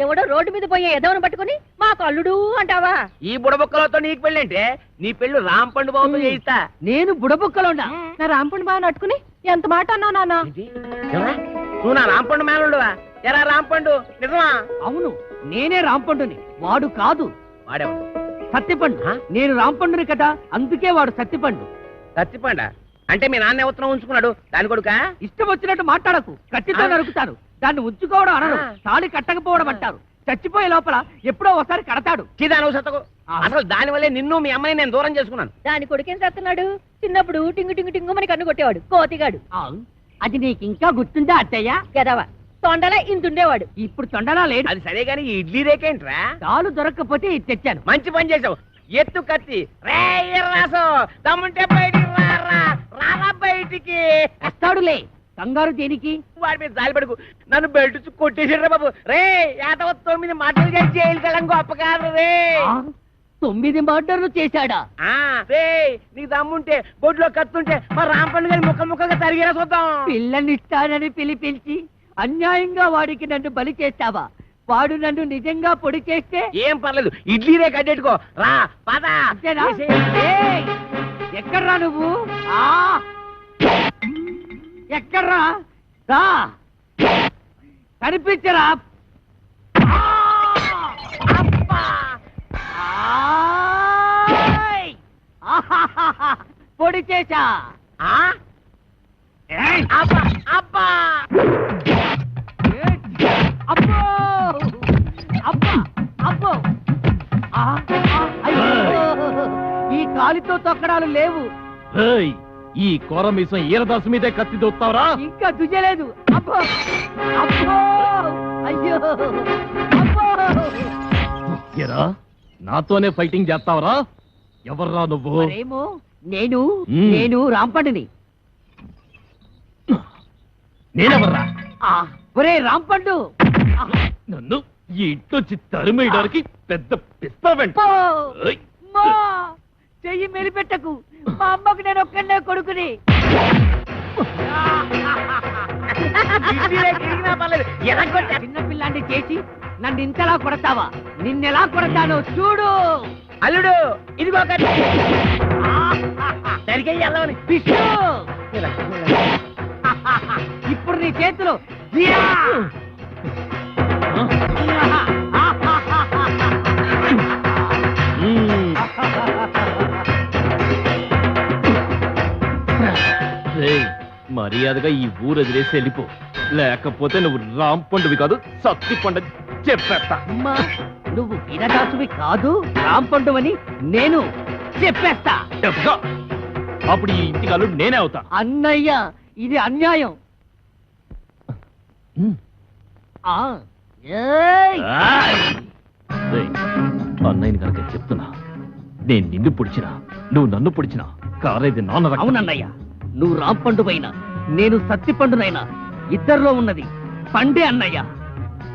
Speaker 7: ఎవడో రోడ్డు మీద పోయే ఎదవను పట్టుకుని మాకు అల్లుడు అంటావా?
Speaker 1: ఈ బుడబొక్కలతో నీకు పెళ్ళి అంటే నీ పెళ్ళు రాంపండు బాబుతో చేయిస్తా.
Speaker 8: నేను బుడబుక్కలో ఉన్నా.
Speaker 4: నా రాంపండు బావ నట్టుకుని ఎంత మాట అన్నావు నాన్న?
Speaker 1: నువ్వు నా రాంపండు మేనలుడువా? ఎరా రాంపండు నిజమా?
Speaker 8: అవును, నేనే రాంపండుని, వాడు కాదు.
Speaker 1: వాడేవాడు
Speaker 8: సత్తిపండు. నేను రాంపండుని కదా, అందుకే వాడు సత్తిపండు.
Speaker 1: సత్తిపండ అంటే మీ నాన్న ఉత్తరం ఉంచుకున్నాడు దాని కొడుక?
Speaker 8: ఇష్టం వచ్చినట్టు మాట్లాడకు, కత్తితో నరుకుతారు. దాన్ని ఉంచుకోవడం అనరు, తాళి కట్టకపోవడం అంటారు. చచ్చిపోయే లోపల ఎప్పుడో ఒకసారి కడతాడు.
Speaker 1: అసలు దాని వల్లే నిన్ను మీ అమ్మాయిని నేను దూరం చేసుకున్నాను.
Speaker 7: దాని కొడుకేం చేస్తున్నాడు? చిన్నప్పుడు టింగు టింగు టింగు మని కన్ను కొట్టేవాడు కోతిగాడు.
Speaker 8: అది నీకు ఇంకా గుర్తుందా అత్తయ్య?
Speaker 7: కదవా తొండలా ఇంతుండేవాడు.
Speaker 8: ఇప్పుడు తొండలా లేడు.
Speaker 1: అది సరే గాని ఈ ఇడ్లీ రేకేంట్రా?
Speaker 8: తాలు దొరక్కపోతే ఇది తెచ్చాను.
Speaker 1: మంచి పని చేసావు. ఎత్తు కత్తి రే రాసు దమ్ముంటే బయటికి రారా బయటికి.
Speaker 8: వస్తాడులే, కంగారు దేనికి?
Speaker 1: వాడి మీద జాలి పడుకు, నన్ను బెల్ట్ కొట్టేసాడు బాబు. రే 9 మాటలు చేసి జైలు కలం గొప్ప కాదు రే.
Speaker 8: 9 మర్డర్లు చేశాడా?
Speaker 1: రే నీకు దమ్ముంటే బొడ్లో కత్తుంటే మా రాంపండు గారి ముక్కలుగా తరిగేలా చూద్దాం.
Speaker 8: పిల్లనిస్తానని పిలిపించి అన్యాయంగా వాడికి నన్ను బలి చేస్తావా? వాడు నన్ను నిజంగా పొడి చేస్తే
Speaker 1: ఏం పర్లేదు, ఇడ్లీ రే కట్టెట్టుకో రా పద.
Speaker 8: ఎక్కడ్రా నువ్వు? ఎక్కడ్రా? రా కనిపించరా? పొడి చేశా.
Speaker 1: అబ్బా అబ్బా
Speaker 8: అబ్బో అబ్బా అబ్బో. ఈ కాలితో తొక్కడాలు లేవు.
Speaker 5: ఈ కోరమీసం ఈరదాసు మీదే కత్తి దొత్తావరా?
Speaker 8: ఇంకా దుజలేదు. అబ్బో అబ్బో అయ్యో అబ్బో.
Speaker 5: ఎరా నాతోనే ఫైటింగ్ చేస్తావరా? ఎవర్రా నువ్వు?
Speaker 8: మరేమో నేను రాంపండుని.
Speaker 5: నేనెవర్రా?
Speaker 8: ఒరే రాంపండు,
Speaker 5: నన్ను ఈ ఇంట్లోంచి తరిమేయడానికి పెద్ద పిస్తావెంట.
Speaker 8: చెయ్యి మెలిపెట్టకు, మా అమ్మకు నేను ఒక్కడే కొడుకుని. చిన్న పిల్లాన్ని చేసి నన్ను ఇంతలా కొడతావా? నిన్నెలా కొడతానో చూడు.
Speaker 1: అల్లుడు ఇదిగో సరిగ్గా
Speaker 8: ఇప్పుడు నీ చేతిలో
Speaker 5: మర్యాదగా ఈ ఊరు వదిలేసి వెళ్ళిపో, లేకపోతే నువ్వు రాంపండువి కాదు సత్తి పండు చెప్పేస్తా.
Speaker 8: అమ్మా నువ్వు వీరదాసువి కాదు, రాంపండువని నేను చెప్పేస్తా.
Speaker 5: చెప్తా. అప్పుడు ఈ ఇంటికి అల్లుడు నేనే అవుతా.
Speaker 8: అన్నయ్య ఇది అన్యాయం. ఆ, ఏయ్!
Speaker 5: రేయ్, అన్నయ్యని కనుక చెప్తున్నా, నేను నిన్ను పొడిచినా నువ్వు నన్ను పొడిచినా కారేది నాన్న రక్తం.
Speaker 8: అవునన్నయ్య, నువ్వు రాంపండువైనా నేను సత్తిపండునైనా ఇద్దరిలో ఉన్నది పండే అన్నయ్య.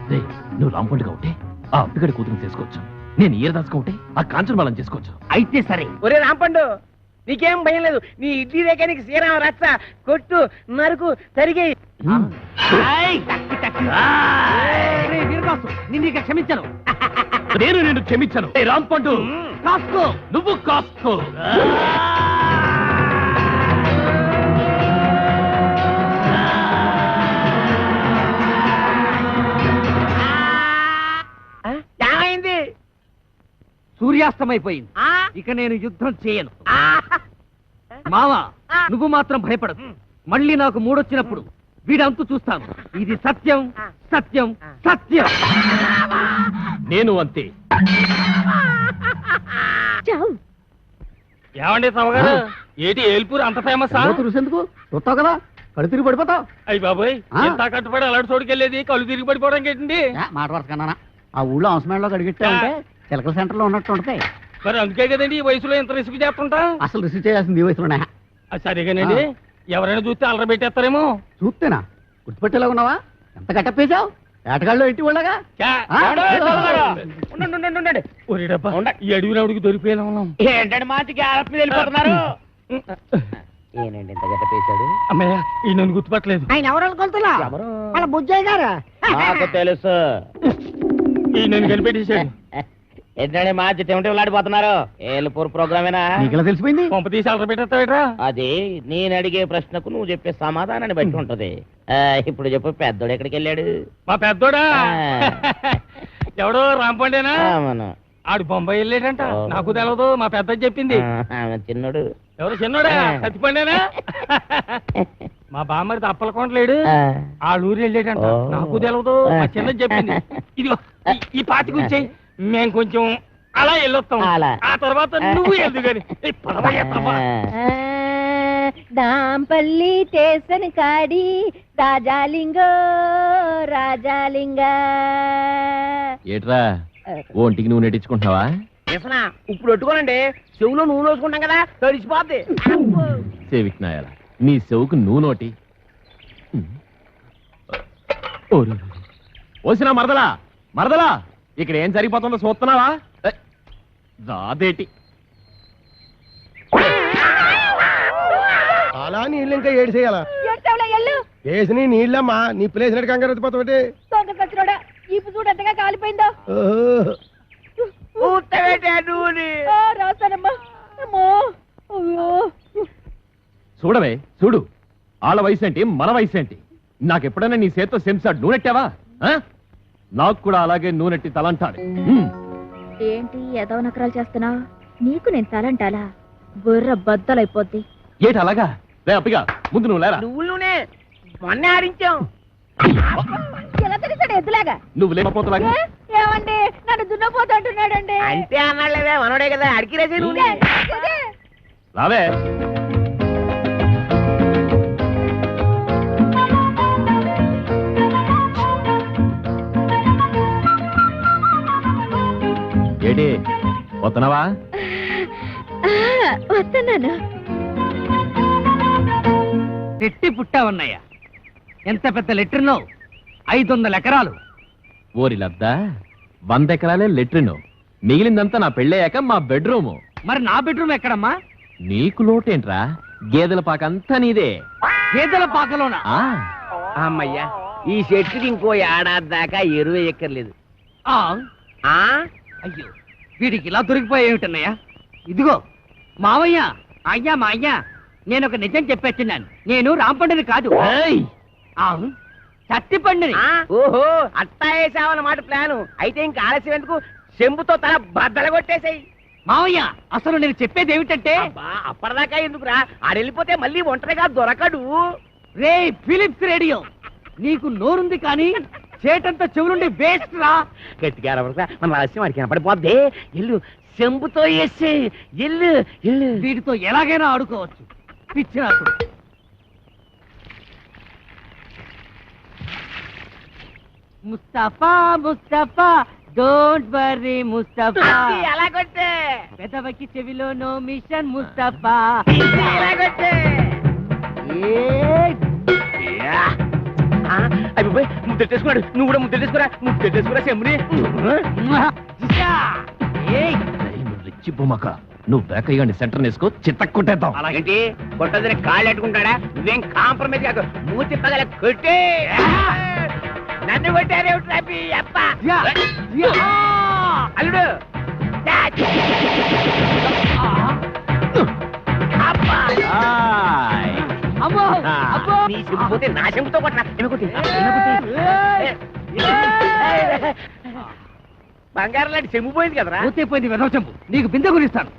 Speaker 5: రేయ్, నువ్వు రాంపండుగా ఉంటే ఆ అప్పిగడి కూతురు చేసుకోవచ్చు, నేను ఈరదాసుగా ఉంటే ఆ కాంచన బాలం చేసుకోవచ్చు.
Speaker 8: అయితే సరే.
Speaker 2: ఒరే రాంపండు, నీకేం భయం లేదు. నీ ఇడ్లీ రేఖ నీకు శ్రీరామ రచ్చ కొట్టు నరుకు తరిగి.
Speaker 8: వీరదాసు నిన్ను ఇక క్షమించను.
Speaker 5: నేను నిన్ను క్షమించను. రాంపండు
Speaker 8: కాసుకో,
Speaker 5: నువ్వు కాసుకో.
Speaker 2: ఏమైంది?
Speaker 8: సూర్యాస్తమైపోయింది. ఇక నేను యుద్ధం చేయను. మావా నువ్వు మాత్రం భయపడదు. మళ్ళీ నాకు మూడొచ్చినప్పుడు వీడంతు చూస్తాను. ఇది సత్యం సత్యం సత్యం.
Speaker 5: నేను అంతే.
Speaker 3: ఏమండి తమగారు, ఏటి ఏల్పూర్ అంత ఫేమస్?
Speaker 2: ఎందుకు చూస్తావు కదా, కళ్ళు తిరిగి పడిపోతావు.
Speaker 3: అయ్యి బాబోయ్, ఎంత కట్టుబడి అలాంటి చోటుకెళ్ళేది కళ్ళు తిరిగి పడిపోవడం ఏంటండి?
Speaker 2: మాట వరుస కన్నా ఆ ఊళ్ళో అవసరంలో అడిగితే ఉంటే చిలకల సెంటర్ లో ఉన్నట్టు ఉంటాయి.
Speaker 3: మరి అందుకే కదండి ఈ వయసులో ఎంత రిస్క్ చేస్తుంటా.
Speaker 2: అసలు రిసీవ్ చేయాల్సింది ఈ వయసులోనే.
Speaker 3: సరిగానండి, ఎవరైనా చూస్తే అల్లరి పెట్టేస్తారేమో.
Speaker 2: చూస్తేనా గుర్తుపెట్టేలా ఉన్నావా? ఎంత కట్టప్పేశావు ఏటగాళ్ళు ఇంటి వాళ్ళగా.
Speaker 3: ఈ అడవిరావుడికి దొరికిపోయేలా ఉన్నాం.
Speaker 1: ఏంటంటే మాటికి ఆరప్ మీద వెళ్ళిపోతున్నారు. ఏనండి ఇంత గట్ట పేశాడు?
Speaker 3: అమ్మయ్య, ఈ నన్ను గుర్తుపట్టలేదు.
Speaker 2: ఆయన ఎవరు కొలుతున్నా వాళ్ళ బుజ్జయ్య గారు.
Speaker 1: నాకు తెలుసు.
Speaker 3: ఈ నన్ను కనిపెట్టేశాడు.
Speaker 1: ఏంటంటే మాచి టెంటలాడిపోతున్నారు. ఏలుపూర్ ప్రోగ్రామేనా?
Speaker 2: నీకెలా తెలిసిపోయింది?
Speaker 3: పంప తీసి అల్లరి పెట్టేస్తావేట్రా?
Speaker 1: అది నేను అడిగే ప్రశ్నకు నువ్వు చెప్పే సమాధానాన్ని బట్టి ఉంటది. ఇప్పుడు చెప్పు, పెద్దోడు ఎక్కడికి వెళ్ళాడు?
Speaker 3: మా పెద్దోడా ఎవడో రాంపండేనా?
Speaker 1: అవును.
Speaker 3: ఆడు బొంబాయి వెళ్ళాడంట. నాకు తెలవదు, మా పెద్ద చెప్పింది.
Speaker 1: చిన్నోడు
Speaker 3: ఎవరు చిన్నోడా? సత్తిపండేనా? మా బామ్మరిది అప్పలకొండలేడు, ఆ ఊరు వెళ్ళాడంట. నాకు తెలవదు, మా చిన్నది చెప్పింది. ఇదిగో ఈ పాతి గురించి మేము కొంచెం అలా వెళ్ళొస్తాం. ఆ తర్వాత నువ్వు ఎందుకని
Speaker 7: దాంపల్లి స్టేషన్ కాడి రాజాలింగో రాజాలింగ.
Speaker 5: ఏట్రా ఒంటికి నువ్వు నెట్టించుకుంటున్నావా?
Speaker 2: ఇప్పుడు పెట్టుకోనండి, చెవులో నూనె వేసుకుంటాం కదా, తడిసిపోద్ది.
Speaker 5: సేవిక్నాయాల నీ చెవుకు నువ్వు నోటి. ఓసినా మరదలా మరదలా, ఇక్కడ ఏం జరిగిపోతుందో చూస్తున్నావా? రాదేటి
Speaker 6: అలా నీళ్ళు ఇంకా ఏడు చేయాలా? వేసి నీళ్ళమ్మా, నీ ప్లేస్ నెట్ కంగారు ఎత్తిపోతావు.
Speaker 7: ఈపు చూడు ఎంతగా కాలిపోయిందో.
Speaker 5: చూడవే చూడు, వాళ్ళ వయసు ఏంటి మన వయసు ఏంటి? నాకెప్పుడైనా నీ చేత్తో సెంసాడు నూనెట్టావా? నాకు కూడా అలాగే నూనెట్టి తలంటాలి.
Speaker 7: ఏంటి ఎదవ నకరాలు చేస్తున్నావు? నీకు నేను తలంటాలా? బుర్ర బద్దలైపోద్ది.
Speaker 5: ఏటి అలాగా? లే అప్పిగా, ముందు నువ్వు లేరా.
Speaker 2: నువ్వులోనే మొన్న ఆడించాం.
Speaker 7: ఎలా తెలిసాడు ఎద్దులాగా?
Speaker 5: నువ్వు లేకపోతలాగా.
Speaker 7: ఏమండి నన్ను దున్నపోతూ అంటున్నాడండి.
Speaker 2: అంతే అన్నాడులేవే, మనోడే కదా అడిగి రేసి.
Speaker 5: రావే. ఏటి వస్తున్నావా?
Speaker 7: వస్తున్నాను.
Speaker 8: చెట్టి పుట్టావన్నయ్య. ఎంత పెద్ద లెట్రినో, 500 ఎకరాలు.
Speaker 5: ఓరి లద్దా, 100 ఎకరాలే లెట్రిను, మిగిలిందంతా నా పెళ్ళయ్యాక మా బెడ్రూము.
Speaker 8: మరి నా బెడ్రూమ్ ఎక్కడమ్మా?
Speaker 5: నీకు లోటేంట్రా, గేదెల పాకంతా నీదే.
Speaker 8: గేదెల పాకలోనా?
Speaker 2: అమ్మయ్యా, ఈ చెట్టుకి ఇంకో ఏడాది దాకా ఎరువు ఎక్కర్లేదు.
Speaker 8: అయ్యో, వీడికి ఇలా దొరికిపోయేమిటన్నయ్య? ఇదిగో మావయ్య, అయ్యా మా అయ్యా, నేను ఒక నిజం చెప్పేస్తున్నాను. నేను రాంపండిని కాదు. సత్తిపండుని.
Speaker 1: ఓహో అట్టా వేసావన్నమాట ప్లాను. అయితే ఇంకా ఆలస్యం ఎందుకు, చెంబుతో తల బద్దలు కొట్టేసాయి.
Speaker 8: మావయ్య అసలు నేను చెప్పేది ఏమిటంటే,
Speaker 1: అప్పటిదాకా ఎందుకురా, ఆడెళ్ళిపోతే మళ్ళీ ఒంటరిగా దొరకడు.
Speaker 8: రే ఫిలిప్స్ రేడియో, నీకు నోరుంది కానీ చేటంతా చెవులుండి వేస్ట్ రా.
Speaker 1: గట్టిగా అరవరా, మన ఆలస్యం వాడికి కనపడిపోద్ది. ఎల్లు చెంబుతో వేసే, ఎల్లు ఎల్లు.
Speaker 8: వీటితో ఎలాగైనా ఆడుకోవచ్చు. పిచ్చి నాకు. ముస్తఫా ముస్తఫా డోంట్ వర్రీ ముస్తఫా,
Speaker 1: ఎలా కొట్టే,
Speaker 8: పెదవకి చెవిలో నో మిషన్ ముస్తఫా.
Speaker 1: ఎలా కొట్టే. అయిపోయి ముద్దెట్టేసుకున్నాడు. నువ్వు కూడా ముద్దెట్టేసుకురా, ముద్దెట్టేసుకురా చెంబుని.
Speaker 5: రిచ్చి బొమ్మక, నువ్వు వేకయ్యండి సెంటర్ వేసుకో, చిత్త కొట్టేద్దాం.
Speaker 1: అలాగేంటి కొట్టదని కాళ్ళు ఎట్టుకుంటాడా? నువ్వేం కాంప్రమైజ్ కాదు, మూతి పగల కొట్టే. నన్ను కొట్టారేమిటి అప్ప అల్లుడు.
Speaker 8: అమ్మో అబ్బో,
Speaker 1: నీ చెంపు పోతే నా చెంపుతో కొట్టినా. బంగారం లాంటి చెంపు పోయింది కదరా.
Speaker 8: పోతే పోయింది వెదవ చెంపు, నీకు బిందె గురిస్తాను.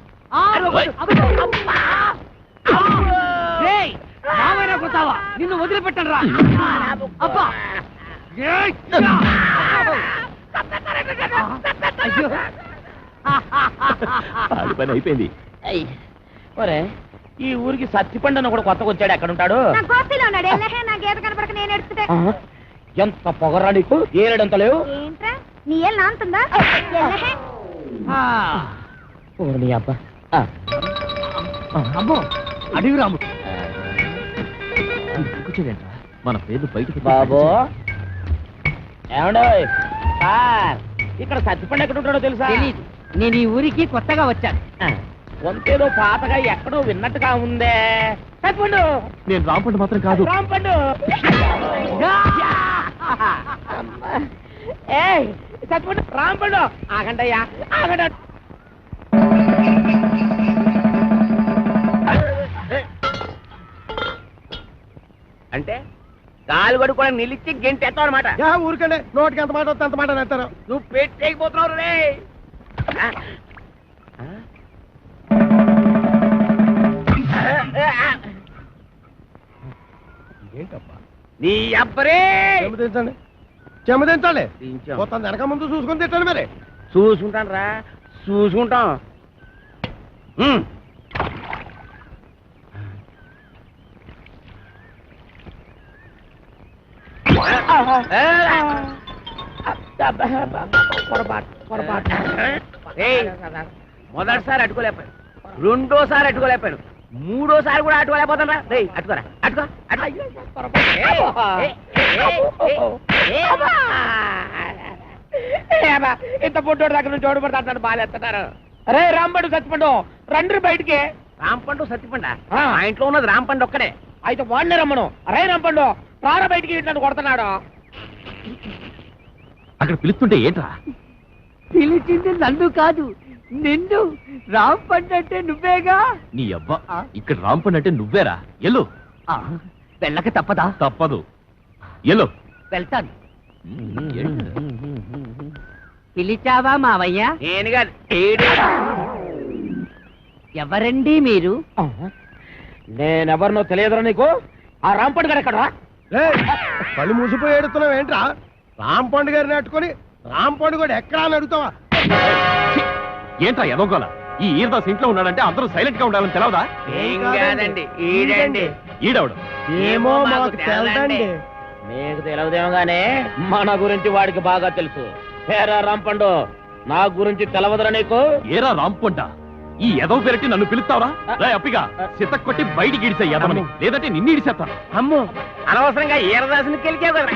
Speaker 8: మామైనా కొట్టావా, నిన్ను వదిలిపెట్టను రా. అబ్బా అయ్యో,
Speaker 5: ఆడి పని అయిపోయింది.
Speaker 1: ఒరే, ఈ ఊరికి సత్తిపండు కూడా కొత్తగా వచ్చాడు. ఎక్కడ ఉంటాడు?
Speaker 7: నా గోపిలో ఉన్నాడు. ఎల్లహే, నా గేదె కనపడక నేను ఎడుతుంటే.
Speaker 1: ఎంత పొగరా నీకు, ఏరడంత లేవు.
Speaker 7: ఏంట్రా నీ ఏళ్ళు నాంతుందా? ఎల్లహే.
Speaker 1: నీ అబ్బా.
Speaker 8: అమ్మో అడివి రాముడు.
Speaker 5: కూర్చోవేంట్రా, మన పేర్లు బయటకు
Speaker 1: బాబు ఏమండో సార్, ఇక్కడ సత్తిపండు ఎక్కడ ఉంటాడో తెలుసా?
Speaker 8: తెలీదు, నేను ఈ ఊరికి కొత్తగా వచ్చాను.
Speaker 1: వంతేదో పాతగా ఎక్కడో విన్నట్టుగా ఉందే. సత్తిపండు,
Speaker 5: నేను రాంపండు మాత్రం కాదు.
Speaker 1: రాంపండు. ఏయ్ సత్తిపండు, రాంపండు. ఆగండయ్యా, ఆగండి. అంటే కాలు గడు కూడా నిలిచి గెంటెత్తావు అనమాట.
Speaker 6: ఊరికండి, నోటికి ఎంత మాట వస్తే అంత మాట నేస్తారు.
Speaker 1: నువ్వు పెట్టేయకపోతున్నావు రే.
Speaker 6: ఏంటబ్బా,
Speaker 1: నీ అబ్బరే.
Speaker 6: చెమదించండి, చెమదించాలి. మొత్తం వెనక ముందు చూసుకొని తిట్టండి మరి.
Speaker 1: చూసుకుంటాను రా, చూసుకుంటాం. మొదటిసారి అట్టుకోలేపాడు, రెండోసారి అట్టుకోలేపాడు, మూడోసారి కూడా అట్టుకోలేకపోతాను రా. అట్టుకోరా, అట్టుకో. ఇంత పొట్టోడు దగ్గర నుంచి ఓడిపడతాడు, బాగాలేస్తున్నారు. అరే రాంపండు సత్తిపండు రండి బయటికి. రాంపండు సత్తిపండ ఆ ఇంట్లో ఉన్నది రాంపండు ఒక్కడే. అయితే వాడినే రమ్మను. అరే రాంపండు ప్రాణ బయటికి నన్ను కొడుతున్నాడు.
Speaker 5: అక్కడ పిలుస్తుంటే ఏంట్రా?
Speaker 8: పిలిచింది నన్ను కాదు, నిన్ను. రాంపండు అంటే నువ్వేగా.
Speaker 5: నీ అబ్బా, ఇక్కడ రాంపండు అంటే నువ్వేరా. ఎల్లు.
Speaker 8: వెళ్ళక తప్పదా?
Speaker 5: తప్పదు, ఎల్లు.
Speaker 8: వెళ్తాను. పిలిచావా మావయ్య?
Speaker 1: నేనుగా
Speaker 8: ఎవరండి మీరు?
Speaker 1: నేనెవరినో తెలియదురా నీకు? ఆ రాంపండు గారు ఎక్కడ?
Speaker 6: కళ్ళు మూసిపోయి ఏడుతున్నావు ఏంట్రా? రాంపండు గారిని అట్టుకొని రాంపండు కూడా ఎక్కడా అని అడుగుతావా?
Speaker 5: ఏంట్రా ఎదోగోల? ఈ ఈరదాస్ ఇంట్లో ఉన్నాడంటే అందరూ సైలెంట్ గా ఉండాలని తెలవదా?
Speaker 1: ఏం కాదండి, ఈడండి.
Speaker 5: ఈడవడం
Speaker 6: ఏమో మాకు తెలదండి.
Speaker 1: మీకు తెలియదేమో గానే మన గురించి వాడికి బాగా తెలుసు. ఏరా రాంపండు, నా గురించి తెలవదురా నీకు?
Speaker 5: ఏరా రాంపండ, ఈ ఎదవ పెరటి నన్ను పిలుస్తావరా? అప్పిగా సిత్త కొట్టి బయటికి ఇడిసే ఎదవని, లేదంటే నిన్ను ఇడిసేస్తాను.
Speaker 1: అమ్మో, అనవసరంగా ఈరదాసుని కెలికావు కదా.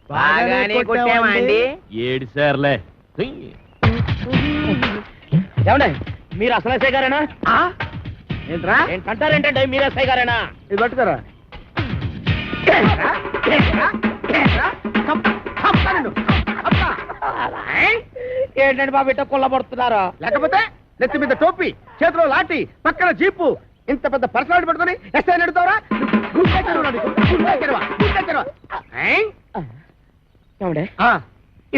Speaker 1: బాగానే కొట్టావా అండి?
Speaker 5: ఏడిసార్లే.
Speaker 1: ఏమండి, మీరు అసలు ఎస్ఐ గారేనా? ఏంట్రా ఏంటంటారేంటండి? మీరు ఎస్ఐ గారేనా? ఇది పట్టుకోరా. ఏంటండి బాబు ఇట్ట కొల్లబడుతున్నారు? లేకపోతే
Speaker 2: నెత్తి మీద టోపీ, చేతిలో లాఠీ, పక్కన జీపు, ఇంత పెద్ద పర్సనాలిటీ పట్టుకొని ఎస్ఐ నడుతావరా?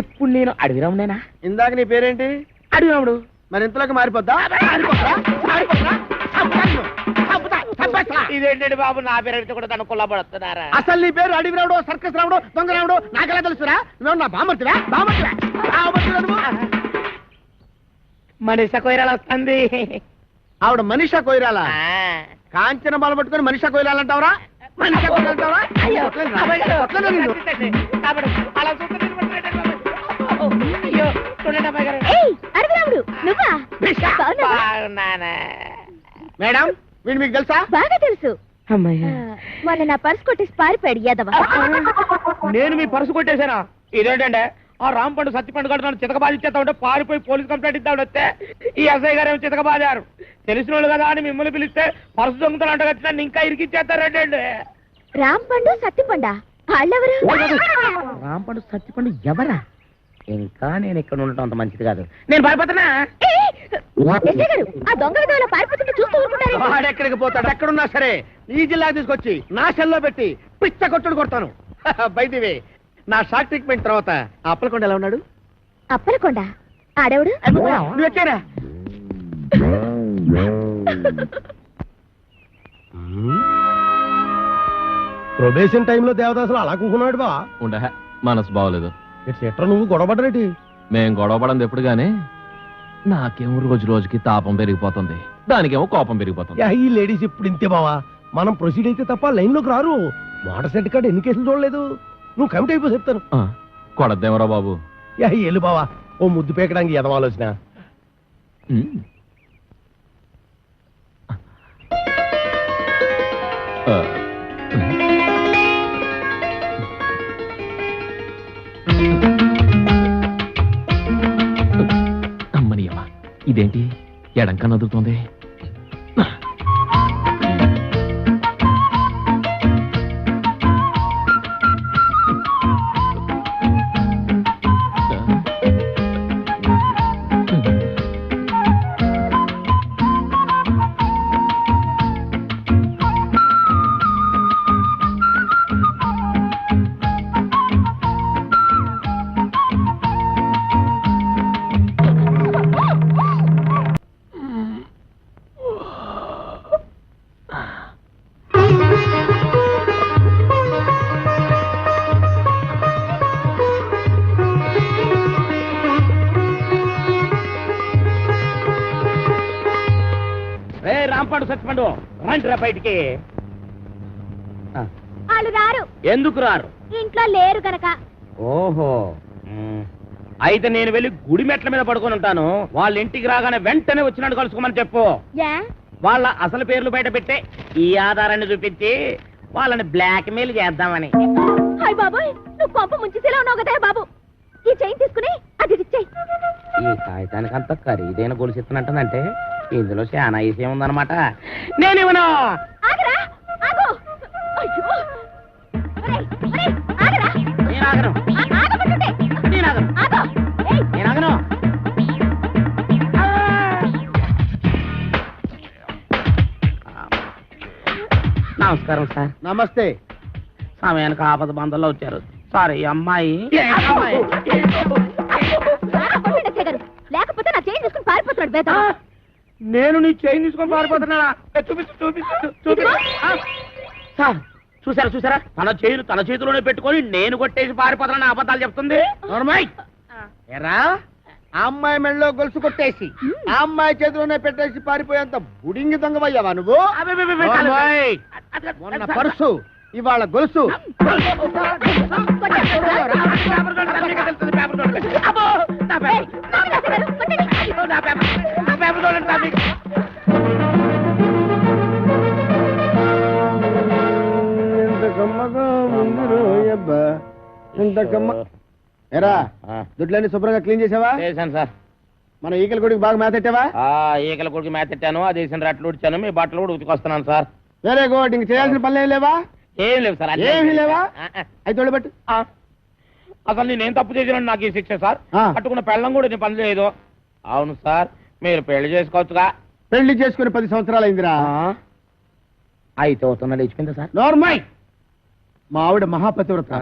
Speaker 1: ఇప్పుడు నేను అడవిరామునేనా?
Speaker 2: ఇందాక నీ పేరేంటి?
Speaker 1: అడవిరాముడు.
Speaker 2: మరి ఇంతలోకి మారిపోద్దా?
Speaker 1: ఇదేంటండి బాబు, నా పేరు కూడా తను కొల్లబడుతున్నారా?
Speaker 2: అసలు నీ పేరు అడవి రావుడు, సర్కస్ రావుడు, దొంగ రావుడు నాకెలా తెలుసురా? నువ్వు నా బామర్తివా? బామర్తివా?
Speaker 1: మనిష కొయ్యరాలు వస్తుంది.
Speaker 2: ఆవిడ మనీషా కొయిరాల కాంచన బాల పట్టుకొని మనీషా కొయిరాలంటావరా? మనీషా కొయిరాలంటావరా? మేడం వీడు మీకు తెలుసా?
Speaker 7: బాగా తెలుసు. మొన్న నా పర్స్ కొట్టేసి పారిపోయాడు యాదవ.
Speaker 1: నేను మీ పర్సు కొట్టేశానా? ఇదేంటంటే ఆ రాంపండు సత్తిపండు గడు నన్ను చితకబాది ఇచ్చేస్తా ఉంటే పారిపోయి పోలీస్ కంప్లైంట్ ఇద్దామని వస్తే ఈ ఎస్ఐ గారు ఏమో చితకబాదారు. తెలిసిన వాళ్ళు కదా అని మిమ్మల్ని పిలిస్తే పర్సు దొంగతలు అంటగచ్చి నన్ను ఇంకా ఇరికిచ్చేస్తారంటే.
Speaker 7: రాంపండు సత్తిపండా వాళ్ళెవరు?
Speaker 1: రాంపండు సత్తిపండు ఎవరా? ఇంకా నేను ఇక్కడ ఉండటం అంత మంచిది కాదు. నేను భయపడుతున్నా.
Speaker 7: ఆ దొంగ విధాలు పారిపోతుంటే చూస్తూ ఊరుకుంటారు.
Speaker 2: వాడెక్కడికి పోతాడు? ఎక్కడున్నా సరే ఈ జిల్లా తీసుకొచ్చి నా సెల్లో పెట్టి పిచ్చ కొట్టుడు కొడతాను. బయటివే నా షాక్ ట్రీట్మెంట్ తర్వాత అప్పలకొండ ఎలా ఉన్నాడు?
Speaker 7: అప్పలకొండ ఆడేవుడు?
Speaker 2: నువ్వు వచ్చారా?
Speaker 6: ప్రొబేషన్ టైంలో దేవదాసులు అలా కూకున్నాడు బా.
Speaker 5: ఉండే మనసు బాగోలేదు.
Speaker 6: ఇట్స్ ఎట్రా నువ్వు గొడవపడరేటి?
Speaker 5: మేం గొడవపడింది ఎప్పుడు గానీ నాకేమో రోజు రోజుకి తాపం పెరిగిపోతుంది, దానికేమో కోపం పెరిగిపోతుంది.
Speaker 6: ఈ లేడీస్ ఇప్పుడు ఇంతే బావా. మనం ప్రొసీడ్ అయితే తప్ప లైన్ లోకి రారు. మోటార్ సెట్ కాడ ఎన్ని కేసులు చూడలేదు. నువ్వు కమిటీ అయిపో చెప్తాను.
Speaker 5: కొడద్దేమరా బాబు.
Speaker 6: ఎల్లు బావా, ఓ ముద్దు పేకడానికి ఎదవాలోచన.
Speaker 5: అమ్మనియమ్మా, ఇదేంటి ఎడంకా నదులుతోంది?
Speaker 1: రాంపండు సత్తిపండు రండి రా బయటికి.
Speaker 7: వాళ్ళు రారు.
Speaker 1: ఎందుకు రారు?
Speaker 7: ఇంట్లో లేరు గనక.
Speaker 1: ఓహో, అయితే నేను వెళ్ళి గుడి మెట్ల మీద పడుకొని ఉంటాను. వాళ్ళ ఇంటికి రాగానే వెంటనే వచ్చినట్టు కలుసుకోమని చెప్పు. వాళ్ళ అసలు పేర్లు బయట పెట్టే ఈ ఆధారాన్ని చూపించి వాళ్ళని బ్లాక్ మెయిల్ చేద్దామని.
Speaker 7: హాయ్ బాబోయ్, నువ్వు పంప ముంచేసేలా ఉన్నావు కదా బాబు. ఈ చైన్ తీసుకుని అది ఇచ్చేయ్.
Speaker 1: ఈ కాగితానికి అంత ఖరీదైన గొలుసు ఇస్తున్నట్టనంటే ఇందులో చాలా విషయం ఉందన్నమాట. నేను ఇవ్వను.
Speaker 7: ఆగరా, ఆగు. అయ్యో, ఆగరా.
Speaker 1: నేను ఆగను.
Speaker 7: ఆగమంటుంటే.
Speaker 1: నేను ఆగను.
Speaker 7: ఆగు.
Speaker 1: నేను ఆగను. నమస్కారం సార్.
Speaker 2: నమస్తే.
Speaker 1: సమయానికి ఆపద బంధంలో వచ్చారు సార్. ఈ అమ్మాయి
Speaker 7: లేకపోతే నా చైన్ తీసుకుని పారిపోతున్నాడు బేత.
Speaker 1: నేను నీ చైన్ తీసుకొని పారిపోతున్నా. చూపించు చూపించు చూపించు. సార్ చూసారా తన చేతిలోనే పెట్టుకొని నేను కొట్టేసి పారిపోతున్నా అబద్ధాలు చెప్తుంది.
Speaker 2: ఎరా ఆ అమ్మాయి మెళ్ళలో గొలుసు కొట్టేసి ఆ అమ్మాయి చేతిలోనే పెట్టేసి పారిపోయేంత బుడింగి దొంగవయ్యావా నువ్వు? మొన్న పర్సు, ఇవాళ గొలుసు. ఎరా దుడ్లన్నీ శుభ్రంగా క్లీన్ చేసావా?
Speaker 1: చేశాను సార్.
Speaker 2: మన ఈకల గుడికి బాగా మేతెట్టావా?
Speaker 1: ఈకల కొడుకు మేతెట్టాను, అది వేసిన రట్లు ఉడిచాను, మీ బట్టలు కూడా ఉతికొస్తున్నాను సార్.
Speaker 2: Very good. ఇంక చేయాల్సిన పనులు ఏం లేవా?
Speaker 1: ఏం లేవు సార్.
Speaker 2: ఏమీ లేవా? అయితే తోడబెట్టు.
Speaker 1: అసలు నేనేం తప్పు చేసినా నాకు ఈ శిక్ష సార్. పట్టుకున్న పెళ్ళం కూడా నేను పని చేయదు. అవును సార్, మీరు పెళ్లి చేసుకోవచ్చుగా.
Speaker 6: పెళ్లి చేసుకుని 10 సంవత్సరాలు అయిందిరా.
Speaker 1: అయితే అవుతున్నా లేచిపోయిందా సార్?
Speaker 6: నార్మల్. మా ఆవిడ మహాపతివ్రత,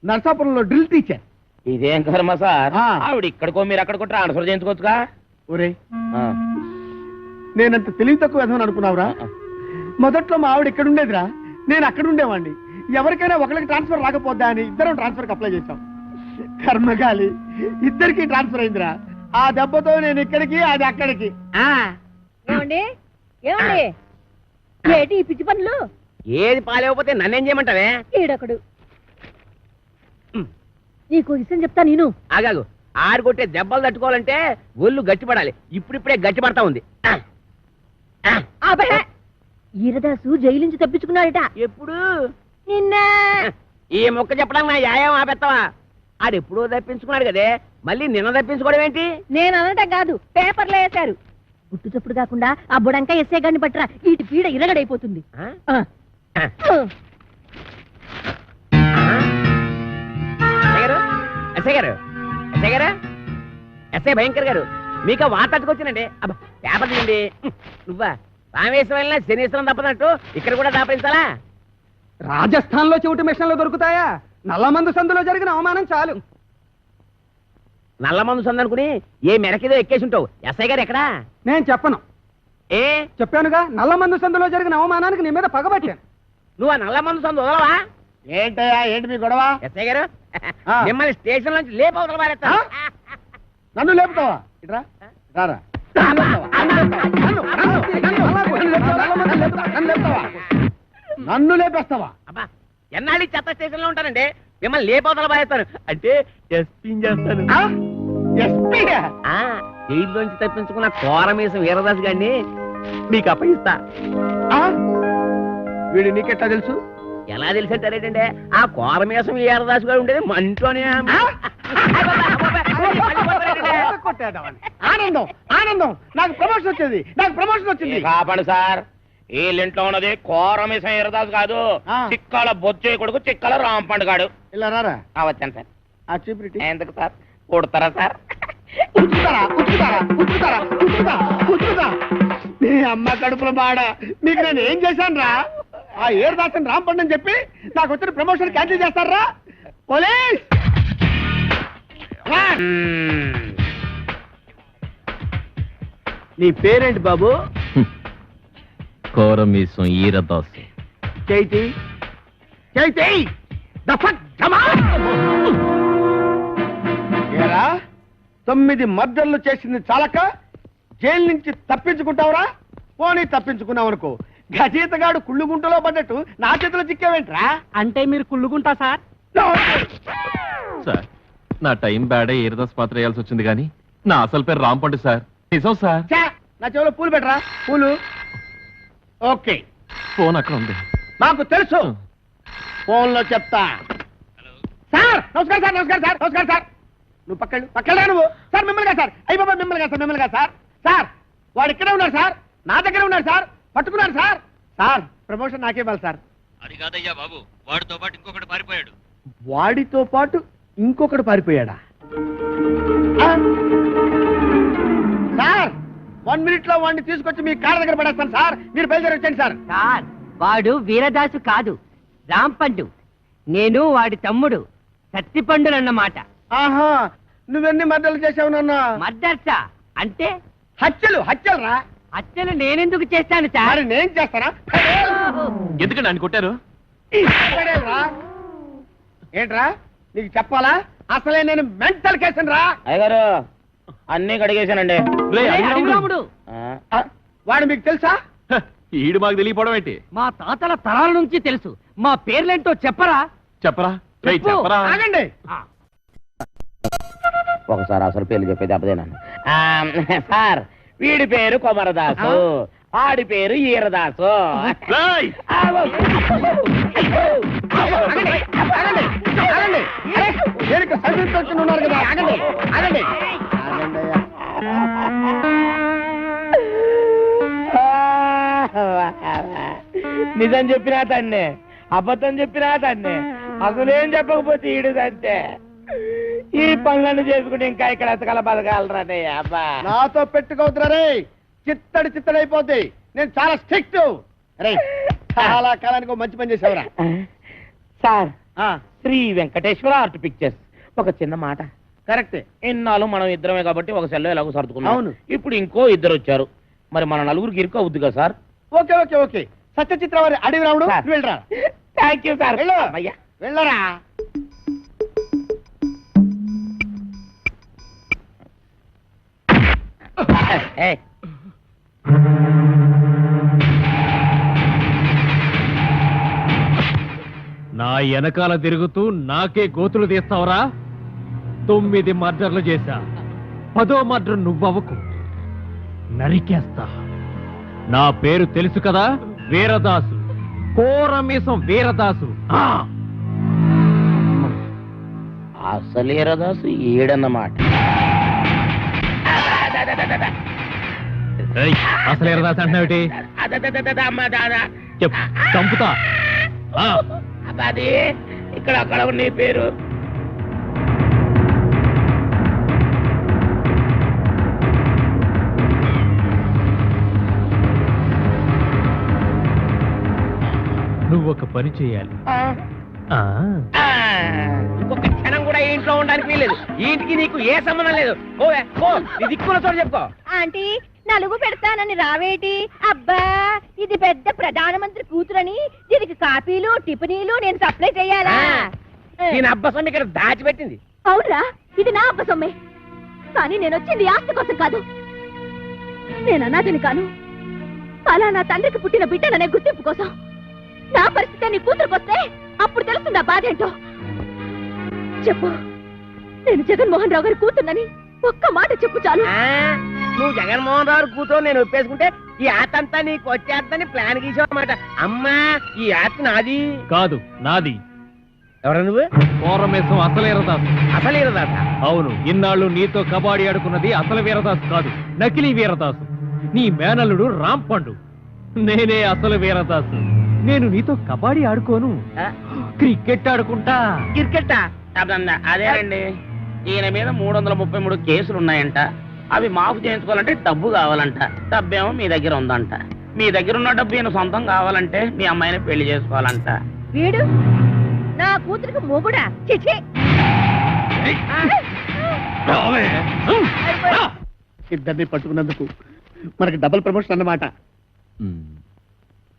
Speaker 6: నర్సాపురంలో డ్రిల్ టీచర్.
Speaker 1: ఇదేం కర్మ సార్?
Speaker 6: ఆ.
Speaker 1: ఆవిడ ఇక్కడికో మీరు అక్కడికో ట్రాన్స్ఫర్ చేయించుకోవచ్చుగా.
Speaker 6: ఒరే, నేనంత తెలివి తక్కువ విధమని అనుకున్నావురా? మొదట్లో మా ఆవిడ ఇక్కడ ఉండేదిరా, నేను అక్కడ ఉండేవాడిని. ఎవరికైనా ఒకరికి ట్రాన్స్ఫర్ రాకపోద్దా అని ఇద్దరం ట్రాన్స్ఫర్కి అప్లై చేశాం. కర్మగాలి, ఇద్దరికి ట్రాన్స్ఫర్ అయిందిరా. ఆ దెబ్బతో నేను ఇక్కడికి, అది అక్కడికి.
Speaker 4: ఏమండి ఏమండి ఏటి ఈ పిచ్చి పనులు?
Speaker 1: ఏది పాలేకపోతే నన్నేం చేయమంటావే?
Speaker 4: ఈడొకడు. నీకు విషయం చెప్తా నేను.
Speaker 1: ఆగాగు, ఆరు కొట్టే దెబ్బలు తట్టుకోవాలంటే ఒళ్ళు గట్టిపడాలి. ఇప్పుడిప్పుడే గట్టిపడతా ఉంది.
Speaker 4: అబ్బే, ఈరదాసు జైలు నుంచి తప్పించుకున్నాడట.
Speaker 1: ఎప్పుడు?
Speaker 4: నిన్న.
Speaker 1: ఈ మొక్క చెప్పడానికి నా యాయం ఆపెత్తావా? ఆడెప్పుడో తప్పించుకున్నాడు కదే, మళ్ళీ నిన్న తప్పించుకోవడం ఏంటి?
Speaker 4: నేను అనటం కాదు, పేపర్లో వేశారు. గుట్టు చప్పుడు కాకుండా ఆ బుడంకా ఎస్ఐ గారిని పట్టరా, వీటి పీడ ఇరగడైపోతుంది.
Speaker 1: ఎస్ఐ భయంకర్ గారు, మీకు వార్త అట్టుకొచ్చానండి. అబ్బా, పేపర్ తీయండి. నువ్వా రామేశ్వరం వెళ్ళినా శనీశ్వరం తప్పనట్టు ఇక్కడ కూడా దాపరించాలా?
Speaker 2: రాజస్థాన్ లో చెవిటి మిషన్లు దొరుకుతాయా? నల్లమందు సందులో జరిగిన అవమానం చాలు.
Speaker 1: నల్ల మందు సందనుకుని ఏ మెరకేదో ఎక్కేసి ఉంటావు. ఎస్ఐ గారు ఎక్కడా?
Speaker 2: నేను చెప్పను.
Speaker 1: ఏ
Speaker 2: చెప్పానుగా, నల్లమందు సందులో జరిగిన అవమానానికి నీ మీద పగబట్టాను.
Speaker 1: నువ్వు ఆ నల్ల మందు సందు వదలవా?
Speaker 6: ఏంటయ్యా, ఏంటి మీ గొడవ?
Speaker 1: ఎస్ఐ గారు,
Speaker 6: ఆ.
Speaker 1: మిమ్మల్ని స్టేషన్ నుంచి లేపవతల పారేస్తా.
Speaker 6: నన్ను లేపుతావా? ఇట్రా, రారా. నన్ను లేపేస్తావా?
Speaker 1: అబ్బా, ఎన్నాళ్ళు ఈ చెత్త స్టేషన్ లో ఉంటానండి, మిమ్మల్ని లేపవతల పారేస్తాను. అంటే ఎస్పీ చేస్తాను. జైల్లోంచి తప్పించుకున్న కోరమేసం వీరదాస్ గారిని మీకు అప్పగిస్తా.
Speaker 6: వీడు నీకెట్లా తెలుసు?
Speaker 1: ఎలా తెలిసంటారేటంటే, ఆ కోరమేసం వీరదాస్ గారు ఉండేది మంటోనే.
Speaker 6: ఆనందం, ఆనందం, నాకు ప్రమోషన్ వచ్చింది, నాకు ప్రమోషన్ వచ్చింది.
Speaker 1: కాపాడు సార్, వీళ్ళింట్లో ఉన్నది కోరమేసం వీరదాస్ కాదు,
Speaker 6: ఆ.
Speaker 1: చిక్కల బొచ్చే కొడుకు చిక్కల రాంపండు గాడు.
Speaker 6: ఇలా రారా.
Speaker 1: వచ్చాను సార్.
Speaker 6: ఆ చీపురిటి
Speaker 1: ఎందుకు సార్? కొడతారా సార్?
Speaker 6: ఉచ్చుతారా, ఉచ్చుతారా, ఉచ్చుతారా, ఉచ్చుతా, ఉచ్చుతా. నీ అమ్మ కడుపులో బాడ, మీకు నేను ఏం చేశాను రా? ఆ ఏరుదాసన్ రాంపండు అని చెప్పి నాకు వచ్చిన ప్రమోషన్ క్యాన్సిల్ చేస్తారా? పోలీస్! నీ పేరేంటి బాబు?
Speaker 5: కోరమీసం ఈరదాసు.
Speaker 6: చైతి, చైతి, ఏరా, 9 మర్డర్లు చేసింది చాలక జైలు నుంచి తప్పించుకుంటావురా? పోనీ తప్పించుకున్నావు అనుకో, గజీతగాడు కుళ్ళుగుంటలో పడ్డట్టు నా చేతిలో చిక్కావేంట్రా?
Speaker 2: అంటే మీరు కుళ్ళుకుంటా సార్?
Speaker 5: సార్, నా టైం బ్యాడే ఈరదాస్ పాత్ర వేయాల్సి వచ్చింది కానీ నా అసలు పేరు రాంపండు సార్. నిజం సార్.
Speaker 6: ఛే, నా చెవిలో పూలు పెట్టరా, పూలు. ఓకే,
Speaker 5: ఫోన్ అక్కడ ఉంది.
Speaker 6: నాకు తెలుసు, ఫోన్లో చెప్తా. సార్ నమస్కారం, సార్ నమస్కారం, సార్ నమస్కారం, సార్. నువ్వు పక్కడా నువ్వు? సార్ మిమ్మల్ని సార్. అయ్యి బాబా, మిమ్మల్ని సార్, మిమ్మల్ని సార్. సార్, వాడు ఇక్కడే ఉన్నాడు సార్, నా దగ్గర ఉన్నాడు సార్, పట్టుకున్నాడు సార్. సార్, ప్రమోషన్ నాకే ఇవ్వాలి సార్.
Speaker 9: అది కాదయ్యా బాబు, వాడితో పాటు ఇంకొకటి పారిపోయాడు.
Speaker 6: వాడితో పాటు ఇంకొకడు పారిపోయాడా? ఆ? సార్, 1 minute లో వాడిని తీసుకొచ్చి మీ కాళ్ళ దగ్గర పడేస్తాను సార్. మీరు బయలుదేరి వచ్చండి సార్.
Speaker 8: సార్, వాడు వీరదాసు కాదు, రాంపండు. నేను వాడి తమ్ముడు సత్తిపండులన్నమాట.
Speaker 6: ఆహా, నువ్వెన్ని మర్డర్లు చేసావు నాన్న?
Speaker 8: మద్దర్సా అంటే
Speaker 6: హత్యలు, హత్యలు రా.
Speaker 8: హత్యలు నేనెందుకు చేస్తాను సార్?
Speaker 6: మరి నేను చేస్తానా?
Speaker 5: ఎందుకండి ఆయన కొట్టారు?
Speaker 6: రా. ఏంట్రా, నీకు చెప్పాలా? అసలే నేను మెంటల్ కేసును రా.
Speaker 1: అయ్యగారు, అన్నీ కడిగేశానండి.
Speaker 8: రాముడు,
Speaker 6: వాడు మీకు తెలుసా?
Speaker 5: హ, ఈడు మాకు తెలియపోవడం ఏంటి?
Speaker 8: మా తాతల తరాల నుంచి తెలుసు. మా పేర్లేంటో చెప్పరా?
Speaker 5: చెప్పరా? రేయ్,
Speaker 8: చెప్పు.
Speaker 5: చెప్పరా?
Speaker 6: ఆగండి.
Speaker 1: ఒకసారి అసలు పేర్లు చెప్పేది అప్పుదేనాను. సార్, వీడి పేరు కొమరదాసు, ఆడి పేరు ఈరదాసు.
Speaker 5: రేయ్!
Speaker 6: ఆగండి, ఆగండి, ఆగండి. అరే, నేను ఇక్కడ సర్వీస్ ఇన్స్పెక్టర్ ఉన్నారు కదా, ఆగండి, ఆగండి, ఆగండి అయ్యా.
Speaker 1: నిజం చెప్పినా తన్నే, అబద్ధం చెప్పినా తన్నే, అసలేం చెప్పకపోతే ఈడుదంటే. ఈ పనులన్నీ చేసుకుంటే ఇంకా ఇక్కడ ఎత్తకాల బతకాలరా అబ్బా.
Speaker 2: నాతో పెట్టుకోవద్దురా రే, చిత్తడిపోద్ది. నేను చాలా స్ట్రిక్ట్. రే చాలా కాలానికి మంచి పని చేసావురా.
Speaker 1: Sir Sri Venkateswara art pictures. ఒక చిన్న మాట.
Speaker 2: కరెక్టే.
Speaker 1: ఇన్నాళ్ళు మనం ఇద్దరమే కాబట్టి ఒక సెల్లో ఎలాగో సర్దుకున్నాం.
Speaker 2: అవును.
Speaker 1: ఇప్పుడు ఇంకో ఇద్దరు వచ్చారు. మరి మన నలుగురికి ఇరుకు అవుద్ది కదా sir?
Speaker 2: Okay okay okay. Satyachitra వారి అడవి రాముడు వెళ్ళరా.
Speaker 1: Thank you sir.
Speaker 2: వెళ్ళు.
Speaker 1: అయ్యా
Speaker 2: వెళ్ళరా.
Speaker 5: నా వెనకాల తిరుగుతూ నాకే గోతులు తీస్తావరా? 9 మర్డర్లు చేశా, 10వ మర్డర్ నువ్వవకు, నరికేస్తా. నా పేరు తెలుసు కదా, వీరదాసు, కోరమీసం వీరదాసు.
Speaker 1: అసలేరదాసు ఏడన్నమాట.
Speaker 5: అసలు వీరదాసు అంటున్నావుటి? చెప్పు, చంపుతా.
Speaker 1: అది ఇక్కడ అక్కడ నీ పేరు.
Speaker 5: నువ్వు ఒక పని చేయాలి.
Speaker 1: ఇంకొక క్షణం కూడా ఇంట్లో ఉండడానికి వీలేదు. ఈ ఇంటికి నీకు ఏ సంబంధం లేదు. ఓవే ఓ, నీ దిక్కుల చోటు చెప్పుకో.
Speaker 4: ఆంటీ నలుగు పెడతానని రావేటి? అబ్బా ఇది పెద్ద ప్రధానమంత్రి కూతురని దీనికి కాపీలు టిఫినీలు నేను సప్లై చేయాలా?
Speaker 1: నేను అబ్బసం ఇక్కడ దాచిపెట్టింది.
Speaker 4: అవునా? ఇది నా అబ్బ సొమ్మే. కానీ నేను వచ్చింది ఆస్తి కోసం కాదు. నేను అనాథని కాను. అలా నా తండ్రికి పుట్టిన బిడ్డననే గుర్తింపు కోసం. నా పరిస్థితి నీ కూతురుకొస్తే అప్పుడు తెలుస్తుందా బాధ ఏంటో. చెప్పు, నేను జగన్మోహన్ రావు గారి కూతున్నని ఒక్క మాట చెప్పు చాలు.
Speaker 1: నువ్వు జగన్మోహన్ రావు కూతురు నేను ఒప్పేసుకుంటే ఈ ఆట అంతా నీకు వచ్చేద్దని ప్లాన్ గీసావన్నమాట. అమ్మా ఈ ఆట నాది
Speaker 5: కాదు, నాది.
Speaker 1: ఎవరు నువ్వు?
Speaker 5: కోరమేసం అసలు వీరదాసు.
Speaker 1: అసలు వీరదాస?
Speaker 5: అవును. ఇన్నాళ్ళు నీతో కబాడీ ఆడుకున్నది అసలు వీరదాసు కాదు, నకిలీ వీరదాసు. నీ మేనల్లుడు రాంపండు. నేనే అసలు వీరదాసు. నేను నీతో కబాడీ ఆడుకోను, క్రికెట్ ఆడుకుంటా.
Speaker 1: క్రికెట్టా? అదేనండి, ఈయన మీద 333 కేసులు ఉన్నాయంట. అవి మాఫ్ చేయించుకోవాలంటే డబ్బు కావాలంట. డబ్బేమో మీ దగ్గర ఉందంట. మీ దగ్గర ఉన్న డబ్బు ఈయన సొంతం కావాలంటే మీ అమ్మాయిని పెళ్లి చేసుకోవాలంట.
Speaker 4: వీడు నా కూతురికి మొగుడా? చిచి!
Speaker 2: ఇద్దరిని పట్టుకున్నందుకు మనకి డబుల్ ప్రమోషన్ అన్నమాట.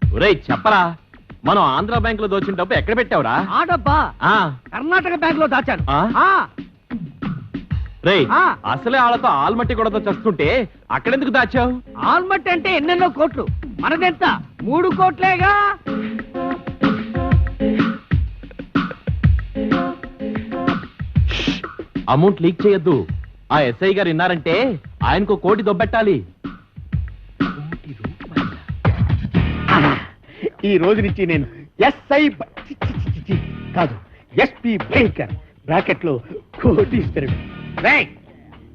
Speaker 5: ఒరేయ్ చెప్పరా, మనం ఆంధ్ర బ్యాంక్ లో దోచిన డబ్బు ఎక్కడ పెట్టావురా?
Speaker 2: ఆ డబ్బా కర్ణాటక బ్యాంక్ లో దాచాను.
Speaker 5: రేయ్ అసలే వాళ్ళతో ఆల్మట్టి కూడా చస్తుంటే అక్కడెందుకు దాచావు?
Speaker 2: ఆల్మట్టి అంటే ఎన్నెన్నో కోట్లు, మనదెంత 3 కోట్లేగా.
Speaker 5: అమౌంట్ లీక్ చేయొద్దు. ఆ ఎస్ఐ గారు విన్నారంటే ఆయనకు 1 కోటి దొబ్బెట్టాలి.
Speaker 2: ఈ రోజు నుంచి నేను ఎస్ఐ కాదు, ఎస్పీ భయంకర్ బ్రాకెట్ లో కోటీశ్వరుడు.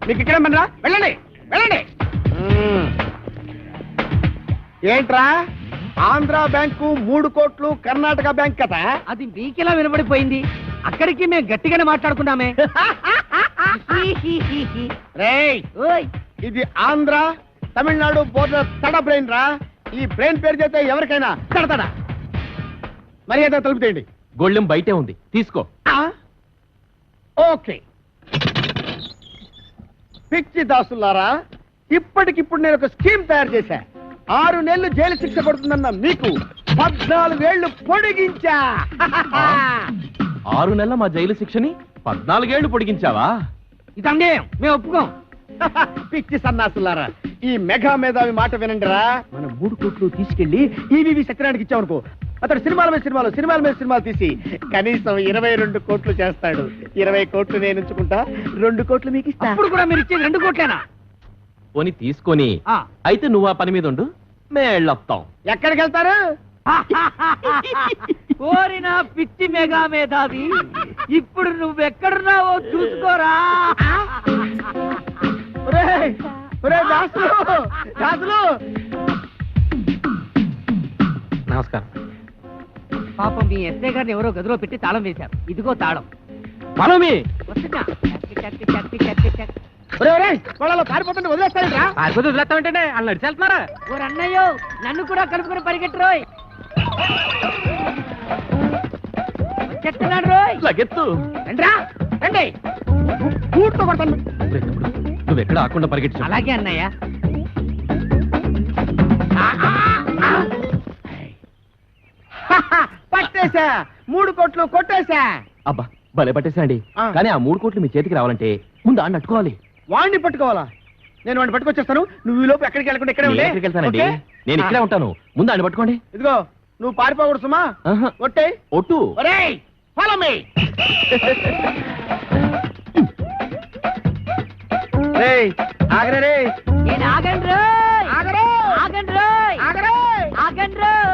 Speaker 2: మీకు ఇక్కడ మనరా, వెళ్ళండి వెళ్ళండి. ఏంట్రా ఆంధ్ర బ్యాంకు 3 కోట్లు, కర్ణాటక బ్యాంక్ కదా? అది మీకెలా వినబడిపోయింది? అక్కడికి మేము గట్టిగానే మాట్లాడుకున్నామే. ఇది ఆంధ్ర తమిళనాడు బోర్డర్ తడ బ్రెయిన్ రా. ఈ బ్రెయిన్ పేరు చేస్తే ఎవరికైనా తడతడా. మర్యాద తలుపుతేయండి.
Speaker 5: గొళ్ళెం బయటే ఉంది, తీసుకో.
Speaker 2: ఓకే. పిచ్చి దాసులారా, ఇప్పటికిప్పుడు నేను ఒక స్కీమ్ తయారు చేశా. 6 నెలలు జైలు శిక్ష పడుతుందన్న మీకు 14 ఏళ్లు పొడిగించా.
Speaker 5: 6 నెలల మా జైలు శిక్షని 14 ఏళ్లు పొడిగించావా?
Speaker 2: ఇది అన్యాయం, మేము ఒప్పుకోం. పిచ్చి సన్నాసులారా, ఈ మెగా మేధావి మాట వినండిరా. మనం 3 కోట్లు తీసుకెళ్లి ఈవీవి సత్యనారాయణకి ఇచ్చామనుకో, అతడు సినిమాల మీద సినిమాలు తీసి కనీసం 22 కోట్లు చేస్తాడు. 20 కోట్లు నేను ఉంచుకుంటా, 2 కోట్లు మీకు ఇస్తా. అప్పుడు కూడా మీరు ఇచ్చేది 2 కోట్లేనా?
Speaker 5: పోని తీసుకొని అయితే నువ్వు ఆ పని మీద ఉండు, మేళ్ళొస్తాం.
Speaker 2: ఎక్కడికి వెళ్తారు? కోరిన పిచ్చి మెగా మేధావి, ఇప్పుడు నువ్వెక్కడున్నావో చూసుకోరా.
Speaker 5: నమస్కారం.
Speaker 2: పాపం మీ ఎస్ఐ గారిని ఎవరో గదిలో పెట్టి తాళం వేశారు. ఇదిగో తాళం.
Speaker 5: Follow me.
Speaker 2: వాళ్ళలో పారిపోతుంటే వదిలేస్తారా?
Speaker 3: పారిపోతే వదిలేస్తామంటే వాళ్ళు నడిచేస్తున్నారా?
Speaker 8: ఓ అన్నయ్యో నన్ను కూడా కలుపుకొని పరిగెట్టురోయ్. చెప్తున్నాడు రోయ్.
Speaker 5: లగెత్తు.
Speaker 2: రండ్రా, రండి. పూర్తి కొడతాను.
Speaker 5: నువ్వు ఎక్కడ ఆకుండా పరిగెట్టు.
Speaker 8: అలాగే అన్నయ్య.
Speaker 2: పట్టేశా, 3 కోట్లు కొట్టేశా.
Speaker 5: అబ్బా భలే పట్టేసండి. కానీ ఆ 3 కోట్లు మీ చేతికి రావాలంటే ముందు ఆడిని అట్టుకోవాలి.
Speaker 2: వాడిని పట్టుకోవాలా? నేను వాడిని పట్టుకొచ్చేస్తాను. నువ్వు ఈ లోపు ఎక్కడికి వెళ్ళకుండా ఇక్కడే ఉండే.
Speaker 5: ఎక్కడికి వెళ్తానండి? నేను ఇక్కడే ఉంటాను. ముందు ఆడిని పట్టుకోండి.
Speaker 2: ఇదిగో నువ్వు పారిపోకూడదు సుమా.
Speaker 5: ఆహా.
Speaker 2: ఒట్టే
Speaker 5: ఒట్టు.
Speaker 2: ఒరేయ్ ఫాలో మీ. రేయ్ ఆగరే రే.
Speaker 8: నేను ఆగండి రోయ్.
Speaker 2: ఆగరే
Speaker 8: ఆగండి రోయ్.
Speaker 2: ఆగరే
Speaker 8: ఆగండి రోయ్.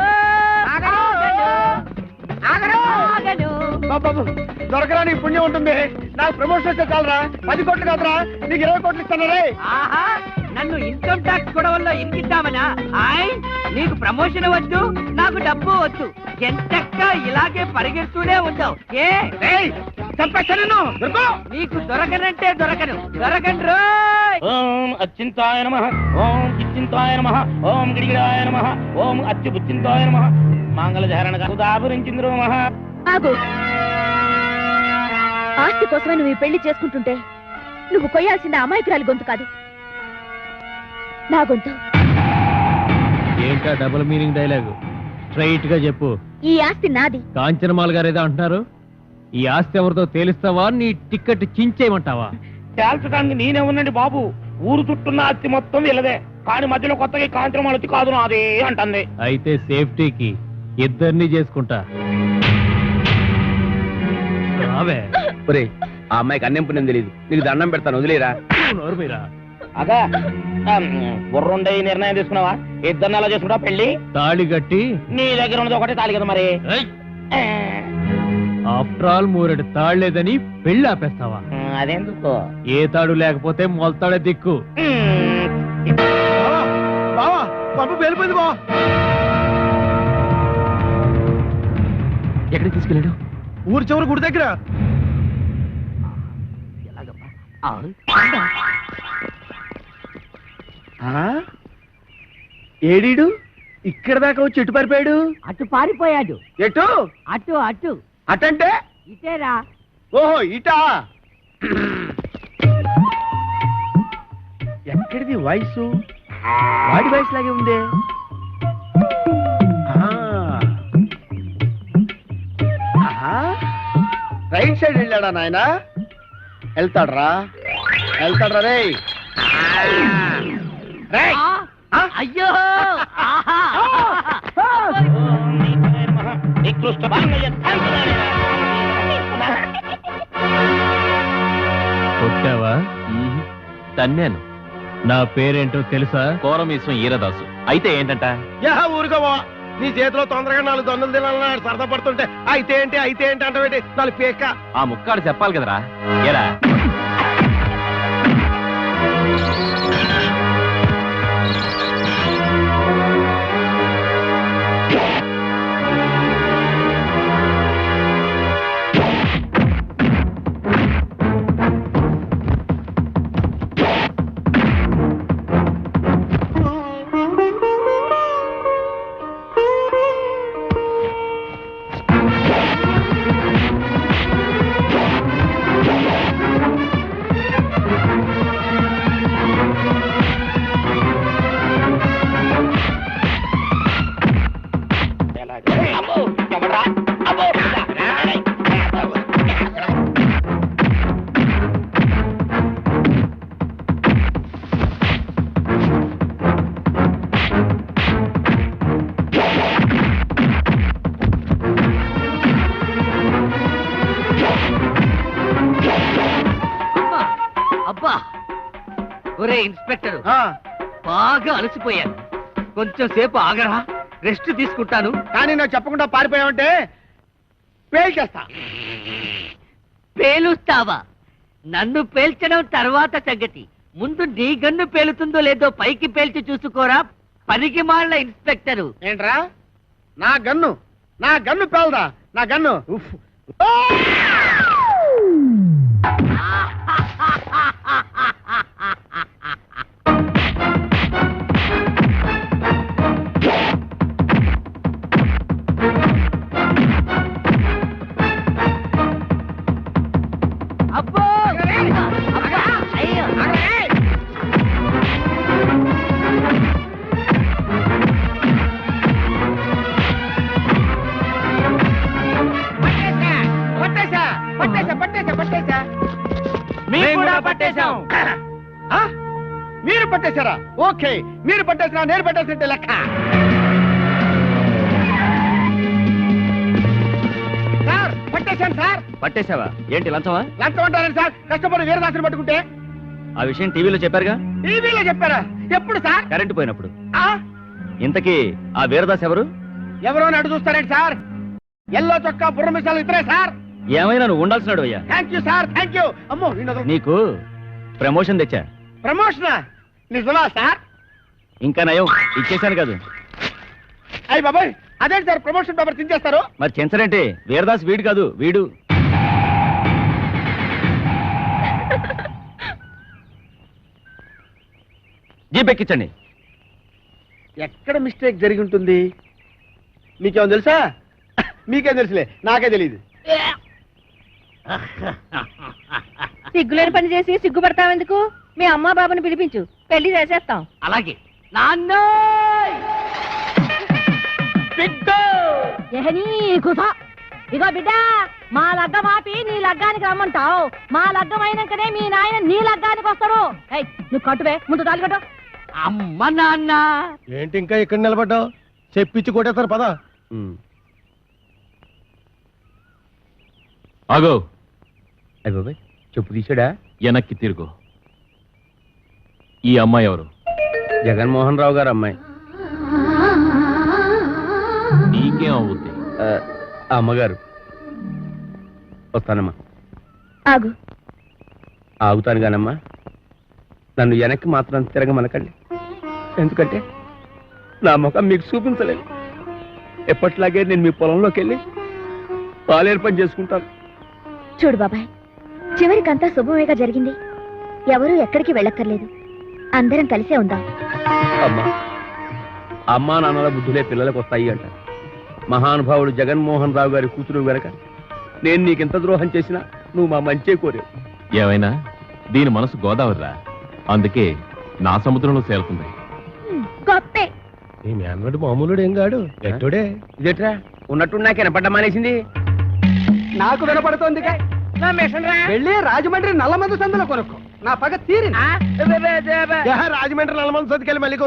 Speaker 2: ఆగరే
Speaker 8: ఆగను.
Speaker 2: బాబు దొరకరా నీ పుణ్యం ఉంటుంది. నాకు ప్రమోషన్ వస్తే చాలరా. 10 కోట్లు కాదురా, నీకు 20 కోట్లు ఇస్తాను రే.
Speaker 8: ఆహా నన్ను ఇన్కమ్ ట్యాక్స్ గొడవల్లో ఇరికిద్దామనా? ఆయ్ నీకు ప్రమోషన్ వద్దు, నాకు డబ్బు వద్దు. ఎంతక్క ఇలాగే పరిగెడుతూనే ఉంటావు. ఏ
Speaker 2: చంపేస్తాను నిన్ను. దొరుకు.
Speaker 8: నీకు దొరకనంటే దొరకను. దొరకండి రోయ్.
Speaker 1: ఓం అచ్చింతాయ నమః, ఓం చిచ్చింతాయ నమః, ఓం గిడిగిడాయ నమః, ఓం అచ్యుబుచ్చింతాయ నమః. మంగళధారణ ఉదాహరించింద్రో మహా.
Speaker 4: ఆగు. ఆస్తి కోసమే నువ్వు ఈ పెళ్లి చేసుకుంటుంటే నువ్వు కొయ్యాల్సిన అమాయకురాలి గొంతు కాదు, నా గొంతు.
Speaker 5: ఏంటా డబుల్ మీనింగ్ డైలాగు? స్ట్రైట్ గా చెప్పు.
Speaker 4: ఈ ఆస్తి నాది.
Speaker 5: కాంచనమాల గారు ఏదో అంటున్నారు. ఈ ఆస్తి ఎవరితో తేలిస్తావా, నీ టికెట్ చించేయమంటావా?
Speaker 1: తేల్చడానికి నేనే ఉన్నాండి బాబు. ఊరు చుట్టున్న ఆస్తి మొత్తం వీళ్ళదే. కానీ మధ్యలో కొత్తగా కాంచనమాల వచ్చి కాదు నాదే అంటుంది.
Speaker 5: అయితే సేఫ్టీకి ఇద్దరిని చేసుకుంటా. రావే.
Speaker 6: ఆ అమ్మాయికి అన్నం పుణ్యం తెలియదు. నీకు దండం పెడతాను, వదిలేరా.
Speaker 5: నోరు మీరా.
Speaker 1: అగా బుర్రుండే నిర్ణయం తీసుకున్నావా? ఇద్దరిని అలా చేసుకుంటా పెళ్లి.
Speaker 5: తాళి కట్టి.
Speaker 1: నీ దగ్గర ఉన్నది ఒకటే తాళి కదా మరి.
Speaker 5: ఆఫ్టర్ ఆల్ 3 తాళ్లేదని పెళ్లి ఆపేస్తావా?
Speaker 1: అదెందుకు?
Speaker 5: ఏ తాడు లేకపోతే మొలతాడే దిక్కు.
Speaker 2: బావా పంపు పేలిపోయింది బావా.
Speaker 5: ఎక్కడికి తీసుకెళ్ళాడు?
Speaker 2: ఊరు చివరి గుడి దగ్గర. ఏడీడు ఇక్కడ దాకా వచ్చి ఎటు పారిపోయాడు?
Speaker 8: అటు పారిపోయాడు.
Speaker 2: ఎటు?
Speaker 8: అటు అటు
Speaker 2: అటంటే
Speaker 8: ఇటేరా.
Speaker 2: ఓహో ఇటా. ఎక్కడిది వాయిస్? వాడి వాయిస్ లాగే ఉందే. రైట్ సైడ్ వెళ్ళాడా నాయన? వెళ్తాడ్రా రే.
Speaker 8: అయ్యో
Speaker 5: కొట్టావా? తన్నాను. నా పేరేంటో తెలుసా?
Speaker 10: కోరమీశ్వం ఈరదాసు. అయితే ఏంటంట?
Speaker 6: ఊరుకోవా. నీ చేతిలో తొందరగా 4 దొందలు తినాలన్నాడు. సరదా పడుతుంటే అయితే ఏంటి అంటే 4 పేక.
Speaker 10: ఆ ముక్కాడు చెప్పాలి కదరా. ఏరా
Speaker 8: అబ్బా ఒరే ఇన్స్పెక్టర్, బాగా అలసిపోయాను. కొంచెం సేపు ఆగరా, రెస్ట్ తీసుకుంటాను.
Speaker 2: కానీ నాకు చెప్పకుండా పారిపోయావంటే పేల్చేస్తా.
Speaker 8: పేలుస్తావా? నన్ను పేల్చడం తర్వాత సంగతి. ముందు నీ గన్ను పేలుతుందో లేదో పైకి పేల్చి చూసుకోరా, పనికి మాళ్ళ ఇన్స్పెక్టరు.
Speaker 2: ఏంట్రా? నా గన్ను పేలదా? నా గన్ను
Speaker 3: మేము కూడా పట్టేశాం.
Speaker 2: ఆ? మీరు పట్టేశారా? ఓకే, మీరు పట్టేసినా నేను పట్టేసినట్టే లెక్క. సార్ పట్టేశాను సార్.
Speaker 10: పట్టేశావా? ఏంటి లంచమా?
Speaker 2: లంచం అంటారండి సార్, కష్టపడి వీరదాసుని పట్టుకుంటే.
Speaker 10: ఆ విషయం టీవీలో చెప్పారుగా.
Speaker 2: టీవీలో చెప్పారా? ఎప్పుడు సార్?
Speaker 10: కరెంటు పోయినప్పుడు.
Speaker 2: ఆ?
Speaker 10: ఇంతకీ ఆ వీరదాస్ ఎవరు?
Speaker 2: ఎవరో అని అడుగు చూస్తారండి సార్. ఎల్లో చొక్కా బుర్ర మిసాలు ఇద్దరే సార్.
Speaker 10: ఏమైనా నువ్వు ఉండాల్సినాడు అయ్యా.
Speaker 2: Thank you sir, thank you. అమ్మో వీణదు.
Speaker 10: నీకు ప్రమోషన్ తెచ్చా.
Speaker 2: ప్రమోషనా? నిజమా సార్?
Speaker 10: ఇంకా నయం ఇచ్చేశాను కాదు.
Speaker 2: అయ్యి బాబాయ్, అదేంటి సార్ ప్రమోషన్ పేపర్ తించేస్తారు?
Speaker 10: మరి చెంచరంటే వీరదాస్ వీడు కాదు, వీడు. జీప్ ఎక్కించండి.
Speaker 2: ఎక్కడ మిస్టేక్ జరిగి ఉంటుంది? మీకేమో తెలుసా? మీకేం తెలుసులే, నాకే తెలియదు.
Speaker 4: సిగ్గులేని పని చేసి సిగ్గుపడతావెందుకు? మీ అమ్మా బాబుని పిలిపించు, పెళ్లి చేసేస్తాం.
Speaker 8: అలాగే నాన్న.
Speaker 4: ఇగో బిడ్డ, మా లగ్గం ఆపి నీ లగ్గానికి రమ్మంటావు. మా లగ్గం అయినాకనే మీ నాయన నీ లగ్గానికి వస్తాడు. ఏయ్, నువ్వు కట్టువే, ముందు తాళి కట్టు.
Speaker 8: అమ్మ నాన్న.
Speaker 6: ఏంటి ఇంకా ఇక్కడ నిలబడ్డావు? చెప్పించి కొట్టేస్తారు పద.
Speaker 5: ఆగో,
Speaker 1: అయ్య బాబాయ్, చెప్పు తీసాడా?
Speaker 5: వెనక్కి తిరుగు. ఈ అమ్మాయి ఎవరు?
Speaker 1: జగన్మోహన్ రావు గారు అమ్మాయి.
Speaker 5: నీకేం అవుద్ది?
Speaker 1: అమ్మగారు. వస్తానమ్మా.
Speaker 7: ఆగు.
Speaker 1: ఆగుతాను కానమ్మా, నన్ను వెనక్కి మాత్రం తిరగమనకండి. ఎందుకంటే నా ముఖం మీకు చూపించలేదు. ఎప్పట్లాగే నేను మీ పొలంలోకి వెళ్ళి పాలేరు పని చేసుకుంటాను.
Speaker 7: చూడు బాబాయ్, చివరికంతా శుభమేగా జరిగింది. ఎవరూ ఎక్కడికి వెళ్ళక్కర్లేదు. అందరం కలిసే ఉందాం.
Speaker 1: అమ్మా, అమ్మా నాన్నల బుద్ధులే పిల్లలకు వస్తాయి అంట. మహానుభావుడు జగన్మోహన్ రావు గారి కూతురు గనక నేను నీకింత ద్రోహం చేసినా నువ్వు మా మంచే కోరావు.
Speaker 5: ఏమైనా దీని మనసు గోదావరిరా, అందుకే నా సముద్రంలో చేరుతుంది.
Speaker 7: గొప్పే.
Speaker 6: నీ మేనడు మామూలుడు ఏం కాడు, ఎట్టుడే.
Speaker 1: ఇదేట్రా ఉన్నట్టు నాకు వినపడ్డ మానేసింది.
Speaker 2: నాకు వినపడుతోంది. వెళ్ళి రాజమండ్రి నల్లమందు సందులో కొనుక్కో, నా పగ తీరింది.
Speaker 6: రాజమండ్రి నల్లమంది సతికెళ్ళి మళ్ళీ